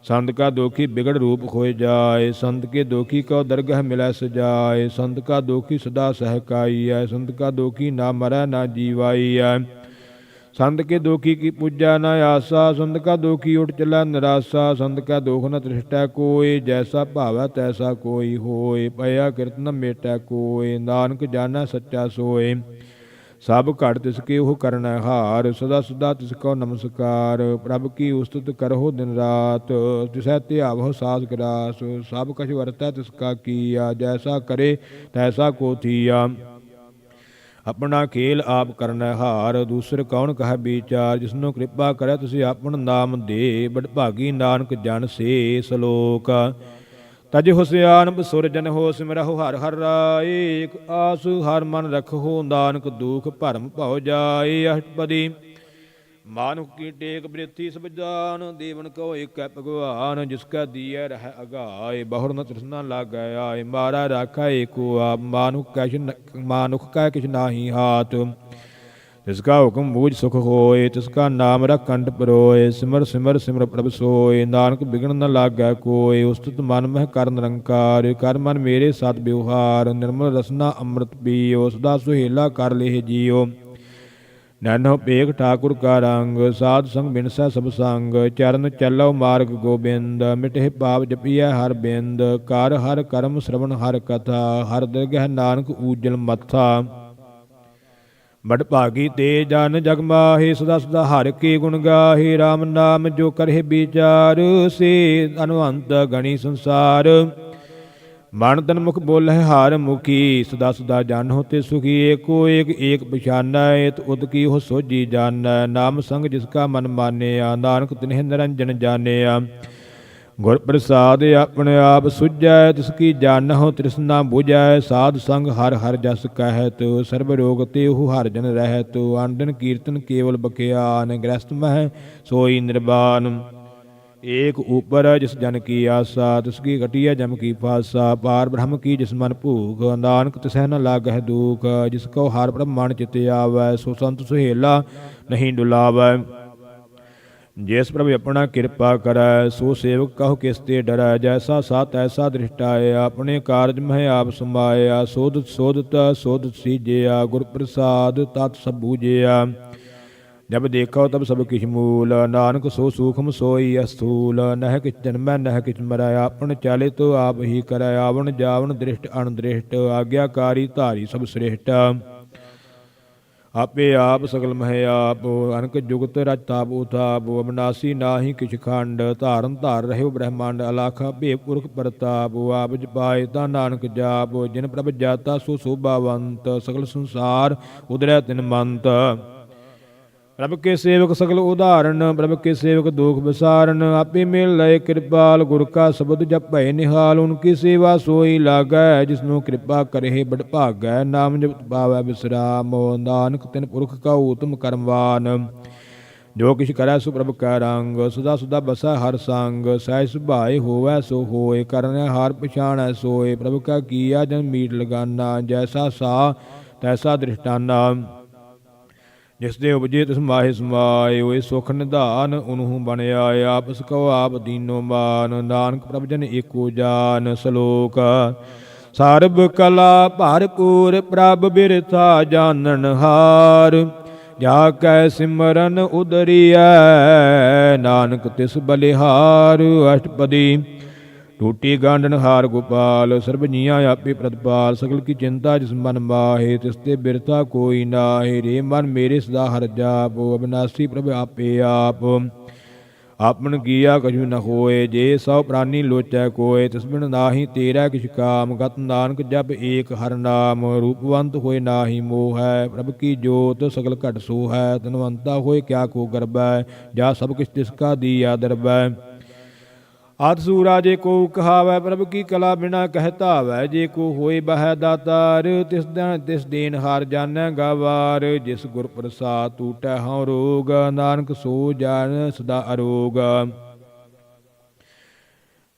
ਸੰਤ ਕਾ ਦੋਖੀ ਬਿਗੜ ਰੂਪ ਖੋਇ ਜਾਏ, ਸੰਤ ਕੇ ਦੋਖੀ ਕਉ ਦਰਗਹ ਮਿਲੈ ਸਜਾਏ। ਸੰਤ ਕਾ ਦੋਖੀ ਸਦਾ ਸਹਿਕਾਈਐ, ਸੰਤ ਕਾ ਦੋਖੀ ਨਾ ਮਰੈ ਨਾ ਜੀਵਾਈਐ। ਸੰਤ ਕੇ ਦੋਖੀ ਕੀ ਪੂਜਾ ਨ ਆਸਾ, ਸੰਤ ਕਾ ਦੋਖੀ ਉਠ ਚਲੈ ਨਿਰਾਸਾ। ਸੰਤ ਕਾ ਦੋਖ ਨ ਤ੍ਰਿਸ਼ਟੈ ਕੋਇ, ਜੈਸਾ ਭਾਵੈ ਤੈਸਾ ਕੋਈ ਹੋਇ। ਭਇਆ ਕਿਰਤ ਨ ਮੇਟੈ ਕੋਇ, ਨਾਨਕ ਜਾਣੈ ਸੱਚਾ ਸੋਇ। ਸਭ ਘਟ ਤਿਸ ਕੇ ਉਹ ਕਰਨੈ ਹਾਰ, ਸਦਾ ਸਦਾ ਤਿਸ ਕਉ ਨਮਸਕਾਰ। ਪ੍ਰਭ ਕੀ ਉਸਤਤ ਕਰਹੁ ਦਿਨ ਰਾਤ, ਤਿਸੈ ਧਿਆਵਹੁ ਸਾਸ ਗਰਾਸ। ਸਭ ਕਛ ਵਰਤੈ ਤਿਸ ਕਾ ਕੀਆ, ਜੈਸਾ ਕਰੇ ਤੈਸਾ ਕੋ ਥੀਆ। ਆਪਣਾ ਖੇਲ ਆਪ ਕਰਨੈ ਹਾਰ, ਦੂਸਰ ਕੌਣ ਕਹੈ ਵਿਚਾਰ। ਜਿਸਨੂੰ ਕਿਰਪਾ ਕਰੈ ਤੁਸੀਂ ਆਪਣ ਨਾਮ ਦੇ, ਬਡਭਾਗੀ ਨਾਨਕ ਜਨ ਸੇ। ਸ਼ਲੋਕ ਤਜ ਹੁਸਿਆਨਬ ਸੁਰਜਨ ਹੋ ਸਿਮਰਹੁ ਹਰਿ ਹਰਿ ਰਾਏ। ਇਕ ਆਸ ਹਰਿ ਮਨ ਰਖਹੁ, ਨਾਨਕ ਦੁਖ ਭਰਮ ਭਉ ਜਾਏ। ਅਸ਼ਟਪਦੀ। ਮਾਨੁਖ ਕੀ ਟੇਕ ਬ੍ਰਿਥੀ ਸਭ ਜਾਨ, ਦੇਵਨ ਕੋ ਏਕੈ ਭਗਵਾਨ, ਜਿਸ ਕਾ ਦੀਐ ਰਹਿ ਅਗਾਏ, ਬਹੁਰ ਨ ਤ੍ਰਿਸ਼ਨਾ ਲਾਗੈ ਆਏ, ਮਾਰਾ ਰਾਖਾ ਏਕੋ ਆਪ, ਮਾਨੁਖ ਕੈ ਕਿਛ ਨਾਹੀ ਹਾਥ, ਤਿਸਕਾ ਹੁਕਮ ਬੂਝ ਸੁਖ ਹੋਏ, ਤਿਸਕਾ ਨਾਮ ਰਖ ਕੰਠ ਪਰੋਏ, ਸਿਮਰ ਸਿਮਰ ਸਿਮਰ ਪ੍ਰਭ ਸੋਏ, ਨਾਨਕ ਬਿਗਣ ਨ ਲਾਗੈ ਕੋਏ, ਉਸਤਤ ਮਨ ਮਹਿ ਕਰ ਨਿਰੰਕਾਰ, ਕਰ ਮਨ ਮੇਰੇ ਸਤ ਬਿਵਹਾਰ, ਨਿਰਮਲ ਰਸਨਾ ਅੰਮ੍ਰਿਤ ਪੀਓ, ਸਦਾ ਸੁਹੇਲਾ ਕਰ ਲੇਹ ਜੀਓ, ਨੈਨੋ ਭੇਖ ਠਾਕੁਰ ਕਾ ਰੰਗ, ਸਾਧ ਸੰਗ ਬਿਨਸੈ ਸਭ ਸੰਗ, ਚਰਨ ਚੱਲਉ ਮਾਰਗ ਗੋਬਿੰਦ, ਮਿਟਹਿ ਪਾਪ ਜਪੀਐ ਹਰ ਬਿੰਦ, ਕਰ ਹਰ ਕਰਮ ਸ਼ਰਵਣ ਹਰ ਕਥਾ, ਹਰ ਦਰਗਹਿ ਨਾਨਕ ਊਜਲ ਮੱਥਾ, ਬੜ ਭਾਗੀ ਤੇ ਜਨ ਜਗ ਮਾਹੇ, ਸਦਾ ਸਦਾ ਹਰਿ ਕੇ ਗੁਣ ਗਾਹੇ, ਰਾਮ ਨਾਮ ਜੋ ਕਰਹਿ ਵਿਚਾਰ, ਸੇ ਅਨਵੰਤ ਗਣੀ ਸੰਸਾਰ, ਮਨ ਤਨ ਮੁਖ ਬੋਲਹਿ ਹਾਰ ਮੁਖੀ, ਸਦਾ ਸਦਾ ਜਾਨੋ ਤੇ ਸੁਖੀ, ਏਕੋ ਏਕ ਏਕ ਪਛਾਨੈ, ਤੁਧ ਕੀ ਹੋ ਸੋਝੀ ਜਾਣੈ, ਨਾਮ ਸੰਗ ਜਿਸ ਕਾ ਮਨ ਮਾਨਿਆ, ਨਾਨਕ ਤਿਨਹਿ ਨਿਰੰਜਨ ਜਾਣਿਆ, ਗੁਰ ਪ੍ਰਸਾਦ ਆਪਣੇ ਆਪ ਸੁਝੈ, ਤਿਸ ਕੀ ਜਾਣਹੁ ਤ੍ਰਿਸ਼ਨਾ ਬੁਝੈ, ਸਾਧ ਸੰਗ ਹਰ ਹਰ ਜਸ ਕਹਿਤ, ਸਰਬ ਰੋਗ ਤੇਹੁ ਹਰ ਜਨ ਰਹਿਤ, ਆਨੰਦਨ ਕੀਰਤਨ ਕੇਵਲ ਬਖਿਆਨ, ਗ੍ਰਸਤ ਮਹਿ ਸੋਈ ਨਿਰਵਾਨ, ਏਕ ਊਪਰ ਜਿਸ ਜਨ ਕੀ ਆਸਾ, ਤਿਸ ਕੀ ਘਟਿਆ ਜਮ ਕੀ ਫਾਸਾ, ਪਾਰ ਬ੍ਰਹਮ ਕੀ ਜਿਸ ਮਨ ਭੂਖ, ਨਾਨਕ ਤਿਸਹਿ ਨ ਲਾਗਹਿ ਦੂਖ, ਜਿਸ ਕਉ ਹਰਿ ਪ੍ਰਭ ਮਨ ਚਿਤ ਆਵੈ, ਸੋ ਸੰਤ ਸੁਹੇਲਾ ਨਹੀਂ ਡੁਲਾਵੈ, ਜਿਸ ਪ੍ਰਭ ਆਪਣਾ ਕਿਰਪਾ ਕਰੈ, ਸੋ ਸੇਵਕ ਕਹੋ ਕਿਸ ਤੇ ਡਰੈ, ਜੈਸਾ ਸਾਤ ਐਸਾ ਦ੍ਰਿਸ਼ਟਾਏ, ਆਪਣੇ ਕਾਰਜ ਮਹਿ ਆਪ ਸਮਾਇਆ, ਸੋਧਤ ਸੋਧਤ ਸੋਧਤ ਸੀਜਿਆ, ਗੁਰ ਪ੍ਰਸਾਦ ਤਤ ਸਭ ਬੂਝਿਆ, ਜਬ ਦੇਖੋ ਤਬ ਸਭ ਕਿਛ ਮੂਲ, ਨਾਨਕ ਸੋ ਸੂਖਮ ਸੋਈ ਅਸਥੂਲ, ਨਹਿ ਕਿਛ ਜਨਮੈ ਨਹਿ ਕਿਛ ਮਰੈ, ਆਪਨ ਚਾਲੇ ਤੋ ਆਪ ਹੀ ਕਰੈ, ਆਵਣ ਜਾਵਣ ਦ੍ਰਿਸ਼ਟ ਅਣਦ੍ਰਿਸ਼ਟ, ਆਗਿਆਕਾਰੀ ਧਾਰੀ ਸਭ ਸ੍ਰਿਸ਼ਟ, ਆਪੇ ਆਪ ਸਗਲ ਮਹਿ ਆਪ, ਅਨਕ ਜੁਗਤ ਰਚ ਤਾਪ ਉਤਾਪ, ਅਬਨਾਸੀ ਨਾਹੀ ਕਿਛ ਖੰਡ, ਧਾਰਨ ਧਾਰ ਰਹਿਓ ਬ੍ਰਹਮੰਡ, ਅਲਾਖਾ ਭੇ ਪੁਰਖ ਪ੍ਰਤਾਪ, ਆਪ ਜਪਾਏ ਤਾਂ ਨਾਨਕ ਜਾਪ, ਜਿਨ ਪ੍ਰਭ ਜਾਤਾ ਸੋ ਸੋਭਾਵੰਤ, ਸਗਲ ਸੰਸਾਰ ਉਦਰੈ ਤਿਨ ਮੰਤ, ਪ੍ਰਭ ਕੇ ਸੇਵਕ ਸਗਲ ਉਦਾਹਰਨ, ਪ੍ਰਭ ਕੇ ਸੇਵਕ ਦੁਖ ਵਿਸਾਰਨ, ਆਪੇ ਮਿਲ ਲਏ ਕਿਰਪਾਲ, ਗੁਰ ਕਾ ਸ਼ਬਦ ਜਪੈ ਨਿਹਾਲ, ਉਨਕੀ ਸੇਵਾ ਸੋਈ ਲਾਗੈ, ਜਿਸਨੂੰ ਕਿਰਪਾ ਕਰਹਿ ਬੜ ਭਾਗੈ, ਨਾਮ ਜਪਤ ਪਾਵੈ ਬਿਸਰਾਮ, ਨਾਨਕ ਤਿਨ ਪੁਰਖ ਕਾ ਊਤਮ ਕਰਮਵਾਨ, ਜੋ ਕਿਛ ਕਰੈ ਸੋ ਪ੍ਰਭ ਕੈ ਰੰਗ, ਸਦਾ ਸਦਾ ਬਸੈ ਹਰ ਸੰਗ, ਸਹਿਜ ਸੁਭਾਏ ਹੋਵੈ ਸੋ ਹੋਏ, ਕਰਨੈ ਹਾਰ ਪਛਾਣੈ ਸੋਏ, ਪ੍ਰਭ ਕਾ ਕੀਆ ਜਨ ਮੀਟ ਲਗਾਨਾ, ਜੈਸਾ ਸਾ ਤੈਸਾ ਦ੍ਰਿਸ਼ਟਾਨਾ, ਜਿਸ ਦੇ ਉਪਜੇ ਤਿਸ ਮਾਹਿ ਸਮਾਏ, ਹੋਏ ਸੁਖ ਨਿਧਾਨ ਉਨਹੂ ਬਣ ਆਏ, ਆਪਸ ਕਉ ਆਪ ਦੀਨੋ ਮਾਨ, ਨਾਨਕ ਪ੍ਰਭ ਜਨ ਏਕੋ ਜਾਨ, ਸ਼ਲੋਕ ਸਰਬ ਕਲਾ ਭਰਪੂਰ, ਪ੍ਰਭ ਬਿਰਥਾ ਜਾਣਨ ਹਾਰ, ਜਾ ਕੈ ਸਿਮਰਨ ਉਦਰੀਐ, ਨਾਨਕ ਤਿਸ ਬਲਿਹਾਰ, ਅਸ਼ਟਪਦੀ ਟੂਟੀ ਗਾਂਡਨ ਹਾਰ ਗੋਪਾਲ, ਸਰਬ ਜੀਆਂ ਆਪੇ ਪ੍ਰਤਪਾਲ, ਸਗਲ ਕੀ ਚਿੰਤਾ ਜਿਸ ਮਨ ਮਾਹੇ, ਤਿਸ ਤੇ ਬਿਰਥਾ ਕੋਈ ਨਾਹੀ, ਰੇ ਮਨ ਮੇਰੇ ਸਦਾ ਹਰ ਜਾਪ, ਅਬਨਾਸੀ ਪ੍ਰਭ ਆਪੇ ਆਪ, ਆਪਨ ਕੀਆ ਕਛੂ ਨ ਹੋਏ, ਜੇ ਸਭ ਪ੍ਰਾਨੀ ਲੋਚੈ ਕੋਏ, ਤਿਸ ਬਿਨ ਨਾਹੀ ਤੇਰਾ ਕਿਛ ਕਾਮ, ਗਤ ਨਾਨਕ ਜਪ ਏਕ ਹਰ ਨਾਮ, ਰੂਪਵੰਤ ਹੋਏ ਨਾਹੀ ਮੋਹੈ, ਪ੍ਰਭ ਕੀ ਜੋਤ ਸਗਲ ਘਟ ਸੋਹੈ, ਤਨਵੰਤਾ ਹੋਏ ਕਿਆ ਕੋ ਗਰਬੈ, ਜਾ ਸਭ ਕਿਛ ਤਿਸ ਕਾ ਦੀਆ ਦਰਬੈ, ਆਦ ਸੂਰਾ ਜੇ ਕੋ ਕਹਾਵੈ, ਪ੍ਰਭ ਕੀ ਕਲਾ ਬਿਨਾ ਕਹਿ ਧਾਵੈ, ਜੇ ਕੋ ਹੋਏ ਬਹਿ ਦਾਤਾਰ, ਤਿਸ ਦੇਨ ਹਾਰ ਜਾਣੈ ਗਾਵਾਰ, ਜਿਸ ਗੁਰ ਪ੍ਰਸਾਦ ਟੂਟੈ ਹਉ ਰੋਗ, ਨਾਨਕ ਸੋ ਜਾਣ ਸਦਾ ਅਰੋਗ,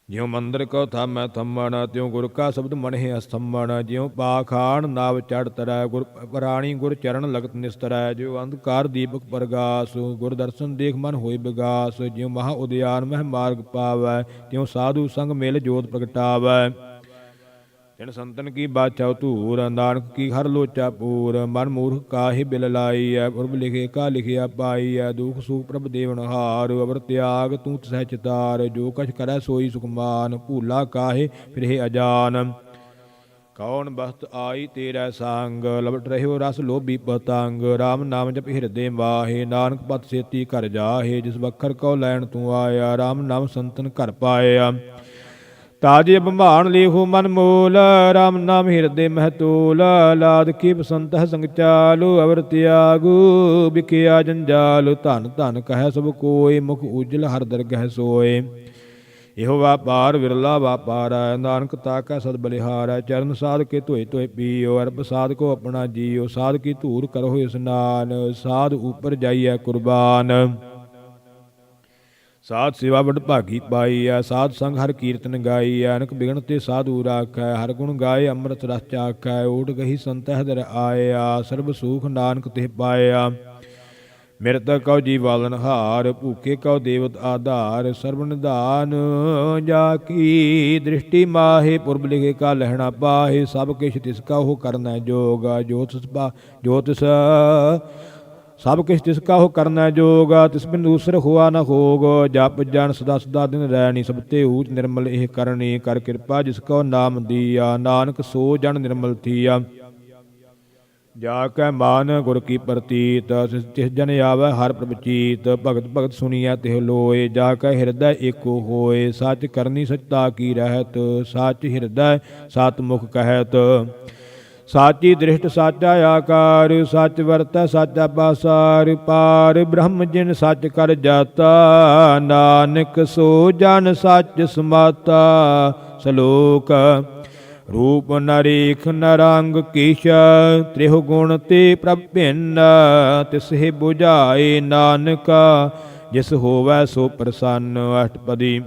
ਜਿਉ ਮੰਦਰ ਕੋ ਥਾਮੈ ਥੰਮਣ, ਤਿਉ ਗੁਰ ਕਾ ਸ਼ਬਦ ਮਨਹਿ ਅਸਥੰਮਣ, ਜਿਉ ਪਾਖਾਣ ਨਾਵ ਚੜ੍ਹ ਤਰੈ, ਗੁਰ ਪ੍ਰਾਣੀ ਗੁਰ ਚਰਨ ਲਗਤ ਨਿਸਤਰੈ, ਜਿਉ ਅੰਧਕਾਰ ਦੀਪਕ ਪ੍ਰਗਾਸ, ਗੁਰ ਦਰਸ਼ਨ ਦੇਖ ਮਨ ਹੋਏ ਵਿਗਾਸ, ਜਿਉ ਮਹਾ ਉਦਿਆਨ ਮਹਿ ਮਾਰਗ ਪਾਵੈ, ਤਿਉ ਸਾਧੂ ਸੰਗ ਮਿਲ ਜੋਤ ਪ੍ਰਗਟਾਵੈ, ਤਿਨ ਸੰਤਨ ਕੀ ਬਾਛਾਉ ਧੂਰ, ਨਾਨਕ ਕੀ ਹਰ ਲੋਚਾ ਪੂਰ, ਮਨ ਮੂਰਖ ਕਾਹੇ ਬਿਲ ਲਾਈਐ, ਪੁਰਬ ਲਿਖੇ ਕਾ ਲਿਖਿਆ ਪਾਈਐ, ਦੁਖ ਸੁਖ ਪ੍ਰਭ ਦੇਵਨ ਹਾਰ, ਅਵਰ ਤਿਆਗ ਤੂੰ ਤਸਹਿ ਚਿਤਾਰ, ਜੋ ਕਛ ਕਰੈ ਸੋਈ ਸੁਖਮਾਨ, ਭੂਲਾ ਕਾਹੇ ਫਿਰਹਿ ਅਜਾਨ, ਕੌਣ ਬਸਤ ਆਈ ਤੇਰਾ ਸੰਗ, ਲਵਟ ਰਹਿਓ ਰਸ ਲੋਭੀ ਪਤੰਗ, ਰਾਮ ਨਾਮ ਜਪ ਹਿਰਦੇ ਮਾਹੇ, ਨਾਨਕ ਪਤ ਸੇਤੀ ਘਰ ਜਾਹੇ, ਜਿਸ ਵਖਰ ਕਉ ਲੈਣ ਤੂੰ ਆਇਆ, ਰਾਮ ਨਾਮ ਸੰਤਨ ਘਰ ਪਾਇਆ, ਤਾਜੇ ਬੰਭਾਣ ਲੇਖੋ ਮਨ ਮੂਲ, ਰਾਮ ਨਾਮ ਹਿਰਦੇ ਮਹਤੂਲ, ਲਾਦ ਕੀ ਬਸੰਤ ਹੈ ਸੰਗ ਚਾਲੂ, ਅਵਰ ਤਿਆਗੂ ਬਿਕਿਆ ਜੰਜਾਲ, ਧਨ ਧਨ ਕਹਿ ਸਭ ਕੋਇ, ਮੁਖ ਉਜਲ ਹਰ ਦਰਗਹਿ ਸੋਏ, ਇਹੋ ਵਾਪਾਰ ਵਿਰਲਾ ਵਾਪਾਰ ਹੈ। ਨਾਨਕ ਤਾਕੈ ਸਦ ਬਲਿਹਾਰ ਹੈ। ਚਰਨ ਸਾਧ ਕੇ ਧੋਏ ਧੋਏ ਪੀਓ, ਅਰਬ ਸਾਧ ਕੋ ਆਪਣਾ ਜੀਓ। ਸਾਧ ਕੀ ਧੂਰ ਕਰੋ ਇਸਨਾਨ, ਸਾਧ ਉਪਰ ਜਾਈਐ ਕੁਰਬਾਨ। ਸਾਧ ਸੇਵਾ ਵਡ ਭਾਗੀ ਪਾਈ ਹੈ। ਸਾਧ ਸੰਗ ਹਰ ਕੀਰਤਨ ਗਾਈ ਹੈ। ਅਨਕ ਬਿਗਣ ਤੇ ਸਾਧੂ ਰਾਖੈ, ਹਰ ਗੁਣ ਗਾਏ ਅੰਮ੍ਰਿਤ ਰਸ ਚਾਖੈ। ਓਟ ਗਹੀ ਸੰਤਹਿ ਦਰ ਆਇਆ, ਸਰਬ ਸੂਖ ਨਾਨਕ ਤੇ ਪਾਇਆ। ਮਿਰਤਕ ਕਉ ਜੀਵਾਲਨ ਹਾਰ, ਭੂਖੇ ਕਉ ਦੇਵਤ ਆਧਾਰ। ਸਰਬ ਨਿਧਾਨ ਜਾ ਕੀ ਦ੍ਰਿਸ਼ਟੀ ਮਾਹੇ, ਪੁਰਬ ਲਿਖੇ ਕਾ ਲਹਿਣਾ ਪਾਹੇ। ਸਭ ਕਿਛ ਤਿਸ ਕਾ ਉਹ ਕਰਨਾ ਜੋਗਾ, ਜੋ ਤਿਸ ਸਭ ਕਿਛ ਤਿਸ ਕਾ ਉਹ ਕਰਨਾ ਜੋਗਾ। ਤਿਸ ਬਿਨ ਦੂਸਰ ਹੋਆ ਨ ਹੋਗ, ਜਪ ਜਨ ਸਦਾ ਸਦਾ ਦਿਨ ਰਹਿਣੀ। ਸਭ ਤੇ ਊਚ ਨਿਰਮਲ ਇਹ ਕਰਨੀ, ਕਰ ਕਿਰਪਾ ਜਿਸ ਕੋ ਨਾਮ ਦੀਆ। ਨਾਨਕ ਸੋ ਜਨ ਨਿਰਮਲ ਥੀਆ, ਜਾ ਕੈ ਮਾਨ ਗੁਰ ਕੀ ਪ੍ਰਤੀਤ। ਤਿਸ ਜਨ ਆਵੈ ਹਰ ਪ੍ਰਭ ਚੀਤ, ਭਗਤ ਭਗਤ ਸੁਣੀਐ ਤਿਹ ਲੋਏ। ਜਾ ਕੈ ਹਿਰਦੈ ਏਕੋ ਹੋਏ, ਸੱਚ ਕਰਨੀ ਸਚਤਾ ਕੀ ਰਹਿਤ। ਸੱਚ ਹਿਰਦੈ ਸਤ ਮੁਖ ਕਹਿਤ, ਸਾਚੀ ਦ੍ਰਿਸ਼ਟ ਸਾਚਾ ਆਕਾਰ। ਸੱਚ ਵਰਤੈ ਸਾਚਾ ਪਾਸਾਰ, ਪਾਰ ਬ੍ਰਹਮ ਜਿਨ ਸੱਚ ਕਰ ਜਾਤਾ। ਨਾਨਕ ਸੋ ਜਨ ਸੱਚ ਸਮਾਤਾ। ਸਲੋਕ ਰੂਪ ਨ ਰੇਖ ਨ ਰੰਗ ਕੀਛ, ਤ੍ਰਿਹੁ ਗੁਣ ਤੇ ਪ੍ਰਭ ਭਿੰਨ। ਤਿਸਹਿ ਬੁਝਾਏ ਨਾਨਕਾ, ਜਿਸ ਹੋਵੈ ਸੋ ਪ੍ਰਸੰਨ। ਅਸ਼ਟਪਦੀ।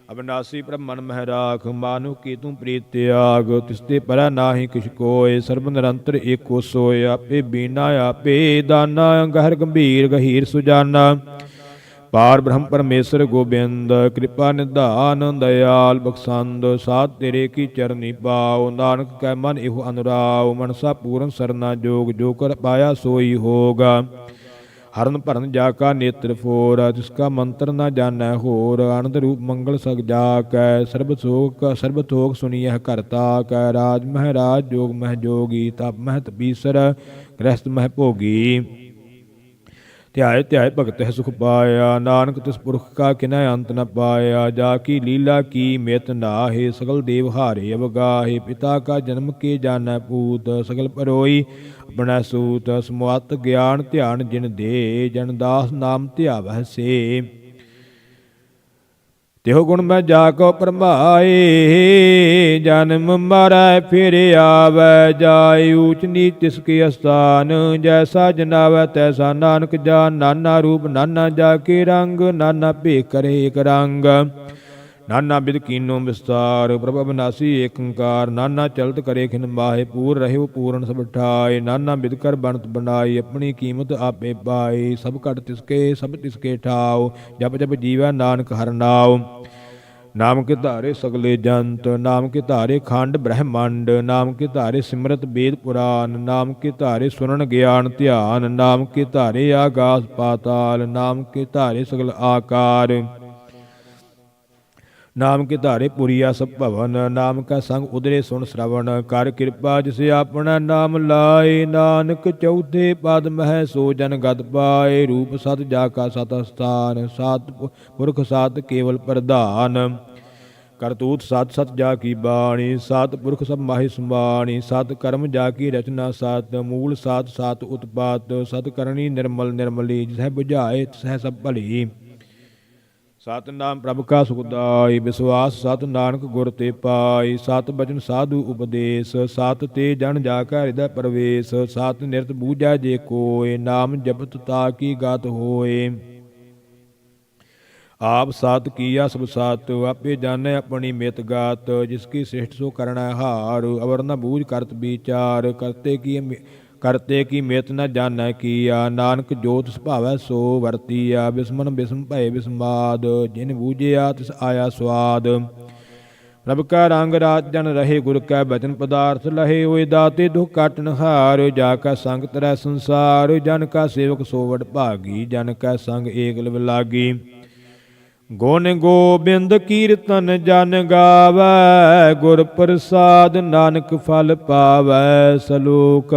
ਅਬਿਨਾਸੀ ਪ੍ਰਭ ਮਨ ਮਹਿ ਰਾਖ, ਮਾਨੁ ਕੀ ਤੂੰ ਪ੍ਰੀਤ ਤਿਆਗ। ਤਿਸ ਤੇ ਪਰੈ ਨਾਹੀ ਕਿਛ ਕੋਇ, ਸਰਬ ਨਿਰੰਤਰ ਏਕੋ ਸੋਇ। ਆਪੇ ਬੀਨਾ ਆਪੇ ਦਾਨਾ, ਗਹਿਰ ਗੰਭੀਰ ਗਹੀਰ ਸੁਜਾਨਾ। ਪਾਰ ਬ੍ਰਹਮ ਪਰਮੇਸ਼ਰ ਗੋਬਿੰਦ, ਕਿਰਪਾ ਨਿਧਾਨ ਦਇਆਲ ਬਖਸ਼ੰਦ। ਸਾਧ ਤੇਰੇ ਕੀ ਚਰਨੀ ਪਾਉ, ਨਾਨਕ ਕੈ ਮਨ ਇਹੋ ਅਨੁਰਾਉ। ਮਨਸਾ ਪੂਰਨ ਸਰਨਾ ਜੋਗ, ਜੋ ਕਰ ਪਾਇਆ ਸੋਈ ਹੋਗਾ। ਹਰਨ ਭਰਨ ਜਾ ਕਾ ਨੇਤਰ ਫੋਰ, ਜਿਸ ਕਾ ਮੰਤਰ ਨਾ ਜਾਣੈ ਹੋਰ। ਆਨੰਦ ਰੂਪ ਮੰਗਲ ਸਗ ਜਾ ਕੈ, ਸਰਬ ਥੋਕ ਸੁਣੀਐ ਕਰਤਾ ਕੈ। ਰਾਜ ਮਹਿ ਰਾਜ, ਜੋਗ ਮਹਿ ਜੋਗੀ, ਤਪ ਮਹਿ ਤਪੀਸਰ, ਗ੍ਰਸਤ ਮਹਿ ਭੋਗੀ। ਧਿਆਏ ਧਿਆਏ ਭਗਤ ਹੈ ਸੁਖ ਪਾਇਆ, ਨਾਨਕ ਤਿਸ ਪੁਰਖ ਕਾ ਕਿਨੈ ਅੰਤ ਨ ਪਾਇਆ। ਜਾ ਕੀ ਲੀਲਾ ਕੀ ਮਿਤ ਨਾਹੇ, ਸਗਲ ਦੇਵ ਹਾਰੇ ਅਵਗਾਹੇ। ਪਿਤਾ ਕਾ ਜਨਮ ਕੇ ਜਾਣੈ ਪੂਤ, ਸਗਲ ਪਰੋਈ ਆਪਣਾ ਸੂਤ। ਸਮੁਅਤ ਗਿਆਨ ਧਿਆਨ ਜਿਨ ਦੇ, ਜਨ ਦਾਸ ਨਾਮ ਧਿਆਵਹਿ ਸੇ। ਤਿਹੁ ਗੁਣ ਮੈਂ ਜਾ ਕੋ ਪਰਮਾਏ, ਜਨਮ ਮਰੈ ਫਿਰ ਆਵੈ ਜਾਇ। ਊਚ ਨੀਚ ਤਿਸ ਕੀ ਅਸਥਾਨ, ਜੈਸਾ ਜਨਾਵੈ ਤੈਸਾ ਨਾਨਕ ਜਾਨ। ਨਾਨਾ ਰੂਪ ਨਾਨਾ ਜਾ ਕੇ ਰੰਗ, ਨਾਨਾ ਭੇਖ ਕਰੇ ਏਕ ਰੰਗ। ਨਾਨਾ ਬਿਦ ਕੀਨੋ ਵਿਸਤਾਰ, ਪ੍ਰਭ ਅਬਿਨਾਸੀ ਏਕ ਓੰਕਾਰ। ਨਾਨਾ ਚਲਤ ਕਰੇ ਖਿਨ ਮਾਹੇ, ਪੂਰ ਰਹਿਓ ਪੂਰਨ ਸਭ ਠਾਏ। ਨਾਨਾ ਬਿਦ ਕਰ ਬਣਤ ਬਣਾਈ, ਆਪਣੀ ਕੀਮਤ ਆਪੇ ਪਾਈ। ਸਭ ਘਟ ਤਿਸਕੇ ਸਭ ਤਿਸਕੇ ਠਾਉ, ਜਪ ਜਪ ਜੀਵੈ ਨਾਨਕ ਹਰਿ ਨਾਉ। ਨਾਮ ਕੇ ਧਾਰੇ ਸਗਲੇ ਜੰਤ, ਨਾਮ ਕੇ ਧਾਰੇ ਖੰਡ ਬ੍ਰਹਮੰਡ। ਨਾਮ ਕੇ ਧਾਰੇ ਸਿਮਰਤ ਵੇਦ ਪੁਰਾਨ, ਨਾਮ ਕੇ ਧਾਰੇ ਸੁਨਣ ਗਿਆਨ ਧਿਆਨ। ਨਾਮ ਕੇ ਧਾਰੇ ਆਗਾਸ ਪਾਤਾਲ, ਨਾਮ ਕੇ ਧਾਰੇ ਸਗਲ ਆਕਾਰ। ਨਾਮ ਕੇ ਧਾਰੇ ਪੁਰੀਆ ਸਭ ਭਵਨ, ਨਾਮ ਕਾ ਸੰਗ ਉਦਰੇ ਸੁਣ ਸ਼ਰਵਣ। ਕਰ ਕਿਰਪਾ ਜਿਸ ਆਪਣਾ ਨਾਮ ਲਾਏ, ਨਾਨਕ ਚੌਥੇ ਪਦ ਮਹਿ ਸੋ ਜਨ ਗਤ ਪਾਏ। ਰੂਪ ਸਤ ਜਾ ਕਾ ਸਤ ਅਸਥਾਨ, ਸਤ ਪੁਰਖ ਸਤ ਕੇਵਲ ਪ੍ਰਧਾਨ। ਕਰਤੂਤ ਸਤ ਸਤ ਜਾ ਕੀ ਬਾਣੀ, ਸਤ ਪੁਰਖ ਸਭ ਮਾਹਿ ਸਮਾਣੀ। ਸਤ ਕਰਮ ਜਾ ਕੀ ਰਚਨਾ ਸਤ, ਮੂਲ ਸਤ ਸਤ ਉਤਪਾਤ। ਸਤ ਕਰਨੀ ਨਿਰਮਲ ਨਿਰਮਲੀ, ਜਿਸਹਿ ਬੁਝਾਏ ਤਿਸਹਿ ਸਭ ਭਲੀ। ਸਤਿਨਾਮ ਪ੍ਰਭ ਕਾ ਸੁਖਦਾਈ, ਵਿਸਵਾਸ ਸਤ ਨਾਨਕ ਗੁਰ ਤੇ ਪਾਈ। ਸਤ ਬਚਨ ਸਾਧੂ ਉਪਦੇਸ਼, ਸਤ ਤੇ ਜਨ ਜਾ ਕਾ ਹਿਰਦੈ ਪ੍ਰਵੇਸ਼। ਸਤ ਨਿਰਤ ਬੂਝੈ ਜੇ ਕੋਇ, ਨਾਮ ਜਪਤ ਤਾ ਕੀ ਗਤ ਹੋਏ। ਆਪ ਸਤ ਕੀਆ ਸਭ ਸਤ, ਆਪੇ ਜਾਣੈ ਆਪਣੀ ਮਿਤ ਗਾਤ। ਜਿਸ ਕੀ ਸ੍ਰਿਸ਼ਟ ਸੋ ਕਰਣਾ ਹਾਰ, ਅਵਰ ਨ ਬੂਝ ਕਰਤ ਵਿਚਾਰ। ਕਰਤੇ ਕੀ ਮਿਤ ਨ ਜਾਣੈ ਕੀਆ, ਨਾਨਕ ਜੋ ਤਿਸ ਭਾਵੈ ਸੋ ਵਰਤੀਆ। ਬਿਸਮਨ ਬਿਸਮ ਭਏ ਬਿਸਮਾਦ, ਜਿਨ ਬੂਝਿਆ ਤਿਸ ਆਇਆ ਸਵਾਦ। ਪ੍ਰਭ ਕਾ ਰੰਗ ਰਾਤ ਜਨ ਰਹੇ, ਗੁਰ ਕੈ ਬਚਨ ਪਦਾਰਥ ਲਹੇ। ਹੋਏ ਦਾਤੇ ਦੁਖ ਕਾਟਨ ਹਾਰ, ਜਾ ਕਾ ਸੰਗ ਤਰੈ ਸੰਸਾਰ। ਜਨ ਕਾ ਸੇਵਕ ਸੋ ਵਡ ਭਾਗੀ, ਜਨ ਕੈ ਸੰਗ ਏਕ ਲਿਵ ਲਾਗੀ। ਗੁਣ ਗੋਬਿੰਦ ਕੀਰਤਨ ਜਨ ਗਾਵੈ, ਗੁਰ ਪ੍ਰਸਾਦ ਨਾਨਕ ਫਲ ਪਾਵੈ। ਸਲੋਕ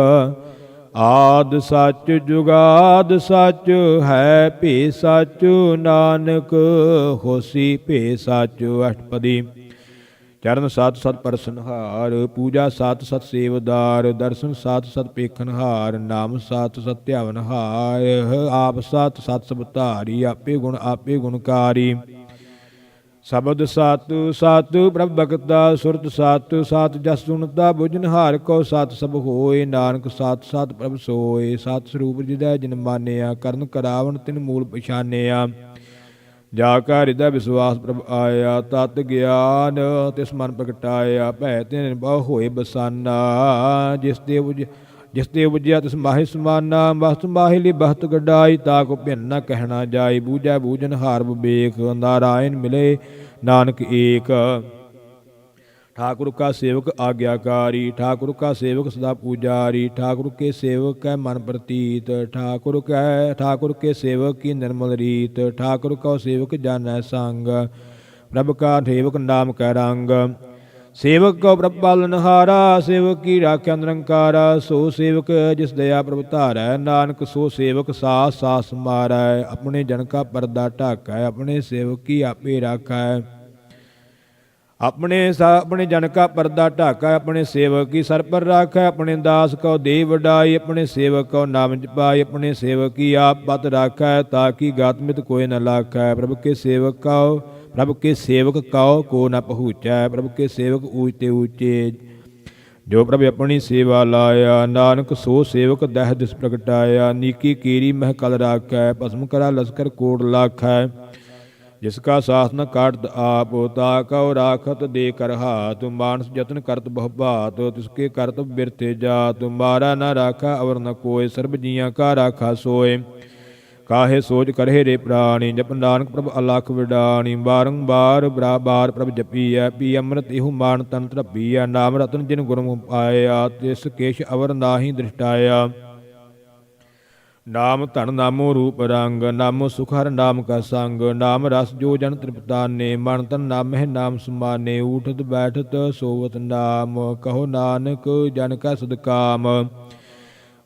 ਆਦਿ ਸੱਚ ਜੁਗਾਦ ਸੱਚ, ਹੈ ਭੇ ਸੱਚ ਨਾਨਕ ਹੋਸੀ ਭੇ ਸੱਚ। ਅਸ਼ਟਪਦੀ। ਚਰਨ ਸਤ ਸਤ ਪਰਸਨਹਾਰ, ਪੂਜਾ ਸਤ ਸਤ ਸੇਵਦਾਰ। ਦਰਸ਼ਨ ਸਤ ਸਤ ਪੇਖਨਹਾਰ, ਨਾਮ ਸਤ ਸਤ ਧਿਆਵਨਹਾਰ। ਆਪ ਸਤ ਸਤ ਸਭ ਧਾਰੀ, ਆਪੇ ਗੁਣਕਾਰੀ। ਸ਼ਬਦ ਸਤਿ ਸਤਿ ਪ੍ਰਭ ਭਗਤਾ ਸੁਰਤ ਸਤਿ ਸਤਿ ਜਸ ਸੁਣਤਾ ਬੁਝਨ ਹਾਰ ਕੋ ਸਤਿ ਸਭ ਹੋਏ। ਨਾਨਕ ਸਤਿ ਸਤਿ ਪ੍ਰਭ ਸੋਏ। ਸਤਿ ਸਰੂਪ ਜਿਦੈ ਜਿਨ ਮਾਨਿਆ ਕਰਨ ਕਰਾਵਣ ਤਿਨ ਮੂਲ ਪਛਾਨਿਆ। ਜਾ ਕਾ ਹਿਰਦੈ ਵਿਸਵਾਸ ਪ੍ਰਭ ਆਇਆ ਤਤ ਗਿਆਨ ਤਿਸ ਮਨ ਪ੍ਰਗਟਾਇਆ। ਭੈ ਤਿਨ ਬਹੁ ਹੋਏ ਬਸਾਨਾ ਜਿਸ ਤੇ ਉਪਜਿਆ ਤਿਸ ਮਾਹਿ ਸਮਾਨਾ। ਬਸਤ ਮਾਹਿ ਲਈ ਬਸਤ ਗਡਾਈ ਤਾ ਕੋ ਭਿੰਨ ਨ ਕਹਿਣਾ ਜਾਈ। ਬੂਝੈ ਬੂਝਨ ਹਾਰ ਵਿਵੇਕ ਨਾਰਾਇਣ ਮਿਲੇ ਨਾਨਕ ਏਕ। ठाकुर का सेवक आज्ञाकारी ठाकुर का सेवक सदा पूजारी। ठाकुर के सेवक कै मन प्रतीत ठाकुर के सेवक की निर्मल रीत। ठाकुर का सेवक जानै संग प्रभु का सेवक नाम कै रंग। सेवक को प्रभ पालनहारा सेवक की राख्या निरंकारा। सो सेवक जिस दया प्रभ धारै नानक सो सेवक सास सास मारै। अपने जन का पर्दा ढाकै अपने सेवक की आपे राखै। अपने जन का पर्दा ढाका अपने सेवक की सर पर राखै। अपने दास को दे वडाई अपने सेवक को नाम जपाई। अपने सेवक की आप पत राखै ताकि गातमित कोई न लाखै। प्रभु के सेवक कौ को न पहुँचै। प्रभु के सेवक ऊंचते ऊंचे जो प्रभु अपनी सेवा लाया। नानक सो सेवक दह दिस प्रगटाया। नीकी कीरी मह कल राखै भस्म करा लश्कर कोट लाखै। जिसका शासन काटत आप ताकौ राखत दे कर हाथ। मानस जतन करत बहु भात तिसके करत बिरथे जात। मारा न राखा अवर न कोय सर्ब जियां का राखा सोय। काहे सोच करहे रे प्राणी जप नानक प्रभ अलख विडाणी। बारंबार बार प्रभ जपीਐ पी अमृत इहु मान तन तरपीਐ। नाम रतन जिन गुरमुख पाया तिस केश अवर नाहि दृष्टाया। नाम धन नामो रूप रंग नामो सुख हर नाम का संग। नाम रस जो जन तृप्ताने मन तन नाम है नाम समाने। उठत बैठत सोवत नाम कहो नानक जन का सदकाम।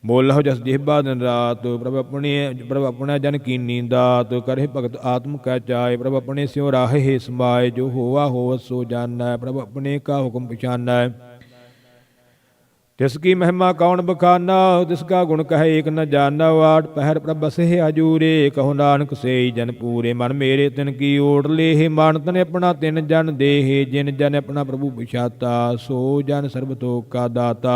बोलहो जस जिह्बा दिन रात प्रभ अपने जन कीनी दात। करहे भगत आत्म कै चाय प्रभ अपने स्यों राहे हे समाए। जो होवा होवत सो जानै प्रभ अपने का हुक्म पछानै। तिसकी महिमा कौन बखाना तिसका गुण कहे एक न जाना। आठ पहर प्रभ बसे हजूरे कहो नानक से जन पूरे। मन मेरे तिन की ओट ले मान तन अपना तिन जन दे। जिन जन अपना प्रभु बिछाता सो जन सर्वतोक का दाता।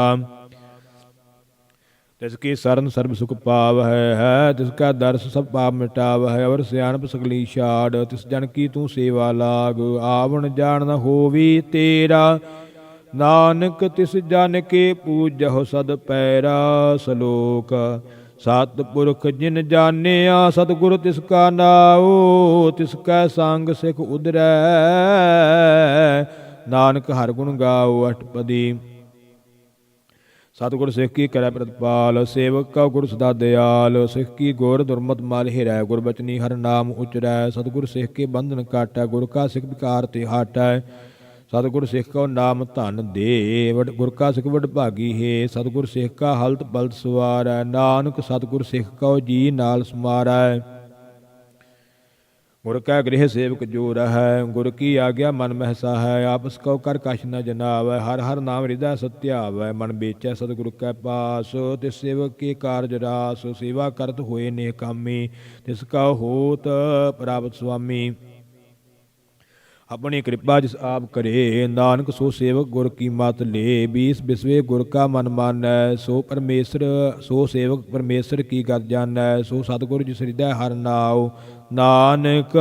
तिसकी शरण सर्व सुख पाव है तिसका दर्श सब पाप मिटाव है। और सियाणप सगली छाड़ तिस जन की तू सेवा लाग। आवण जान न होवी तेरा नानक तिस जन के पूजहो सद पैरा। सलोक सतपुरख जिन जानिया सतगुरु तिसका नाओ। तिसका संग सिख उदरै नानक हर गुण गाओ। अष्टपदी सतगुर सिख की करै प्रतिपाल। सेवक का गुर सदा दयाल। सिख की गुर दुर्मत माल हिरै। गुरबचनी हर नाम उचरै। सतगुर सिख के बंधन काटै। गुर का सिख विकार ते हटै। सतगुर सिख को नाम धन दे गुर का सिख वड भागी है। सतगुर सिख का हलत पलत सवारै। नानक सतगुर सिख को जी नाल समारै। गुर कै गृह सेवक जो रहै गुर की आज्ञा मन मह सहाय। आपस को कर कछ न जनावै हर हर नाम हृदय सत्यावै। मन बेचै सतगुर कै पास तिस सेवक के कारज रास। सेवा करत होए नेह कामी तिसका होत प्राप्त स्वामी। अपनी कृपा जिस आप करे नानक सो सेवक गुर की मत ले। 20 बिस्वे गुर का मन मानै सो सेवक परमेश्वर की गत जानै। सो सतगुर जिस हृदय हर नाव नानक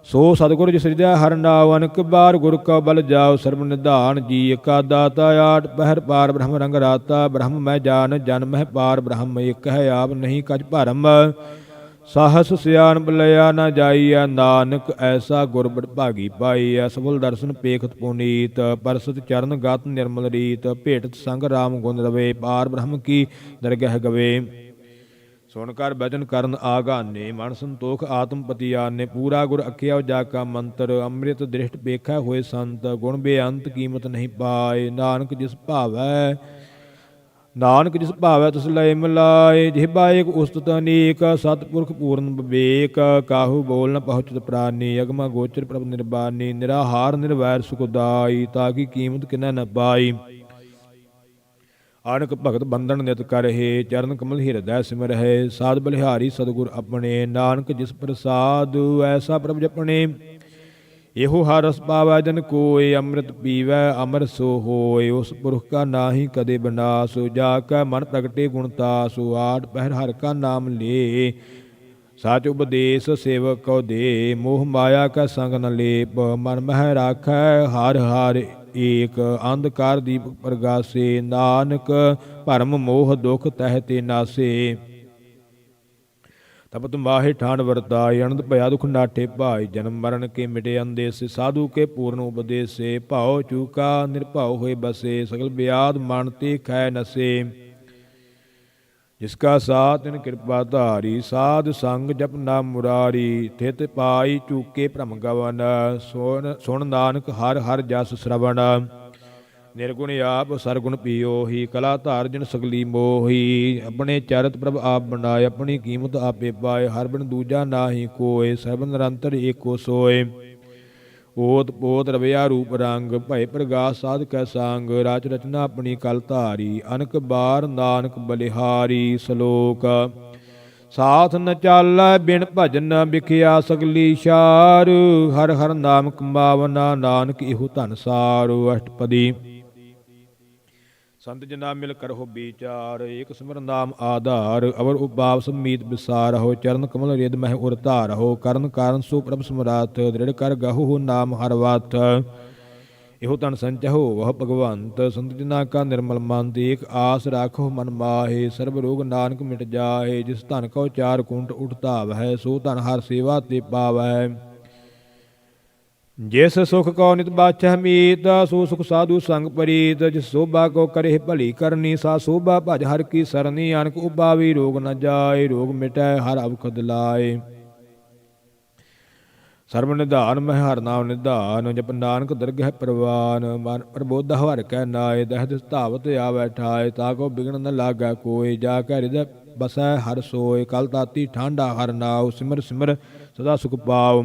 सो सतगुर जिस हृदय हर नाव। अनक बार गुर का बल जाओ सर्व निधान। जी का दाता आठ पहर पार ब्रह्म रंग राता। ब्रह्म मैं जान जन मह पार ब्रह्म एक है आप नहीं कछ भरम। साहस सियान बलया न जाइया नानक ऐसा गुर बड़ भागी पाइया। सफल दर्शन पेखत पुनीत परसत चरण गात निर्मल रीत। भेटत संग राम गुण रवे पार ब्रह्म की दरगह गवे। सुनकर बचन करन आगाने मन संतोख आत्मपति आने। पूरा गुर अखिया जाका मंत्र अमृत दृष्ट पेखा होए संत। गुण बेअंत कीमत नहीं पाए नानक जिस भावै। नानक जिस भावै तिस लय मिलाए। जिह्बा एक उस्तत अनेक सतपुरख पूर्ण विवेक। काहू बोल न पहुँचत प्राणी अगमा गोचर प्रभ निर्बानी। निराहार निर्वैर सुखदाई ताकि कीमत किन्ह न पाई। आनक भगत बंधन नित करहे चरण कमल हिरदै सिमर है। साध बलिहारी सतगुर अपने नानक जिस प्रसाद ऐसा प्रभ जपने। ਇਹੋ ਹਰ ਰਸ ਪਾਵੈ ਜਨ ਕੋਇ, ਅੰਮ੍ਰਿਤ ਪੀਵੈ ਅਮਰ ਸੋ ਹੋਇ। ਉਸ ਪੁਰਖ ਕਾ ਨਾਹੀ ਕਦੇ ਬਨਾਸ, ਜਾ ਕੈ ਮਨ ਪ੍ਰਗਟੇ ਗੁਣ ਤਾਸੁ। ਆਠ ਪਹਿਰ ਹਰਿ ਕਾ ਨਾਮ ਲੇ, ਸਾਚ ਉਪਦੇਸ ਸੇਵਕ ਕਉ ਦੇ। ਮੋਹ ਮਾਇਆ ਕਾ ਸੰਗ ਨ ਲੇਪ, ਮਨ ਮਹਿ ਰਾਖੈ ਹਰਿ ਹਰਿ ਏਕ। ਅੰਧਕਾਰ ਦੀਪ ਪ੍ਰਗਾਸੇ, ਨਾਨਕ ਭਰਮ ਮੋਹ ਦੁਖ ਤਹਿ ਤੇ ਨਾਸੇ। ਤਪਤ ਮਾਹੇ ਠਾਣ ਵਰਤਾਇ, ਅਨੰਦ ਭਇਆ ਦੁਖ ਨਾਠੇ ਭਾਈ। ਜਨਮ ਮਰਨ ਕੇ ਮਿਟੇ ਅੰਦੇਸੇ, ਸਾਧੂ ਕੇ ਪੂਰਨ ਉਪਦੇਸੇ। ਭਾਉ ਚੂਕਾ ਨਿਰਭਉ ਹੋਏ ਬਸੇ, ਸਗਲ ਬਿਆਦ ਮਨ ਤੇ ਖੈ ਨਸੇ। ਜਿਸਕਾ ਸਾਥ ਤਿਨ ਕਿਰਪਾ ਧਾਰੀ, ਸਾਧ ਸੰਗ ਜਪ ਨਾਮ ਮੁਰਾਰੀ। ਥਿਤ ਪਾਈ ਚੂਕੇ ਭ੍ਰਮ ਗਵਨ, ਸੁਣ ਨਾਨਕ ਹਰ ਹਰ ਜਸ ਸ਼ਰਵਣ। ਨਿਰਗੁਣ ਆਪ ਸਰਗੁਣ ਪੀਓਹੀ, ਕਲਾ ਧਾਰ ਜਿਨ ਸਗਲੀ ਮੋਹੀ। ਆਪਣੇ ਚਰਿਤ ਪ੍ਰਭ ਆਪ ਬਣਾਏ, ਆਪਣੀ ਕੀਮਤ ਆਪੇ ਪਾਏ। ਹਰ ਬਿਨ ਦੂਜਾ ਨਾਹੀ ਕੋਇ, ਸਰਬ ਨਿਰੰਤਰ ਏਕੋ ਸੋਇ। ਓਤ ਪੋਤ ਰਵਿਆ ਰੂਪ ਰੰਗ, ਭਏ ਪ੍ਰਗਾਸ ਸਾਧ ਕੈ ਸੰਗ। ਰਾਚ ਰਚਨਾ ਆਪਣੀ ਕਲ ਧਾਰੀ, ਅਨਕ ਬਾਰ ਨਾਨਕ ਬਲਿਹਾਰੀ। ਸ਼ਲੋਕ ਸਾਥ ਨ ਚਾਲੈ ਬਿਨ ਭਜਨ, ਵਿਖਿਆ ਸਗਲੀ ਸ਼ਾਰ। ਹਰ ਹਰ ਨਾਮ ਕਮਾਵਨਾ, ਨਾਨਕ ਇਹੋ ਧਨ ਸਾਰ। ਅਸ਼ਟਪਦੀ ਸੰਤ ਜਨਾ ਮਿਲ ਕਰਹੁ ਵਿਚਾਰ, ਏਕ ਸਿਮਰ ਨਾਮ ਆਧਾਰ। ਅਵਰ ਉਪਾਵ ਸੰਮੀਤ ਵਿਸਾਰਹੁ, ਚਰਨ ਕਮਲ ਰਿਦ ਮਹਿ ਉਰ ਧਾਰਹੁ। ਕਰਨ ਕਾਰਨ ਸੋ ਪ੍ਰਭ ਸਮਰਾਥ, ਦ੍ਰਿੜ ਕਰ ਗਹੁ ਨਾਮ ਹਰ ਵਾਥ। ਇਹੋ ਧਨ ਸੰਚਹੁ ਵਹ ਭਗਵੰਤ, ਸੰਤ ਜਨਾ ਕਾ ਨਿਰਮਲ ਮੰਤ। ਏਕ ਆਸ ਰਾਖੋ ਮਨ ਮਾਹੇ, ਸਰਬ ਰੋਗ ਨਾਨਕ ਮਿਟ ਜਾਹੇ। ਜਿਸ ਧਨ ਕਉ ਚਾਰ ਕੁੰਟ ਉਠ ਧਾਵਹਿ, ਸੋ ਧਨ ਹਰ ਸੇਵਾ ਤੇ ਪਾਵਹਿ। ਜਿਸ ਸੁਖ ਕੋ ਨਿਤ ਬਾਛਹਿ ਮੀਤ, ਸੋ ਸੁਖ ਸਾਧੂ ਸੰਗ ਪ੍ਰੀਤ। ਜਿਸ ਸੋਭਾ ਕੋ ਕਰੇ ਭਲੀ ਕਰਨੀ, ਸਾ ਸੋਭਾ ਭਜ ਹਰ ਕੀ ਸਰਨੀ। ਅਨਕ ਉਪਾਵੀ ਰੋਗ ਨ ਜਾਏ, ਰੋਗ ਮਿਟੈ ਹਰ ਅਵਖਦ ਲਾਏ। ਸਰਬ ਨਿਧਾਨ ਮਹਿ ਹਰ ਨਾਮ ਨਿਧਾਨ, ਜਪ ਨਾਨਕ ਦਰਗਹਿ ਪ੍ਰਵਾਨ। ਮਨ ਪ੍ਰਬੋਧਾ ਹਰਿ ਕੈ ਨਾਏ, ਦਹਿ ਦਿਸ ਧਾਵਤ ਆਵੈ ਠਾਏ। ਤਾ ਕੋ ਬਿਗਨ ਨ ਲਾਗੈ ਕੋਇ, ਜਾ ਕੈ ਹਿਰਦੈ ਬਸੈ ਹਰ ਸੋਇ। ਕਲ ਤਾਤੀ ਠਾਂਡਾ ਹਰ ਨਾਉ, ਸਿਮਰ ਸਿਮਰ ਸਦਾ ਸੁਖ ਪਾਉ।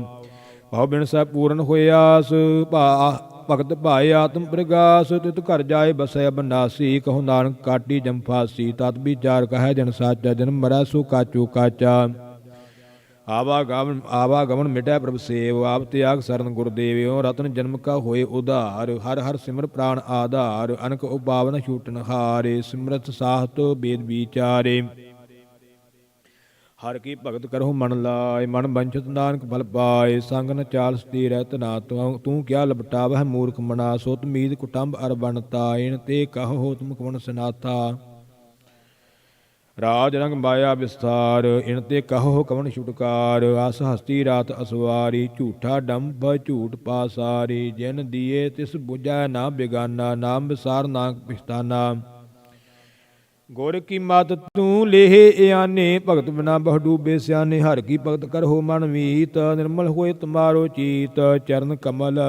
ਭਾਉ ਬਿਨ ਸਹਿ ਪੂਰਨ ਹੋਇਆਸ, ਭਗਤ ਭਾਏ ਆਤਮ ਪ੍ਰਗਾਸ। ਤਿਤ ਘਰ ਜਾਏ ਬਸੈ ਅਬਨਾਸੀ, ਕਹੋ ਨਾਨਕ ਕਾਟੀ ਜਮ ਫਾਸੀ। ਤਤ ਵਿਚਾਰ ਕਹੈ ਜਨ ਸਾਚਾ, ਜਨਮ ਮਰੈ ਸੋ ਕਾਚੂ ਕਾਚਾ। ਆਵਾਗਮਨ ਮਿਟੈ ਪ੍ਰਭ ਸੇਵ, ਆਪ ਤਿਆਗ ਸਰਨ ਗੁਰਦੇਵ। ਰਤਨ ਜਨਮ ਕਾ ਹੋਏ ਉਧਾਰ, ਹਰ ਹਰ ਸਿਮਰ ਪ੍ਰਾਣ ਆਧਾਰ। ਅਨਕ ਉਪਾਵਨ ਛੂਟਨ ਹਾਰੇ, ਸਿਮਰਤ ਸਾਹਤ ਬੇਦ ਵਿਚਾਰੇ। ਹਰ ਕੀ ਭਗਤ ਕਰਹੁ ਮਨ ਲਾਏ, ਮਨ ਬੰਛਤ ਨਾਨਕ ਫਲ ਪਾਏ। ਸੰਗ ਨ ਚਾਲ ਸਤੀ ਰਹਿਤ ਨਾ, ਤੂੰ ਕਿਆ ਲਪਟਾਵਹਿ ਮੂਰਖ ਮਨਾ। ਸੁਤ ਮੀਤ ਕੁਟੰਬ ਅਰ ਬਣਤਾ, ਇਨ ਤੇ ਕਹੋ ਤੁਮ ਕਵਣ ਸਨਾਥਾ। ਰਾਜ ਰੰਗ ਮਾਇਆ ਵਿਸਥਾਰ, ਇਨ ਤੇ ਕਹੋ ਕਵਣ ਛੁਟਕਾਰ। ਅਸ ਹਸਤੀ ਰਾਤ ਅਸਵਾਰੀ, ਝੂਠਾ ਡੰਭ ਝੂਠ ਪਾਸਾਰੀ। ਜਿਨ ਦੀਏ ਤਿਸ ਬੁਝੈ ਨਾ ਬਿਗਾਨਾ, ਨਾਮ ਵਿਸਾਰ ਨਾਨਕ ਪਛਤਾਨਾ। ਗੁਰ ਕੀ ਮਤ ਤੂੰ ਲੇਹ ਆਨੇ, ਭਗਤ ਬਿਨਾ ਬਹੁ ਡੂਬੇ ਸਿਆਨੇ। ਹਰ ਕੀ ਭਗਤ ਕਰਹੁ ਮਨ ਮੀਤ, ਨਿਰਮਲ ਹੋਏ ਤੁਮਾਰੋ ਚੀਤ। ਚਰਨ ਕਮਲ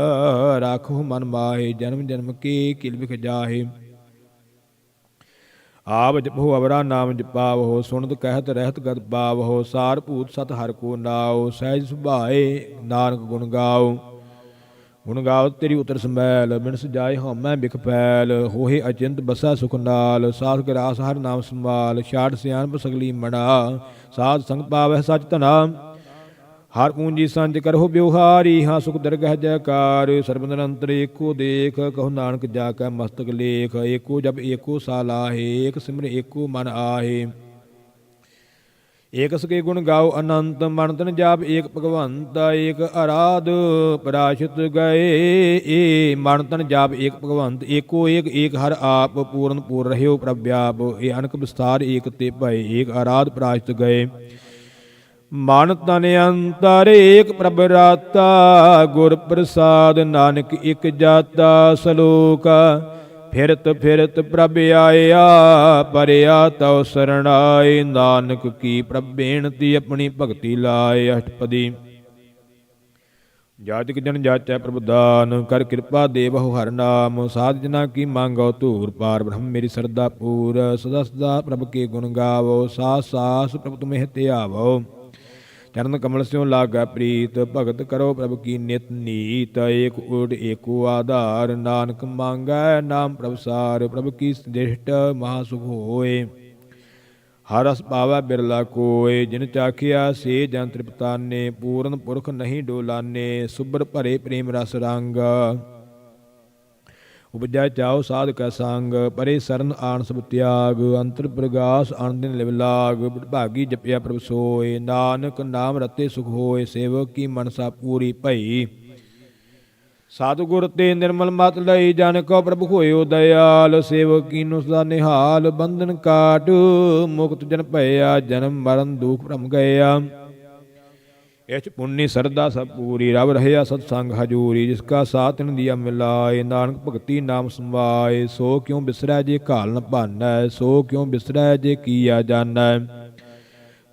ਰਾਖੋ ਮਨ ਮਾਹੇ, ਜਨਮ ਜਨਮ ਕੇ ਕਿਲ ਵਿਖ ਜਾਹੇ। ਆਪ ਜਪੋ ਅਵਰਾ ਨਾਮ ਜਪਾਵਹੁ, ਸੁਣਤ ਕਹਿਤ ਰਹਿਤ ਗਤ ਪਾਵਹੁ। ਸਾਰ ਭੂਤ ਸਤ ਹਰਿ ਕੋ ਨਾਉ, ਸਹਿਜ ਸੁਭਾਏ ਨਾਨਕ ਗੁਣ ਗਾਉ। ਗੁਣ ਗਾਵਤ ਤੇਰੀ ਉਤਰ ਸਮੈਲ, ਬਿਨਸ ਜਾਏ ਹਉਮੈ ਬਿਖ ਪੈਲ। ਹੋਏ ਅਚਿੰਤ ਬਸੈ ਸੁਖ ਨਾਲ, ਸਾਧ ਗਰਾਸ ਹਰਿ ਨਾਮ ਸੰਭਾਲ। ਛਾੜ ਸਿਆਣਪ ਸਗਲੀ ਮਣਾ, ਸਾਧ ਸੰਗ ਪਾਵਹਿ ਸਚ ਧਨਾ। ਹਰ ਪੂੰਜੀ ਸੰਜ ਕਰਹੁ ਬਿਵਹਾਰੀ, ਹਾਂ ਸੁਖ ਦਰਗਹਿ ਜੈਕਾਰ। ਸਰਬ ਨਿਰੰਤਰ ਏਕੋ ਦੇਖ, ਕਹੋ ਨਾਨਕ ਜਾ ਕੈ ਮਸਤਕ ਲੇਖ। ਏਕੋ ਜਪ ਏਕੋ ਸਾਲਾਹੇ, ਏਕ ਸਿਮਰ ਏਕੋ ਮਨ ਆਹੇ। ਏਕ ਸਕੇ ਗੁਣ ਗਾਓ ਅਨੰਤ, ਮਨ ਤਨ ਜਾਪ ਏਕ ਭਗਵੰਤ। ਏਕ ਅਰਾਧ ਪਰਾਸ਼ਿਤ ਗਏ, ਮਨ ਤਨ ਜਾਪ ਏਕ ਭਗਵੰਤ। ਏਕੋ ਏਕ ਏਕ ਹਰ ਆਪ, ਪੂਰਨ ਪੂਰ ਰਹਿਓ ਪ੍ਰਭ ਵਿਆਪ। ਇਹ ਅਨਕ ਵਿਸਥਾਰ ਏਕ ਤੇ ਭਏ, ਏਕ ਅਰਾਧ ਪਰਾਸ਼ਿਤ ਗਏ। ਮਨ ਤਨ ਅੰਤਰ ਏਕ ਪ੍ਰਭ ਰਾਤਾ, ਗੁਰ ਪ੍ਰਸਾਦ ਨਾਨਕ ਇਕ ਜਾਤਾ। ਸ਼ਲੋਕ ਫਿਰਤ ਫਿਰਤ ਪ੍ਰਭ ਆਇਆ, ਪਰਿਆ ਤਉ ਸਰਣਾਏ। ਨਾਨਕ ਕੀ ਪ੍ਰਭ ਬੇਨਤੀ, ਆਪਣੀ ਭਗਤੀ ਲਾਏ। ਅਸ਼ਟਪਦੀ ਜਾਤਿਕ ਜਨ ਜਾਚੈ ਪ੍ਰਭ ਦਾਨ, ਕਰ ਕਿਰਪਾ ਦੇਵਹੁ ਹਰਿ ਨਾਮ। ਸਾਧ ਜਨਾ ਕੀ ਮੰਗੋ ਧੂਰ, ਪਾਰ ਬ੍ਰਹਮ ਮੇਰੀ ਸਰਦਾ ਪੂਰ। ਸਦਾ ਸਦਾ ਪ੍ਰਭ ਕੇ ਗੁਣ ਗਾਵੋ, ਸਾਸ ਸਾਸ ਪ੍ਰਭ ਤੁਮਹਿ ਧਿਆਵੋ। ਚਰਨ ਕਮਲ ਸਿਉ ਲਾਗੈ ਪ੍ਰੀਤ, ਭਗਤ ਕਰੋ ਪ੍ਰਭ ਕੀ ਨਿਤ ਨੀਤ। ਏਕ ਓਟ ਏਕੋ ਆਧਾਰ, ਨਾਨਕ ਮੰਗੈ ਨਾਮ ਪ੍ਰਭ ਸਾਰ। ਪ੍ਰਭ ਕੀ ਦ੍ਰਿਸ਼ਟ ਮਹਾ ਸੁਖ ਹੋਏ, ਹਰ ਰਸ ਪਾਵੈ ਬਿਰਲਾ ਕੋਇ, ਜਿਨ ਚਾਖਿਆ ਸੇ ਜਨ ਤ੍ਰਿਪਤਾਨੇ। ਪੂਰਨ ਪੁਰਖ ਨਹੀਂ ਡੋਲਾਨੇ, ਸੁਬਰ ਭਰੇ ਪ੍ਰੇਮ ਰਸ ਰੰਗ। ਉਪਜੈ ਚਾਉ ਸਾਧ ਕੈ ਸੰਗ, ਪਰੇ ਸਰਨ ਆਣ ਸਭ ਤਿਆਗ। ਅੰਤਰ ਪ੍ਰਗਾਸ ਆਣ ਦਿਨ ਲਿਵ ਲਾਗ, ਭਾਗੀ ਜਪਿਆ ਪ੍ਰਭ ਸੋਇ। ਨਾਨਕ ਨਾਮ ਰਤੇ ਸੁਖ ਹੋਏ, ਸੇਵਕ ਕੀ ਮਨਸਾ ਪੂਰੀ ਭਈ। ਸਤਿਗੁਰ ਤੇ ਨਿਰਮਲ ਮਤ ਲਈ, ਜਨ ਕੋ ਪ੍ਰਭ ਹੋਇਓ ਦਇਆਲ। ਸੇਵਕ ਕੀਨੁ ਸਦਾ ਨਿਹਾਲ, ਬੰਧਨ ਕਾਟ ਮੁਕਤ ਜਨ ਭਇਆ। ਜਨਮ ਮਰਨ ਦੁਖ ਭਰਮ ਗਇਆ, ਇਛ ਪੁੰਨੀ ਸਰਦਾ ਸਭ ਪੂਰੀ। ਰਬ ਰਹਿਆ ਸਤ ਸੰਗ ਹਜੂਰੀ, ਜਿਸ ਕਾ ਸਾਥ ਤਿਨ ਦੀਆ ਮਿਲਾਏ। ਨਾਨਕ ਭਗਤੀ ਨਾਮ ਸਮਾਏ, ਸੋ ਕਿਉ ਬਿਸਰੈ ਜੇ ਘਾਲ ਨ ਭਾਨੈ। ਸੋ ਕਿਉ ਬਿਸਰੈ ਜੇ ਕੀਆ ਜਾਣੈ।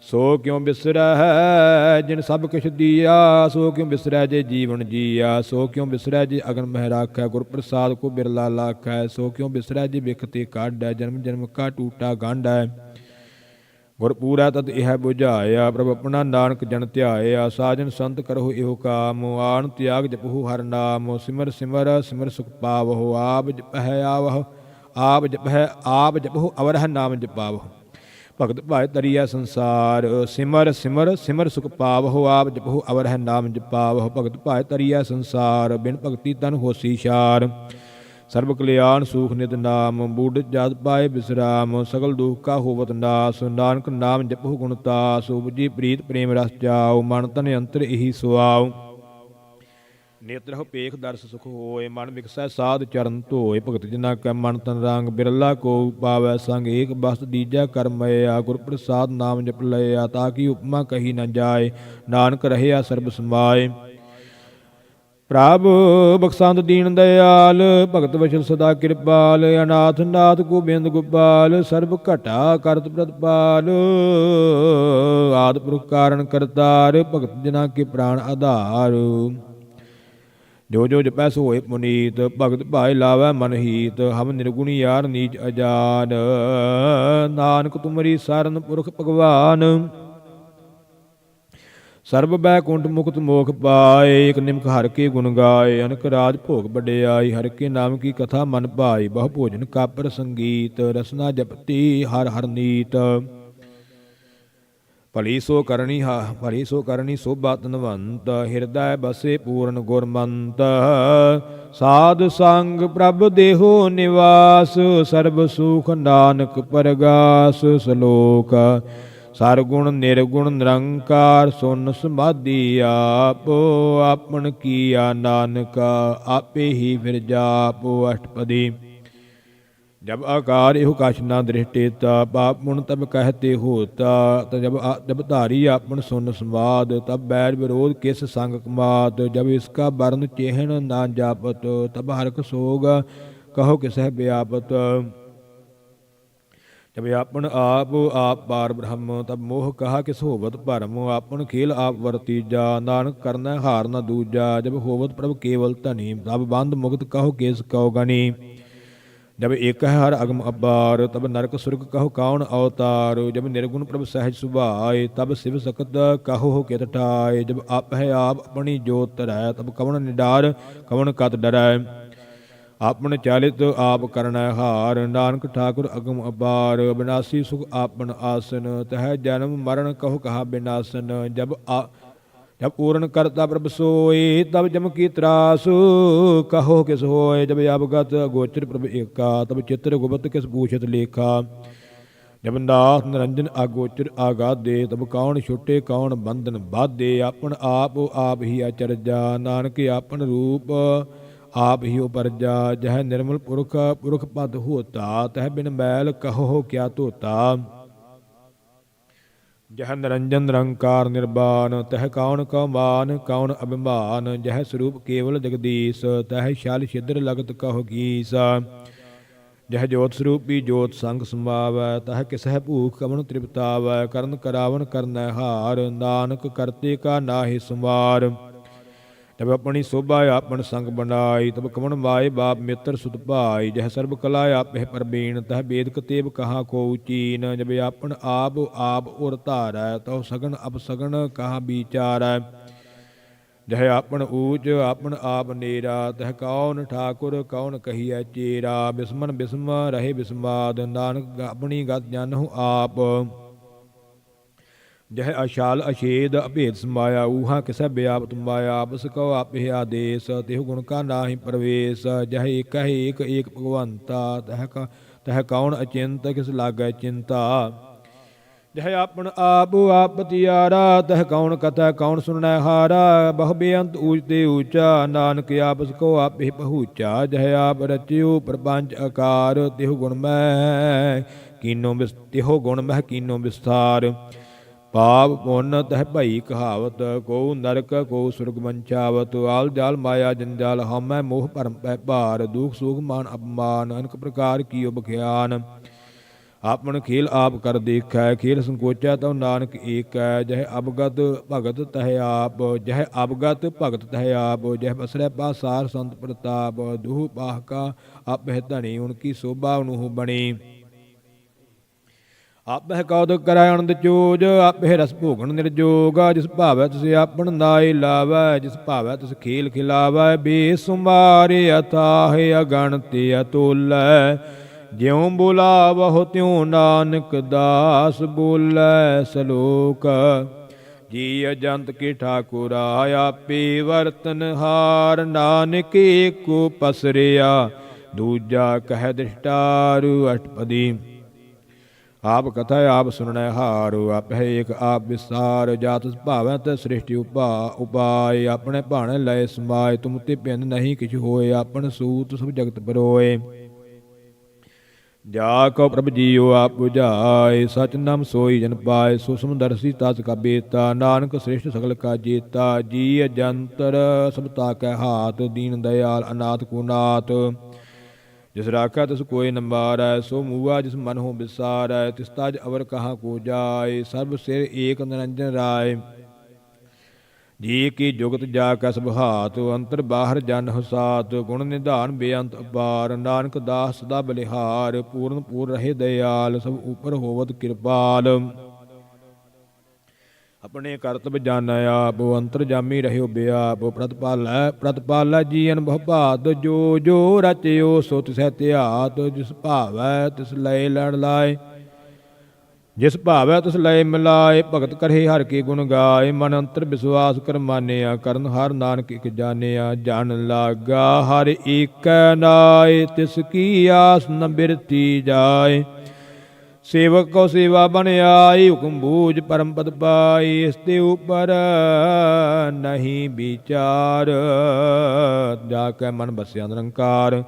ਸੋ ਕਿਉ ਬਿਸਰੈ ਜਿਨ ਸਭ ਕਿਛ ਦੀਆ। ਸੋ ਕਿਉ ਬਿਸਰੈ ਜੇ ਜੀਵਨ ਜੀਆ। ਸੋ ਕਿਉ ਬਿਸਰੈ ਜੇ ਅਗਨ ਮਹਿ ਰਾਖੈ। ਗੁਰ ਪ੍ਰਸਾਦ ਕੋ ਬਿਰਲਾ ਲਾਖੈ। ਸੋ ਕਿਉ ਬਿਸਰੈ ਜੇ ਬਿਖ ਤੇ ਕਾਢੈ। ਜਨਮ ਜਨਮ ਕਾ ਟੂਟਾ ਗੰਢੈ। ਗੁਰ ਪੂਰੈ ਤਤ ਇਹ ਬੁਝਾਇਆ, ਪ੍ਰਭ ਆਪਣਾ ਨਾਨਕ ਜਨ ਧਿਆਇਆ। ਸਾਜਨ ਸੰਤ ਕਰਹੁ ਇਹੋ ਕਾਮ, ਆਣ ਤਿਆਗ ਜਪਹੁ ਹਰਿ ਨਾਮ। ਸਿਮਰ ਸਿਮਰ ਸਿਮਰ ਸੁਖ ਪਾਵਹੁ, ਆਪ ਜਪਹਿ ਆਵਹੁ। ਆਪ ਜਪਹੁ ਅਵਰਹਿ ਨਾਮ ਜਪਾਵਹੁ। ਭਗਤ ਭਾਇ ਤਰੀਐ ਸੰਸਾਰ, ਸਿਮਰ ਸਿਮਰ ਸਿਮਰ ਸੁਖ ਪਾਵਹੁ। ਆਪ ਜਪਹੁ ਅਵਰਹਿ ਨਾਮ ਜਪਾਵਹੁ। ਭਗਤ ਭਾਇ ਤਰੀਐ ਸੰਸਾਰ, ਬਿਨ ਭਗਤੀ ਤਨ ਹੋਸੀ ਛਾਰ। ਸਰਬ ਕਲਿਆਣ ਸੂਖ ਨਿਤ ਨਾਮ, ਬੂਢ ਜਦ ਪਾਏ ਬਿਸਰਾਮ। ਸਗਲ ਦੁਖ ਕਾ ਹੋਵਤ ਨਾਸ, ਨਾਨਕ ਨਾਮ ਜਪਹੁ ਗੁਣ ਤਾਸ। ਉਪਜੀ ਪ੍ਰੀਤ ਪ੍ਰੇਮ ਰਸ ਜਾਉ, ਮਨ ਤਨ ਅੰਤਰ ਇਹੀ ਸੁਆਉ। ਨੇਤਰਹੁ ਪੇਖ ਦਰਸ ਸੁਖ ਹੋਏ, ਮਨ ਵਿਕਸੈ ਸਾਧ ਚਰਨ ਧੋਏ। ਭਗਤ ਜਨਾ ਕੈ ਮਨ ਤਨ ਰੰਗ, ਬਿਰਲਾ ਕੋ ਪਾਵੈ ਸੰਗ। ਏਕ ਬਸਤ ਦੀਜੈ ਕਰ ਮਇਆ, ਗੁਰ ਪ੍ਰਸਾਦ ਨਾਮ ਜਪ ਲਇਆ। ਤਾ ਕੀ ਉਪਮਾ ਕਹੀ ਨ ਜਾਏ, ਨਾਨਕ ਰਹਿਆ ਸਰਬ ਸਮਾਏ। ਪ੍ਰਭ ਬਖਸ਼ੰਦ ਦੀਨ ਦਿਆਲ, ਭਗਤ ਵਚਨ ਸਦਾ ਕਿਰਪਾਲ। ਅਨਾਥ ਨਾਥ ਗੋਬਿੰਦ ਗੋਪਾਲ, ਸਰਬ ਘਟਾ ਕਰਤ ਪ੍ਰਤਪਾਲ। ਆਦਿ ਪੁਰਖ ਕਾਰਨ ਕਰਤਾਰ, ਭਗਤ ਜਨਾ ਕੇ ਪ੍ਰਾਣ ਆਧਾਰ। ਜੋ ਜੋ ਜਪੈ ਸੋ ਹੋਏ ਪੁਨੀਤ, ਭਗਤ ਭਾਇ ਲਾਵੈ ਮਨ ਹੀਤ। ਹਮ ਨਿਰਗੁਣੀ ਯਾਰ ਨੀਚ ਅਜਾਨ, ਨਾਨਕ ਤੁਮਰੀ ਸਰਨ ਪੁਰਖ ਭਗਵਾਨ। ਸਰਬ ਬੈਕੁੰਠ ਮੁਕਤ ਮੋਖ ਪਾਏ, ਇਕ ਨਿਮਕ ਹਰਿ ਕੇ ਗੁਣ ਗਾਏ। ਅਨਕ ਰਾਜ ਭੋਗ ਵਡਿਆਈ, ਹਰਿ ਕੇ ਨਾਮ ਕੀ ਕਥਾ ਮਨ ਭਾਈ। ਬਹੁ ਭੋਜਨ ਕਾਪਰ ਸੰਗੀਤ, ਰਸਨਾ ਜਪਤੀ ਹਰਿ ਹਰਿ ਨੀਤ। ਭਲੀ ਸੋ ਕਰਨੀ ਸੋਭਾ ਧਨਵੰਤ, ਹਿਰਦੈ ਬਸੇ ਪੂਰਨ ਗੁਰਮੰਤ। ਸਾਧ ਸੰਗ ਪ੍ਰਭ ਦੇਹੋ ਨਿਵਾਸ, ਸਰਬ ਸੁਖ ਨਾਨਕ ਪਰਗਾਸ। ਸ਼ਲੋਕ ਸਰਗੁਣ ਨਿਰਗੁਣ ਨਿਰੰਕਾਰ, ਸੁਨ ਸਮਾਧੀ ਆਪ। ਆਪਨ ਕੀਆ ਨਾਨਕਾ, ਆਪੇ ਹੀ ਫਿਰ ਜਾਪ। ਅਸ਼ਟਪਦੀ। जब आकार एहो कछ न दृष्टेता, पाप पुण्य तब कहते होता। जब धारी आपन सुन संवाद, तब बैर विरोध किस संग कमात। जब इसका वर्ण चेहन ना जापत, तब हरक सोग कहो किसह व्यापत। जब आपन आप पार ब्रह्म, तब मोह कहा किस होवत भरम। आपन खेल आप वर्तीजा, नानक करना हार न दूजा। जब होवत प्रभ केवल धनी, तब बंध मुक्त कहो किस कहो गणी। जब एक है हर अगम अपार, तब नरक सुरग कहो कौन अवतार। जब निर्गुण प्रभ सहज सुभाए, तब शिव सकत कहो कित ठाए। जब आप है आप अपनी जोत धरै, तब कवन निडार कवन कत डरै। आपन चालित आप करना हार, नानक ठाकुर अगम अपार। विनाशी सुख आपन आसन, तह जन्म मरण कहो कहा विनाशन। जब पूर्ण करता प्रभ सोए, तब जम की त्रास कहो किस होए। जब अवगत गोचर प्रभ एका, तब चित्र गुप्त किस पूछत लेखा। जब नाथ निरंजन आगोचर आगाधे, तब कौन छुटे कौन बंधन बाधे। आपन आप ही अचरजा, नानक आपन रूप आप ही उपरजा। जह निर्मल पुरख पद होता, तह बिन मैल कहो क्या धोता। जह निरंजन निरंकार निर्वाण, तह कौन कौ मान कौन अभिमान। जह स्वरूप केवल जगदीश, तह शल छिद्र लगत कहो गीस। जह जोत स्वरूपी जोत संग समावै, तह किसह भूख कवन तृप्तावै। करन करावन करनै हार, नानक करते का नाहि सुमार। जब अपनी शोभा आपन संग बनाई, तब कवन माए बाप मित्र सुत भाई। जह सर्ब कला आपे परबीन, तह बेद कतेब कहाँ को चीन। जब आपन आप उर धारै, तह सगन अपसगन कहाँ विचारै। जह आपन ऊच आपन आप नेरा, तह कौन ठाकुर कौन कहिए चेरा। बिस्मन बिस्म रहे बिस्माद, नानक अपनी गत जानहु आप। ਜਹ ਅਸ਼ਾਲ ਅਛੇਦ ਅਭੇਦ ਸਮਾਇਆ ਊਹਾ ਕਿਸੈ ਬਿਆਪਤ ਮਾਇਆ ਆਪਸ ਕਉ ਆਪੇ ਆਦੇਸ ਤਿਹੁ ਗੁਣ ਕਾ ਨਾਹੀ ਪ੍ਰਵੇਸ਼ ਜਹ ਏਕ ਏਕ ਭਗਵੰਤਾ ਤਹ ਕੌਣ ਅਚਿੰਤ ਕਿਸ ਲਾਗੈ ਚਿੰਤਾ ਜਹ ਆਪਨ ਆਪ ਆਪਤਿਆਰਾ ਤਹ ਕੌਣ ਕਥੈ ਕੌਣ ਸੁਣੈ ਹਾਰਾ ਬਹੁ ਬੇਅੰਤ ਊਚ ਤੇ ਊਚਾ ਨਾਨਕ ਆਪਸ ਕੋ ਆਪੇ ਪਹੂਚਾ ਜਹ ਆਪ ਰਚਿਓ ਪ੍ਰਪੰਚ ਆਕਾਰ ਤਿਹੁ ਗੁਣ ਮਹਿ ਕੀਨੋ ਵਿਸਥਾਰ ਪਾਪ ਪੁੰਨ ਤਹ ਭਈ ਕਹਾਵਤ ਕੋ ਨਰਕ ਕੋ ਸੁਰਗ ਮੰਚਾਵਤ ਆਲ ਜਾਲ ਮਾਇਆ ਜੰਜਾਲ ਹਉਮੈ ਮੋਹ ਭਰਮ ਪੈ ਭਾਰ ਦੁਖ ਸੁਖ ਮਾਨ ਅਪਮਾਨ ਅਨਕ ਪ੍ਰਕਾਰ ਕੀਓ ਬਖਿਆਨ ਆਪਨ ਖੇਲ ਆਪ ਕਰ ਦੇਖੈ ਖੇਲ ਸੰਕੋਚੈ ਤਉ ਨਾਨਕ ਏਕੈ ਜਹ ਅਬਗਤ ਭਗਤ ਤਹ ਆਪ ਜਹ ਬਸਰੈ ਪਾਸਾਰ ਸੰਤ ਪ੍ਰਤਾਪ ਦੁਹ ਪਾਹਕਾ ਆਪਹਿ ਧਣੀ ਉਨਕੀ ਸੋਭਾ ਉਨਹੁ ਬਣੀ ਆਪਹਿ ਕੌਤਕ ਕਰੈ ਅਨੰਦ ਚੋਜ ਆਪਹਿ ਰਸ ਭੋਗਣ ਨਿਰਜੋਗ ਜਿਸ ਭਾਵੈ ਤਿਸ ਆਪਨ ਨਾਇ ਲਾਵੈ ਜਿਸ ਭਾਵੈ ਤਿਸ ਖੇਲ ਖਿਲਾਵੈ ਬੇਸੁਮਾਰ ਅਥਾਹ ਅਗਣਤ ਅਤੁਲੈ ਜਿਉ ਬੁਲਾਵਹੁ ਤਿਉ ਨਾਨਕ ਦਾਸ ਬੋਲੇ ਸਲੋਕ ਜੀ ਅਜੰਤ ਕੇ ਠਾਕੁਰਾ ਆਪੇ ਵਰਤਨ ਹਾਰ ਨਾਨਕ ਏਕੋ ਪਸਰਿਆ ਦੂਜਾ ਕਹਿ ਦ੍ਰਿਸ਼ਟਾਰੂ ਅਸ਼ਟਪਦੀ ਆਪ ਕਥਾ ਆਪ ਸੁਣਨੈ ਹਾਰੂ ਆਪਹਿ ਏਕ ਆਪ ਵਿਸਾਰ ਜਾਤ ਭਾਵੈ ਤੇ ਸ੍ਰਿਸ਼ਟੀ ਉਪਾਇ ਆਪਣੇ ਭਾਣੇ ਲਏ ਸਮਾਇ ਤੁਮ ਤੇ ਪਿੰਨ ਨਹੀਂ ਕਿਛ ਹੋਏ ਆਪਨ ਸੂਤ ਸਭ ਜਗਤ ਪਰੋਏ ਜਾ ਕਉ ਪ੍ਰਭ ਜੀਉ ਆਪ 부ਝਾਇ ਸਚ ਨਾਮ ਸੋਈ ਜਨ ਪਾਇ ਸੋ ਸਮਦਰਸੀ ਤਸ ਕਾ ਬੇਤਾ ਨਾਨਕ ਸ੍ਰਿਸ਼ਟ ਸਗਲ ਕਾ ਜੇਤਾ ਜੀ ਅਜੰਤਰ ਸਭ ਤਾਕੈ ਹਾਥ ਦੀਨ ਦਇਆਲ ਅਨਾਥ ਕੋ ਨਾਥ ਜਿਸ ਰਾਖਾ ਤਿਸ ਕੋਈ ਨ ਮਾਰੈ ਸੋ ਮੂਆ ਜਿਸ ਮਨ ਹੋ ਵਿਸਾਰੈ ਤਿਸ ਤਜ ਅਵਰ ਕਹਾਂ ਕੋ ਜਾਏ ਸਰਬ ਸਿਰ ਏਕ ਨਿਰੰਜਨ ਰਾਏ ਜੀ ਕੀ ਜੁਗਤ ਜਾ ਕੈ ਸਭ ਹਾਤ ਅੰਤਰ ਬਾਹਰ ਜਨ ਹੁਸਾਤ ਗੁਣ ਨਿਧਾਨ ਬੇਅੰਤ ਅਪਾਰ ਨਾਨਕ ਦਾਸ ਸਦਾ ਬਲਿਹਾਰ ਪੂਰਨ ਪੂਰ ਰਹੇ ਦਇਆਲ ਸਭ ਉਪਰ ਹੋਵਤ ਕਿਰਪਾਲ ਆਪਣੇ ਕਰਤਬ ਜਾਣੈ ਆਪ ਅੰਤਰ ਜਾਮੀ ਰਹਿਓ ਬਿਆਪ ਪ੍ਰਤਪਾਲੈ ਜੀ ਅਨਭਵ ਭਾਤ ਜੋ ਰਚਿਓ ਸੋ ਤਿਸੈ ਧਿਆਤ ਜਿਸ ਭਾਵੈ ਤਿਸ ਲਏ ਲੜ ਲਾਏ ਜਿਸ ਭਾਵੈ ਤਿਸ ਲਏ ਮਿਲਾਏ ਭਗਤ ਕਰਹਿ ਹਰਿ ਕੇ ਗੁਣ ਗਾਏ ਮਨ ਅੰਤਰ ਵਿਸਵਾਸ ਕਰ ਮਾਨਿਆ ਕਰਨ ਹਰ ਨਾਨਕ ਇਕ ਜਾਣਿਆ ਜਾਣ ਲਾਗਾ ਹਰਿ ਏਕੈ ਨਾਇ ਤਿਸ ਕੀ ਆਸ ਨ ਬਿਰਤੀ ਜਾਏ ਸੇਵਕ ਕੋ ਸੇਵਾ ਬਨ ਆਈ ਹੁਕਮ ਬੂਝ ਪਰਮ ਪਦ ਪਾਈ ਇਸ ਤੇ ਉਪਰ ਨਹੀਂ ਵਿਚਾਰ ਜਾ ਕੇ ਮਨ ਬਸਿਆ ਨਿਰੰਕਾਰ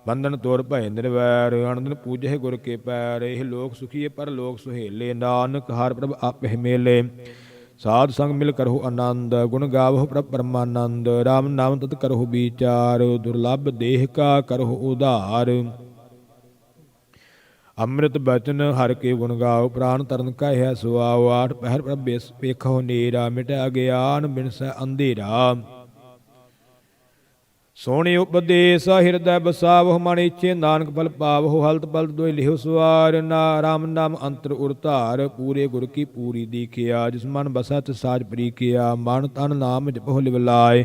ਬੰਧਨ ਤੋਰ ਭੈ ਨਿਰਵੈਰ ਅਨੰਦਨ ਪੂਜੇ ਗੁਰ ਕੇ ਪੈਰ ਇਹ ਲੋਕ ਸੁਖੀਏ ਪਰ ਲੋਕ ਸੁਹੇਲੇ ਨਾਨਕ ਹਰਿ ਪ੍ਰਭ ਆਪਹਿ ਮੇਲੇ ਸਾਧ ਸੰਗ ਮਿਲ ਕਰਹੁ ਆਨੰਦ ਗੁਣ ਗਾਵਹੁ ਪ੍ਰਭ ਪਰਮਾਨੰਦ ਰਾਮ ਨਾਮ ਤਤ ਕਰਹੁ ਵਿਚਾਰ ਦੁਰਲਭ ਦੇਹ ਕਾ ਕਰਹੁ ਉਧਾਰ ਅੰਮ੍ਰਿਤ ਬਚਨ ਹਰਿ ਕੇ ਗੁਣ ਗਾਓ ਪ੍ਰਾਨ ਤਰਨ ਕਹਿ ਸੁਆਓ ਆਠ ਪਹਿਰ ਪ੍ਰਭ ਵੇਖੋ ਨੇਰਾ ਮਿਟਿਆ ਗਿਆਨ ਬਿਨਸੈ ਅੰਧੇਰਾ ਸੋਹਣੇ ਉਪਦੇਸ ਹਿਰਦੈ ਬਸਾਵਹੁ ਮਨ ਇਛੇ ਨਾਨਕ ਫਲ ਪਾਵਹੁ ਹਲਤ ਪਲਤ ਦੋਇ ਲਿਹੁ ਸਵਾਰ ਨਾ ਰਾਮ ਨਾਮ ਅੰਤਰ ਉਰ ਧਾਰ ਪੂਰੇ ਗੁਰ ਕੀ ਪੂਰੀ ਦੀਖਿਆ ਜਿਸ ਮਨ ਬਸੈ ਤਿਸ ਸਾਜ ਪ੍ਰੀਖਿਆ ਮਨ ਤਨ ਨਾਮ ਜਪਹੁ ਲਿਵ ਲਾਇ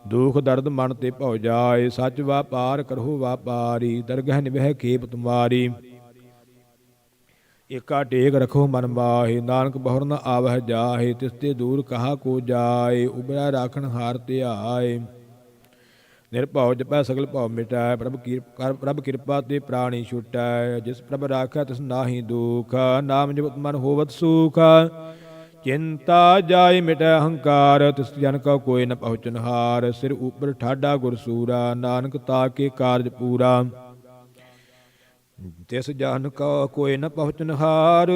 ਦੁਖ ਦਰਦ ਮਨ ਤੇ ਭਉ ਜਾਏ ਸੱਚ ਵਾਪਾਰ ਕਰਹੁ ਵਾਪਾਰੀ ਦਰਗਹਿ ਨਿਭੈ ਖੇਪ ਤੁਮਾਰੀ ਏਕਾ ਟੇਕ ਰਖੋ ਮਨ ਮਾਹੇ ਨਾਨਕ ਬਹੁਰ ਨ ਆਵਹਿ ਜਾਹੇ ਤਿਸ ਤੇ ਦੂਰ ਕਹਾ ਕੋ ਜਾਏ ਉਬਰਾ ਰਾਖਣ ਹਾਰ ਧਿਆਏ ਨਿਰਭਉ ਜਪੈ ਸਗਲ ਭਉ ਮਿਟਾਇ ਪ੍ਰਭ ਕਿਰਪਾ ਤੇ ਪ੍ਰਾਣੀ ਛੁਟੈ ਜਿਸ ਪ੍ਰਭ ਰਾਖੈ ਤਿਸ ਨਾਹੀ ਦੁਖ ਨਾਮ ਜਪਤ ਮਨ ਹੋਵਤ ਸੁਖ ਚਿੰਤਾ ਜਾਇ ਮਿਟੈ ਅਹੰਕਾਰ ਤਿਸ ਜਨ ਕਉ ਕੋਈ ਨ ਪਹੁੰਚਨ ਹਾਰ ਸਿਰ ਉਪਰ ਠਾਡਾ ਗੁਰ ਸੂਰਾ ਨਾਨਕ ਤਾ ਕੇ ਕਾਰਜ ਪੂਰਾ ਤਿਸ ਜਨ ਕਉ ਕੋਈ ਨ ਪਹੁੰਚਨ ਹਾਰ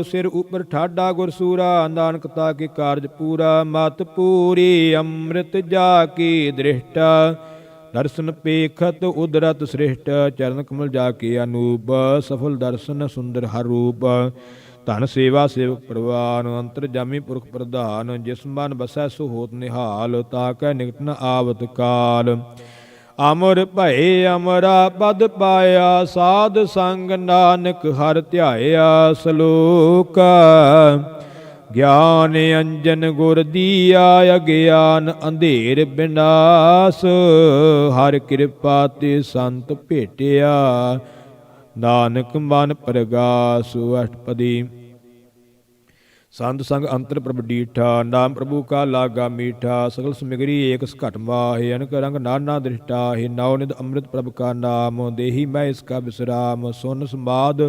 ਸਿਰ ਉਪਰ ਠਾਡਾ ਗੁਰ ਸੂਰਾ ਨਾਨਕ ਤਾ ਕੇ ਕਾਰਜ ਪੂਰਾ ਮਤ ਪੂਰੀ ਅੰਮ੍ਰਿਤ ਜਾ ਕੀ ਦ੍ਰਿਸ਼ਟਾ ਦਰਸ਼ਨ ਪੇਖਤ ਉਦਰਤ ਸ੍ਰਿਸ਼ਟ ਚਰਨ ਕਮਲ ਜਾ ਕੇ ਅਨੂਪ ਸਫਲ ਦਰਸ਼ਨ ਸੁੰਦਰ ਹਰ ਰੂਪ ਧਨ ਸੇਵਾ ਸੇਵਕ ਪ੍ਰਵਾਨ ਅੰਤਰ ਜਾਮੀ ਪੁਰਖ ਪ੍ਰਧਾਨ ਜਿਸ ਮਨ ਬਸੈ ਸੋ ਹੋਤ ਨਿਹਾਲ ਤਾ ਕੈ ਨਿਕਟ ਨ ਆਵਤ ਕਾਲ ਅਮਰ ਭਏ ਅਮਰਾ ਪਦ ਪਾਇਆ ਸਾਧ ਸੰਗ ਨਾਨਕ ਹਰਿ ਧਿਆਇਆ ਸਲੋਕ ਗਿਆਨ ਅੰਜਨ ਗੁਰ ਦੀਆ ਅਗਿਆਨ ਅੰਧੇਰ ਬਿਨਾਸ ਹਰਿ ਕਿਰਪਾ ਤੇ ਸੰਤ ਭੇਟਿਆ ਨਾਨਕ ਮਨ ਪ੍ਰਗਾਸ ਅਸ਼ਟਪਦੀ ਸੰਤ ਸੰਗ ਅੰਤਰ ਪ੍ਰਭ ਡੀਠਾ, ਨਾਮ ਪ੍ਰਭੂ ਕਾ ਲਾਗਾ ਮੀਠਾ। ਸਗਲ ਸਮਿਗਰੀ ਏਕ ਘਟ ਮਾਹੇ, ਅਨਕ ਰੰਗ ਨਾਨਾ ਦ੍ਰਿਸ਼ਟਾਹੇ। ਨੌ ਨਿਧ ਅੰਮ੍ਰਿਤ ਪ੍ਰਭ ਕਾ ਨਾਮ, ਦੇਹੀ ਮੈਂ ਇਸ ਕਾ ਵਿਸਰਾਮ। ਸੁਨ ਸਮਾਦ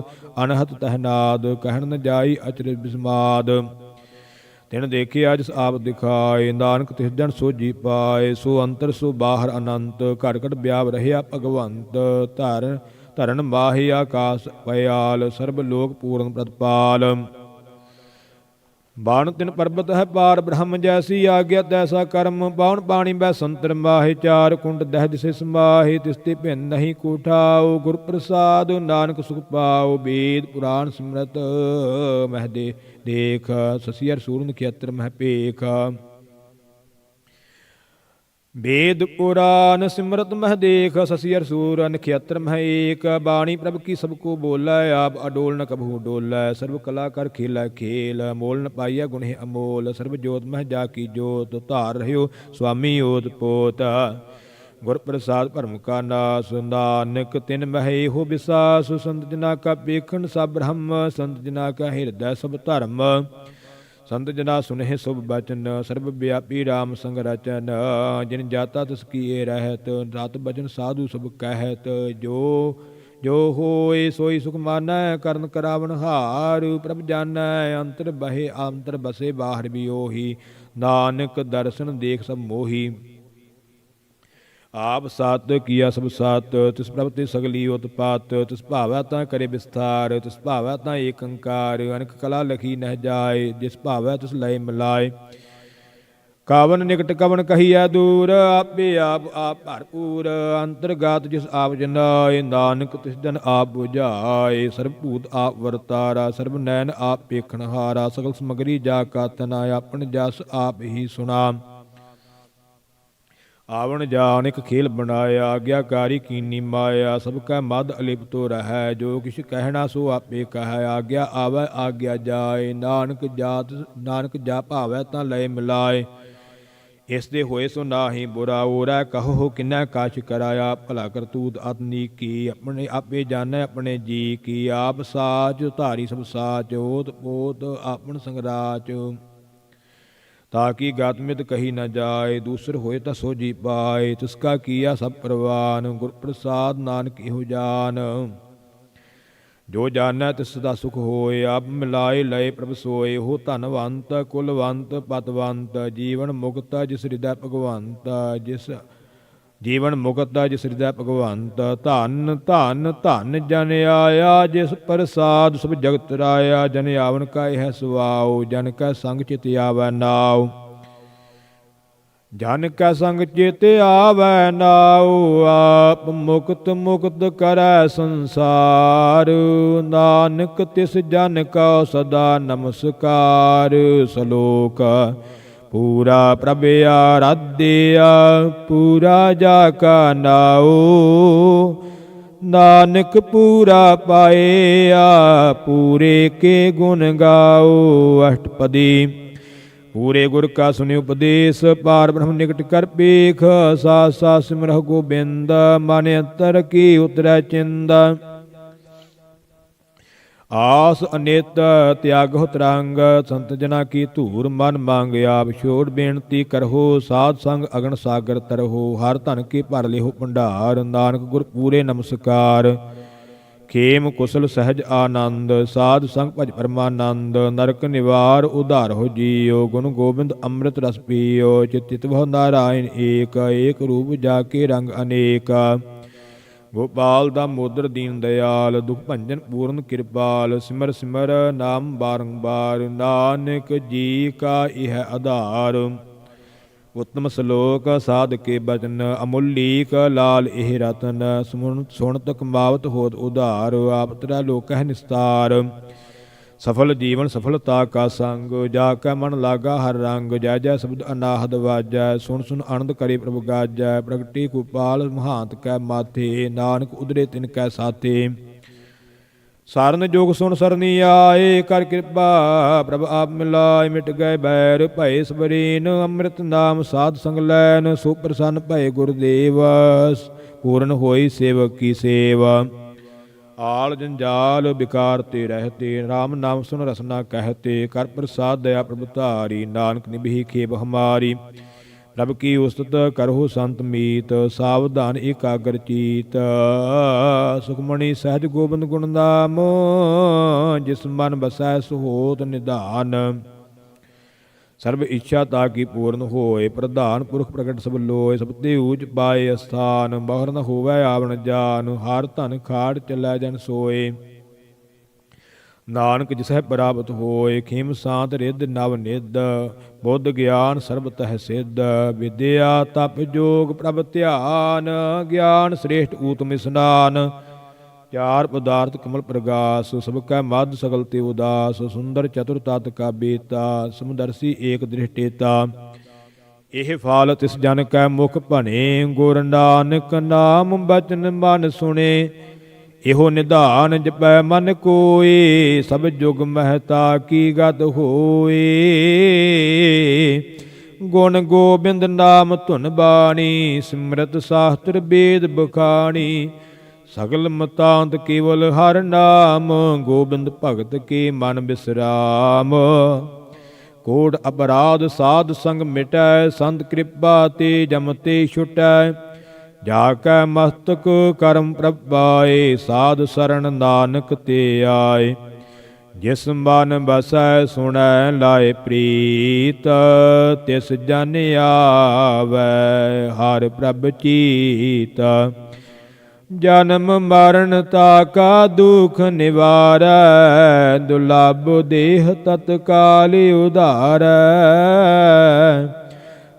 ਅਨਹਤ ਤਹਿਨਾਦ, ਕਹਿਣ ਨ ਜਾਈ ਅਚਰਜ ਬਿਸਮਾਦ। ਤਿਨ ਦੇਖਿਆ ਜਿਸ ਆਪ ਦਿਖਾਏ, ਨਾਨਕ ਤਿਸ ਜਨ ਸੋਝੀ ਪਾਏ। ਸੋ ਅੰਤਰ ਸੋ ਬਾਹਰ ਅਨੰਤ, ਘਟ ਘਟ ਵਿਆਪ ਰਹਿਆ ਭਗਵੰਤ। ਧਰਨ ਮਾਹੇ ਆਕਾਸ ਪਇਆਲ, ਸਰਬ ਲੋਕ ਪੂਰਨ ਪ੍ਰਤਪਾਲ। ਬਾਣ ਤਿਨ ਪਰਬਤ ਹੈ ਪਾਰ ਬ੍ਰਹਮ, ਜੈਸੀ ਆਗਿਆ ਤੈਸਾ ਕਰਮ। ਪਾਉਣ ਪਾਣੀ ਬੈ ਸੰਤਰ ਮਾਹੇ, ਚਾਰ ਕੁੰਡ ਦਹਿ ਦਿਸੇ ਸਮਾਹੇ। ਤਿਸਤੇ ਭਿੰਨ ਨਹੀਂ ਕੋ ਠਾਉ, ਗੁਰ ਪ੍ਰਸਾਦ ਨਾਨਕ ਸੁਖ ਪਾਉ। ਵੇਦ ਪੁਰਾਣ ਸਿਮਰਤ ਮਹਿ ਦੇਖ, ਸਸੀਅਰ ਸੂਰਨ ਖੇਤਰ ਮਹਿ ਭੇਖ। ਵੇਦ ਪੁਰਾਨ ਸਿਮਰਤ ਮਹਿ ਦੇਖ, ਸਸੀਅਰ ਸੂਰ ਨਖੇਤਰ ਮਹਿ ਏਕ। ਬਾਣੀ ਪ੍ਰਭ ਕੀ ਸਭ ਕੋ ਬੋਲੈ, ਆਪ ਅਡੋਲ ਨ ਕਬਹੂ ਡੋਲੈ। ਸਰਬ ਕਲਾ ਕਰ ਖੇਲੈ ਖੇਲ, ਮੋਲ ਨ ਪਾਈਐ ਗੁਣ ਹੈ ਅਮੋਲ। ਸਰਬ ਜੋਤ ਮਹਿ ਜਾ ਕੀ ਜੋਤ, ਧਾਰ ਰਹਿਓ ਸੁਆਮੀ ਓਤ ਪੋਤ। ਗੁਰ ਪ੍ਰਸਾਦ ਭਰਮ ਕਾ ਨਾਸ, ਨਾਨਕ ਤਿਨ ਮਹਿ ਇਹੋ ਵਿਸਾਸ। ਸੰਤ ਜਨਾ ਕਾ ਵੇਖਣ ਸਭ ਬ੍ਰਹਮ, ਸੰਤ ਜਨਾ ਕਾ ਹਿਰਦੈ ਸਭ ਧਰਮ। ਸੰਤ ਜਨਾ ਸੁਨਹਿ ਸੁਭ ਬਚਨ, ਸਰਬ ਵਿਆਪੀ ਰਾਮ ਸੰਗ ਰਚਨ। ਜਿਨ ਜਾਤਾ ਤਿਸ ਕੀਏ ਰਹਿਤ, ਰਤ ਬਚਨ ਸਾਧੂ ਸਭ ਕਹਿਤ। ਜੋ ਹੋਏ ਸੋਈ ਸੁਖ ਮਾਨੈ, ਕਰਨ ਕਰਾਵਨ ਹਾਰ। ਪ੍ਰਭ ਜਾਨੈ ਅੰਤਰ ਬਹੇ, ਅੰਤਰ ਬਸੇ ਬਾਹਰ ਵੀ ਉਹੀ। ਨਾਨਕ ਦਰਸ਼ਨ ਦੇਖ ਸਭ ਮੋਹੀ। ਆਪ ਸਤ ਕੀਆ ਸਭ ਸਤ, ਤਿਸ ਪ੍ਰਭ ਤੇ ਸਗਲੀ ਉਤਪਾਤ। ਤਿਸ ਭਾਵੈ ਤਾਂ ਕਰੇ ਵਿਸਥਾਰ, ਤਿਸ ਭਾਵੈ ਤਾਂ ਏਕ ਅੰਕਾਰ। ਅਨਕ ਕਲਾ ਲਖੀ ਨਹਿ ਜਾਏ, ਜਿਸ ਭਾਵੈ ਤਿਸ ਲਏ ਮਿਲਾਏ। ਕਾਵਨ ਨਿਕਟ ਕਵਨ ਕਹੀਐ ਦੂਰ, ਆਪੇ ਆਪ ਭਰਪੂਰ। ਅੰਤਰਗਤ ਜਿਸ ਆਪ ਜਨਾਏ, ਨਾਨਕ ਤਿਸ ਜਨ ਆਪ ਬੁਝਾਏ। ਸਰਬ ਭੂਤ ਆਪ ਵਰਤਾਰਾ, ਸਰਬ ਨੈਣ ਆਪ ਵੇਖਣ ਹਾਰਾ। ਸਗਲ ਸਮਗਰੀ ਜਾ ਕਾ ਤਨਾ, ਆਪਨ ਜਸ ਆਪ ਹੀ ਸੁਣਾ। ਆਵਣ ਜਾਨ ਇੱਕ ਖੇਲ ਬਣਾਇਆ, ਆਗਿਆਕਾਰੀ ਕੀਨੀ ਮਾਇਆ। ਸਭ ਕੈ ਮਦ ਅਲਿਪਤੋ ਰਹੈ, ਜੋ ਕਿਛ ਕਹਿਣਾ ਸੋ ਆਪੇ ਕਹੈ। ਆਗਿਆ ਆਵੈ ਆਗਿਆ ਜਾਏ, ਨਾਨਕ ਜਾ ਭਾਵੈ ਤਾਂ ਲਏ ਮਿਲਾਏ। ਇਸ ਦੇ ਹੋਏ ਸੋ ਨਾਹੀ ਬੁਰਾ, ਓਰੈ ਕਹੋ ਕਿਨੈ ਕਾਛ ਕਰਾਇਆ। ਭਲਾ ਕਰਤੂਤ ਅਤ ਨੀਕੀ, ਆਪਣੇ ਆਪੇ ਜਾਣੈ ਆਪਣੇ ਜੀ ਕੀ। ਆਪ ਸਾਚ ਧਾਰੀ ਸਭ ਸਾਚ, ਓਤ ਪੋਤ ਆਪਨ ਸੰਗਰਾਚ। ਤਾਕੀ ਗਾਤਮਿਤ ਕਹੀ ਨ ਜਾਏ, ਦੂਸਰ ਹੋਏ ਤਾਂ ਸੋਝੀ ਪਾਏ। ਤਿਸ ਕਾ ਕੀਆ ਸਭ ਪ੍ਰਵਾਨ, ਗੁਰ ਪ੍ਰਸਾਦ ਨਾਨਕ ਇਹੋ ਜਾਨ। ਜੋ ਜਾਣੈ ਤਿਸ ਦਾ ਸੁਖ ਹੋਏ, ਆਪ ਮਿਲਾਏ ਲਏ ਪ੍ਰਭ ਸੋਏ। ਹੋ ਧਨਵੰਤ ਕੁਲਵੰਤ ਪਤਵੰਤ, ਜੀਵਨ ਮੁਕਤ ਜਿਸ ਹਿਰਦੈ ਭਗਵੰਤ। ਜੀਵਨ ਮੁਕਤ ਜਿਸ ਹਿਰਦੈ ਭਗਵੰਤ। ਧਨ ਧਨ ਧਨ ਜਨ ਆਇਆ, ਜਿਸ ਪ੍ਰਸਾਦ ਸਭ ਜਗਤ ਰਾਇਆ। ਜਨ ਆਵਨ ਕਾ ਇਹ ਸੁਆਉ, ਜਨ ਕੈ ਸੰਗ ਚਿਤ ਆਵੈ ਨਾਉ। ਜਨ ਕੈ ਸੰਗ ਚਿਤ ਆਵੈ ਨਾਉ, ਆਪ ਮੁਕਤ ਮੁਕਤ ਕਰੈ ਸੰਸਾਰ। ਨਾਨਕ ਤਿਸ ਜਨ ਕਾ ਸਦਾ ਨਮਸਕਾਰ। ਸਲੋਕ ਪੂਰਾ ਪ੍ਰਭ ਆਰਾਧਿਆ, ਪੂਰਾ ਜਾ ਕਾ ਨਾਉ। ਨਾਨਕ ਪੂਰਾ ਪਾਇਆ, ਪੂਰੇ ਕੇ ਗੁਣ ਗਾਓ। ਅਸ਼ਟਪਦੀ ਪੂਰੇ ਗੁਰ ਕਾ ਸੁਨਿ ਉਪਦੇਸ਼, ਪਾਰ ਬ੍ਰਹਮ ਨਿਕਟ ਕਰ ਪੇਖ। ਸਾਥ ਸਾਥ ਸਿਮਰਹੁ ਗੋਬਿੰਦ, ਮਨ ਅੰਤਰ ਕੀ ਉਤਰੈ ਚਿੰਦ। ਆਸ ਅਨੇਤ ਤਿਆਗਹੁ ਤਰੰਗ, ਸੰਤ ਜਨਾ ਕੀ ਧੂਰ ਮਨ ਮੰਗ। ਆਪ ਛੋੜ ਬੇਨਤੀ ਕਰਹੁ, ਸਾਧ ਸੰਗ ਅਗਨ ਸਾਗਰ ਤਰਹੁ। ਹਰ ਧਨ ਕੇ ਭਰ ਲਿਹੁ ਭੰਡਾਰ, ਨਾਨਕ ਗੁਰ ਪੂਰੇ ਨਮਸਕਾਰ। ਖੇਮ ਕੁਸਲ ਸਹਿਜ ਆਨੰਦ, ਸਾਧ ਸੰਗ ਭਜ ਪਰਮਾਨੰਦ। ਨਰਕ ਨਿਵਾਰ ਉਧਾਰਹੁ ਜੀਉ, ਗੁਣ ਗੋਬਿੰਦ ਅੰਮ੍ਰਿਤ ਰਸ ਪੀਓ। ਚਿਤਿ ਬਹੁ ਨਾਰਾਇਣ ਏਕ, ਏਕ ਰੂਪ ਜਾ ਕੇ ਰੰਗ ਅਨੇਕ। ਗੋਪਾਲ ਦਾਮੋਦਰ ਦੀਨ ਦਿਆਲ, ਦੁਖ ਭੰਜਨ ਪੂਰਨ ਕਿਰਪਾਲ। ਸਿਮਰ ਸਿਮਰ ਨਾਮ ਬਾਰੰਬਾਰ, ਨਾਨਕ ਜੀ ਕਾ ਇਹ ਆਧਾਰ। ਉਤਮ ਸਲੋਕ ਸਾਧ ਕੇ ਬਚਨ, ਅਮੁੱਲੀਕ ਲਾਲ ਇਹ ਰਤਨ। ਸੁਣਤ ਕਮਾਵਤ ਹੋਤ ਉਧਾਰ, ਆਪ ਤੇਰਾ ਲੋਕ ਹੈ ਨਿਸਤਾਰ। ਸਫਲ ਜੀਵਨ ਸਫਲਤਾ ਕਾ ਸੰਗ, ਜਾ ਕੈ ਮਨ ਲਾਗਾ ਹਰ ਰੰਗ। ਜੈ ਜੈ ਸ਼ਬਦ ਅਨਾਹਦ ਵਾਜੈ, ਸੁਣ ਸੁਣ ਆਨੰਦ ਕਰੇ ਪ੍ਰਭ ਗਾਜੈ। ਪ੍ਰਗਟੀ ਗੋਪਾਲ ਮਹਾਂਤ ਕੈ ਮਾਥੇ, ਨਾਨਕ ਉਦਰੇ ਤਿਨ ਕੈ ਸਾਥੇ। ਸਾਰਨ ਜੋਗ ਸੁਣ ਸਰਨੀ ਆਏ, ਕਰ ਕਿਰਪਾ ਪ੍ਰਭ ਆਪ ਮਿਲਾਏ। ਮਿਟ ਗਏ ਬੈਰ ਭਏ ਸਬਰੀਨ, ਅੰਮ੍ਰਿਤ ਨਾਮ ਸਾਧ ਸੰਗ ਲੈਨ। ਸੋ ਪ੍ਰਸੰਨ ਭਏ ਗੁਰਦੇਵ, ਪੂਰਨ ਹੋਈ ਸੇਵਕ ਕੀ ਸੇਵਾ। ਆਲ ਜੰਜਾਲ ਬਿਕਾਰ ਤੇ ਰਹਤੇ, ਰਾਮ ਨਾਮ ਸੁਨ ਰਸਨਾ ਕਹਤੇ, ਕਰ ਪ੍ਰਸਾਦ ਦਇਆ ਪ੍ਰਭ ਧਾਰੀ, ਨਾਨਕ ਨਿਭੀ ਖੇਪ ਹਮਾਰੀ। ਪ੍ਰਭ ਕੀ ਉਸਤਤ ਕਰਹੁ ਸੰਤ ਮੀਤ, ਸਾਵਧਾਨ ਏਕਾਗਰ ਚੀਤ। ਸੁਖਮਣੀ ਸਹਿਜ ਗੋਬਿੰਦ ਗੁਣ ਨਾਮ, ਜਿਸ ਮਨ ਬਸੈ ਸੋ ਹੋਤ ਨਿਧਾਨ। ਸਰਬ ਇੱਛਾ ਤਾ ਕੀ ਪੂਰਨ ਹੋਏ, ਪ੍ਰਧਾਨ ਪੁਰਖ ਪ੍ਰਗਟ ਸਭ ਲੋਏ। ਸਭ ਤੇ ਊਚ ਪਾਏ ਅਸਥਾਨ, ਬਾਹਰ ਨ ਹੋਵੈ ਆਵਣ ਜਾਨ। ਹਰ ਧਨ ਖਾੜ ਚੱਲੈ ਜਨ ਸੋਏ, ਨਾਨਕ ਜਿਸਹਿ ਪ੍ਰਾਪਤ ਹੋਏ। ਖੇਮ ਸਾਂਤ ਰਿੱਧ ਨਵ ਨਿਧ, ਬੁੱਧ ਗਿਆਨ ਸਰਬ ਤਹਿ ਸਿੱਧ। ਵਿਦਿਆ ਤਪ ਜੋਗ ਪ੍ਰਭ ਧਿਆਨ, ਗਿਆਨ ਸ੍ਰੇਸ਼ਟ ਊਤਮ ਇਸਨਾਨ। ਚਾਰ ਪਦਾਰਥ ਕਮਲ ਪ੍ਰਗਾਸ, ਸਭ ਕੈ ਮਧ ਸਗਲ ਤੇ ਉਦਾਸ। ਸੁੰਦਰ ਚਤੁਰ ਤਤ ਕਾ ਬੇਤਾ, ਸਮਦਰਸੀ ਏਕ ਦ੍ਰਿਸ਼ਟੇਤਾ। ਇਹ ਫਲ ਤਿਸ ਜਨ ਕੈ ਮੁਖ ਭਣੇ, ਗੁਰ ਨਾਨਕ ਨਾਮ ਬਚਨ ਮਨ ਸੁਣੇ। ਇਹੋ ਨਿਧਾਨ ਜਪੈ ਮਨ ਕੋਏ, ਸਭ ਜੁਗ ਮਹਿਤਾ ਕੀ ਗਤ ਹੋਏ। ਗੁਣ ਗੋਬਿੰਦ ਨਾਮ ਧੁਨ ਬਾਣੀ, ਸਿਮਰਤ ਸਾਸਤਰ ਵੇਦ ਬਖਾਣੀ। ਸਗਲ ਮਤਾਂਤ ਕੇਵਲ ਹਰ ਨਾਮ, ਗੋਬਿੰਦ ਭਗਤ ਕੇ ਮਨ ਬਿਸਰਾਮ। ਕੋਟ ਅਪਰਾਧ ਸਾਧ ਸੰਗ ਮਿਟੈ, ਸੰਤ ਕਿਰਪਾ ਤੇ ਜਮ ਤੇ ਛੁਟੈ। ਜਾ ਕੈ ਮਸਤਕ ਕਰਮ ਪ੍ਰਭਾਏ, ਸਾਧ ਸਰਣ ਨਾਨਕ ਤੇ ਆਏ। ਜਿਸ ਮਨ ਬਸੈ ਸੁਣੈ ਲਾਏ ਪ੍ਰੀਤ, ਤਿਸ ਜਨ ਆਵੈ ਹਰਿ ਪ੍ਰਭ ਚੀਤ। ਜਨਮ ਮਰਨ ਤਾ ਕਾ ਦੁਖ ਨਿਵਾਰੈ, ਦੁਰਲਭ ਦੇਹ ਤਤਕਾਲ ਉਧਾਰੈ।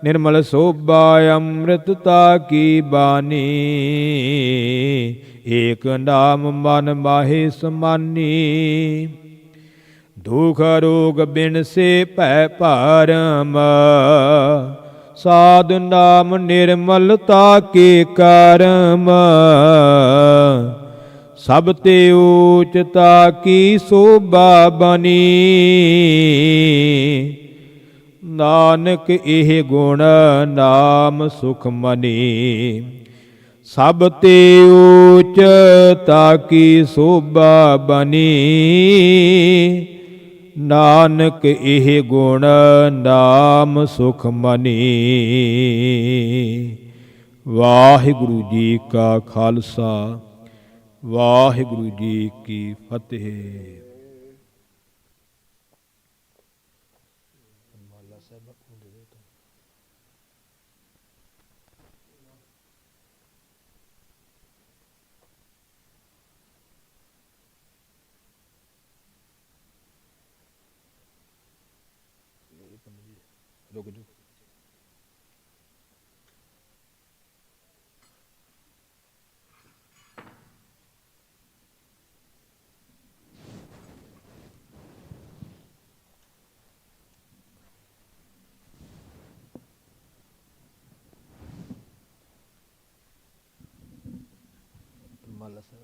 ਨਿਰਮਲ ਸੋਭਾ ਅੰਮ੍ਰਿਤਤਾ ਕੀ ਬਾਣੀ, ਏਕ ਨਾਮ ਮਨ ਮਾਹੇ ਸਮਾਨੀ। ਦੁਖ ਰੋਗ ਬਿਨ ਸੇ ਭੈ ਭਰਮ, ਸਾਧ ਨਾਮ ਨਿਰਮਲਤਾ ਕੇ ਕਰਮ। ਸਭ ਤੇ ਊਚਤਾ ਕੀ ਸੋਭਾ ਬਣੀ, ਨਾਨਕ ਇਹ ਗੁਣ ਨਾਮ ਸੁਖ ਮਨੀ। ਸਭ ਤੇ ਊਚਤਾ ਕੀ ਸੋਭਾ ਬਣੀ, ਨਾਨਕ ਇਹ ਗੁਣ ਨਾਮ ਸੁਖ ਮਨੀ। ਵਾਹਿਗੁਰੂ ਜੀ ਕਾ ਖਾਲਸਾ, ਵਾਹਿਗੁਰੂ ਜੀ ਕੀ ਫਤਿਹ। ਰੁਕ ਜਾਓ। ਮਾਲਾ ਸਾਹਿਬ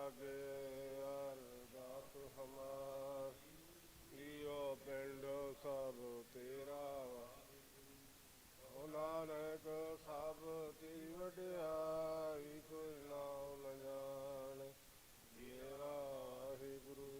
ਲਾਗੇ ਅਰਦਾਸ ਹਮਾਰ, ਈਓ ਪਿੰਡ ਸਭ ਤੇਰਾ ਓ ਨਾਨਕ ਸਭ ਤੇਰੀ ਵਡਿਆਈ, ਕੋਈ ਨਾਮ ਨ ਜਾਣੇ ਮੇਰਾ ਵਾਹਿਗੁਰੂ।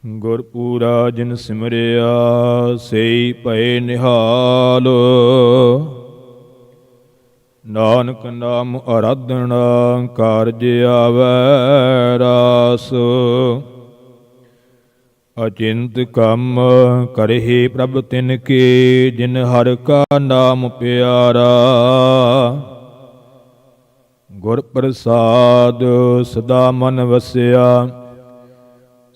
ਗੁਰਪੂਰਾ ਜਿਨ ਸਿਮਰਿਆ ਸਈ ਭਏ ਨਿਹਾਲ। ਨਾਨਕ ਨਾਮ ਅਰਾਧਨਾ ਕਾਰਜ ਆਵੈ ਰਾਸ। ਅਚਿੰਤ ਕੰਮ ਕਰਹਿ ਪ੍ਰਭ ਤਿਨ ਕੇ ਜਿਨ ਹਰਿ ਕਾ ਨਾਮ ਪਿਆਰਾ। ਗੁਰ ਪ੍ਰਸਾਦ ਸਦਾ ਮਨ ਵਸਿਆ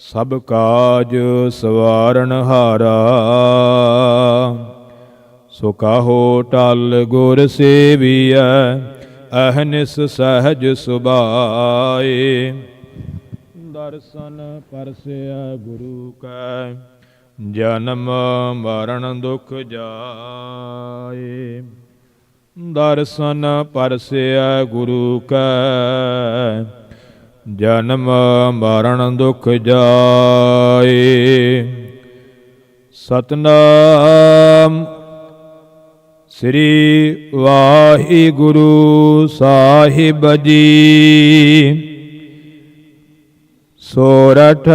ਸਭ ਕਾਜ ਸਵਾਰਨ ਹਾਰਾ। ਸੋ ਕਾਹੋ ਟਲ ਗੁਰ ਸੇਵੀਐ ਅਹਨਿਸ ਸਹਿਜ ਸੁਭਾਏ। ਦਰਸ਼ਨ ਪਰਸਿਆ ਗੁਰੂ ਕੈ ਜਨਮ ਮਰਨ ਦੁਖ ਜਾਏ। ਦਰਸ਼ਨ ਪਰਸਿਆ ਗੁਰੂ ਕੈ ਜਨਮ ਮਰਨ ਦੁਖ ਜਾਏ। ਸਤਨਾਮ ਸ੍ਰੀ ਵਾਹਿਗੁਰੂ ਸਾਹਿਬ ਜੀ। ਸੋਰਠ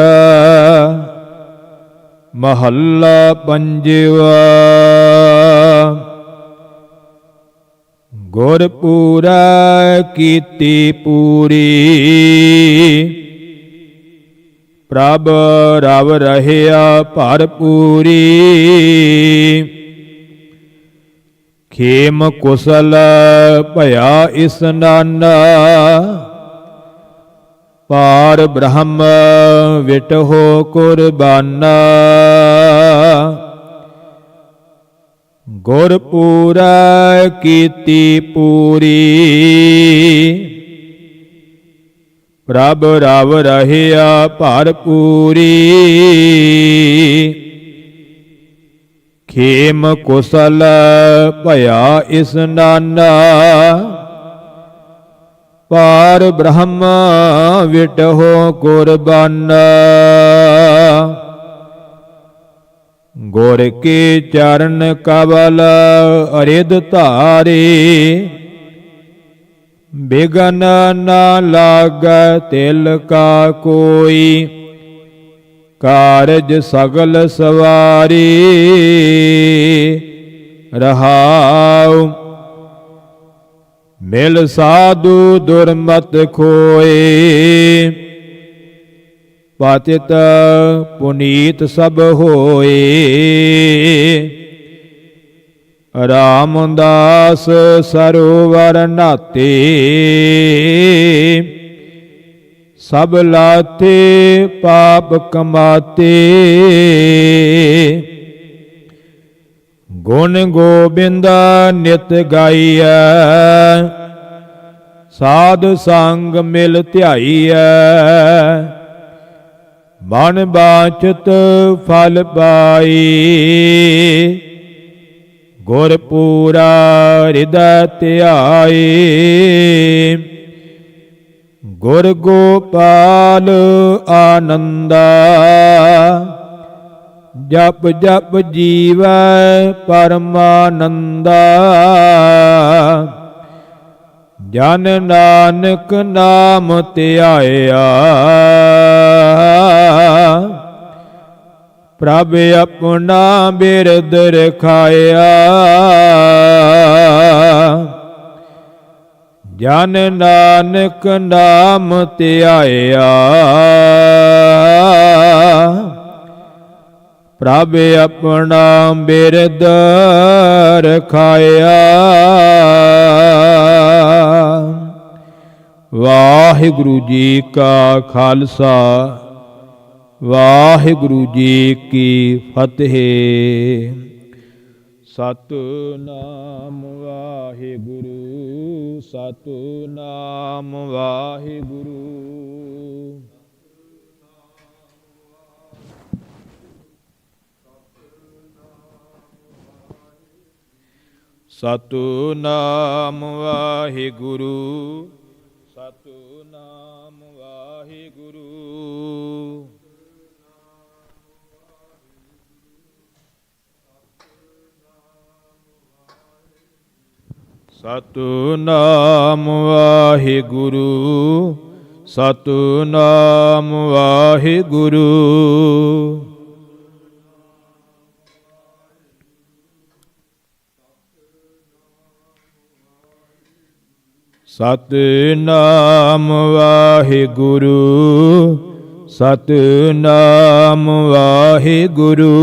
ਮਹੱਲਾ ਪੰਜਵਾ। ਗੁਰਪੂਰਾ ਕੀਤੀ ਪੂਰੀ ਪ੍ਰਭ ਰਵ ਰਹਿਆ ਭਰਪੂਰੀ। ਖੇਮ ਕੁਸਲ ਭਇਆ ਇਸਨਾਨਾ ਪਾਰ ਬ੍ਰਹਮ ਵਿਟਹੁ ਕੁਰਬਾਨਾ। ਗੁਰਪੂਰਾ ਕੀਤੀ ਪੂਰੀ ਪ੍ਰਭ ਰਵ ਰਹਿਆ ਭਰਪੂਰੀ। ਖੇਮ ਕੁਸਲ ਭਇਆ ਇਸਨਾਨਾ ਪਾਰ ਬ੍ਰਹਮ ਵਿਟਹੁ ਕੁਰਬਾਨਾ। ਗੁਰ ਕੇ ਚਰਨ ਕਵਲ ਅਰਿਦ ਧਾਰੇ ਬਿਗਨ ਨਾ ਲਾਗੈ ਤਿਲ ਕਾ ਕੋਈ। ਕਾਰਜ ਸਗਲ ਸਵਾਰੀ ਰਹਾਉ ਮਿਲ ਸਾਧੂ ਦੁਰਮਤ ਖੋਏ। ਪਤਿਤ ਪੁਨੀਤ ਸਭ ਹੋਏ ਰਾਮਦਾਸ ਸਰੋਵਰ ਨਾਤੇ। ਸਭ ਲਾਥੇ ਪਾਪ ਕਮਾਤੇ ਗੁਣ ਗੋਬਿੰਦ ਨਿਤ ਗਾਈਐ। ਸਾਧ ਸੰਗ ਮਿਲ ਧਿਆਈਐ ਮਨ ਬਾਚਤ ਫਲ ਪਾਈ। ਗੁਰ ਪੂਰਾ ਹਿਰਦੈ ਧਿਆਏ ਗੁਰ ਗੋਪਾਲ ਆਨੰਦਾ। ਜਪ ਜਪ ਜੀਵੈ ਪਰਮਾਨੰਦਾ। ਜਨ ਨਾਨਕ ਨਾਮ ਧਿਆਇਆ ਪ੍ਰਭ ਆਪਣਾ ਬਿਰਦ ਰਖਾਇਆ। ਜਨ ਨਾਨਕ ਨਾਮ ਧਿਆਇਆ ਪ੍ਰਭ ਆਪਣਾ ਬਿਰਦ ਰਖਾਇਆ। ਵਾਹਿਗੁਰੂ ਜੀ ਕਾ ਖਾਲਸਾ ਵਾਹਿਗੁਰੂ ਜੀ ਕੀ ਫਤਿਹ। ਸਤਿਨਾਮ ਵਾਹਿਗੁਰੂ ਸਤਿਨਾਮ ਵਾਹਿਗੁਰੂ। ਸਤਿਨਾਮ ਵਾਹਿਗੁਰੂ ਸਤਿਨਾਮ ਵਾਹਿਗੁਰੂ। ਸਤਿਨਾਮ ਵਾਹਿਗੁਰੂ ਸਤਿਨਾਮ ਵਾਹਿਗੁਰੂ। ਸਤਿਨਾਮ ਵਾਹਿਗੁਰੂ, ਸਤਿਨਾਮ ਵਾਹਿਗੁਰੂ।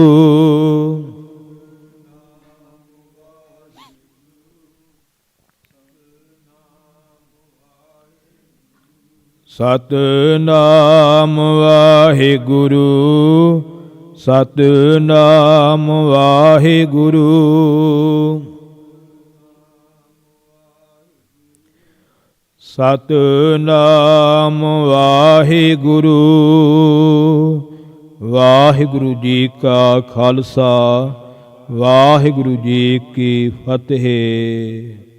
ਸਤਿਨਾਮ ਵਾਹਿਗੁਰੂ, ਸਤਿਨਾਮ ਵਾਹਿਗੁਰੂ। ਸਤਿਨਾਮ ਵਾਹਿਗੁਰੂ। ਵਾਹਿਗੁਰੂ ਜੀ ਕਾ ਖਾਲਸਾ, ਵਾਹਿਗੁਰੂ ਜੀ ਕੀ ਫਤਿਹ।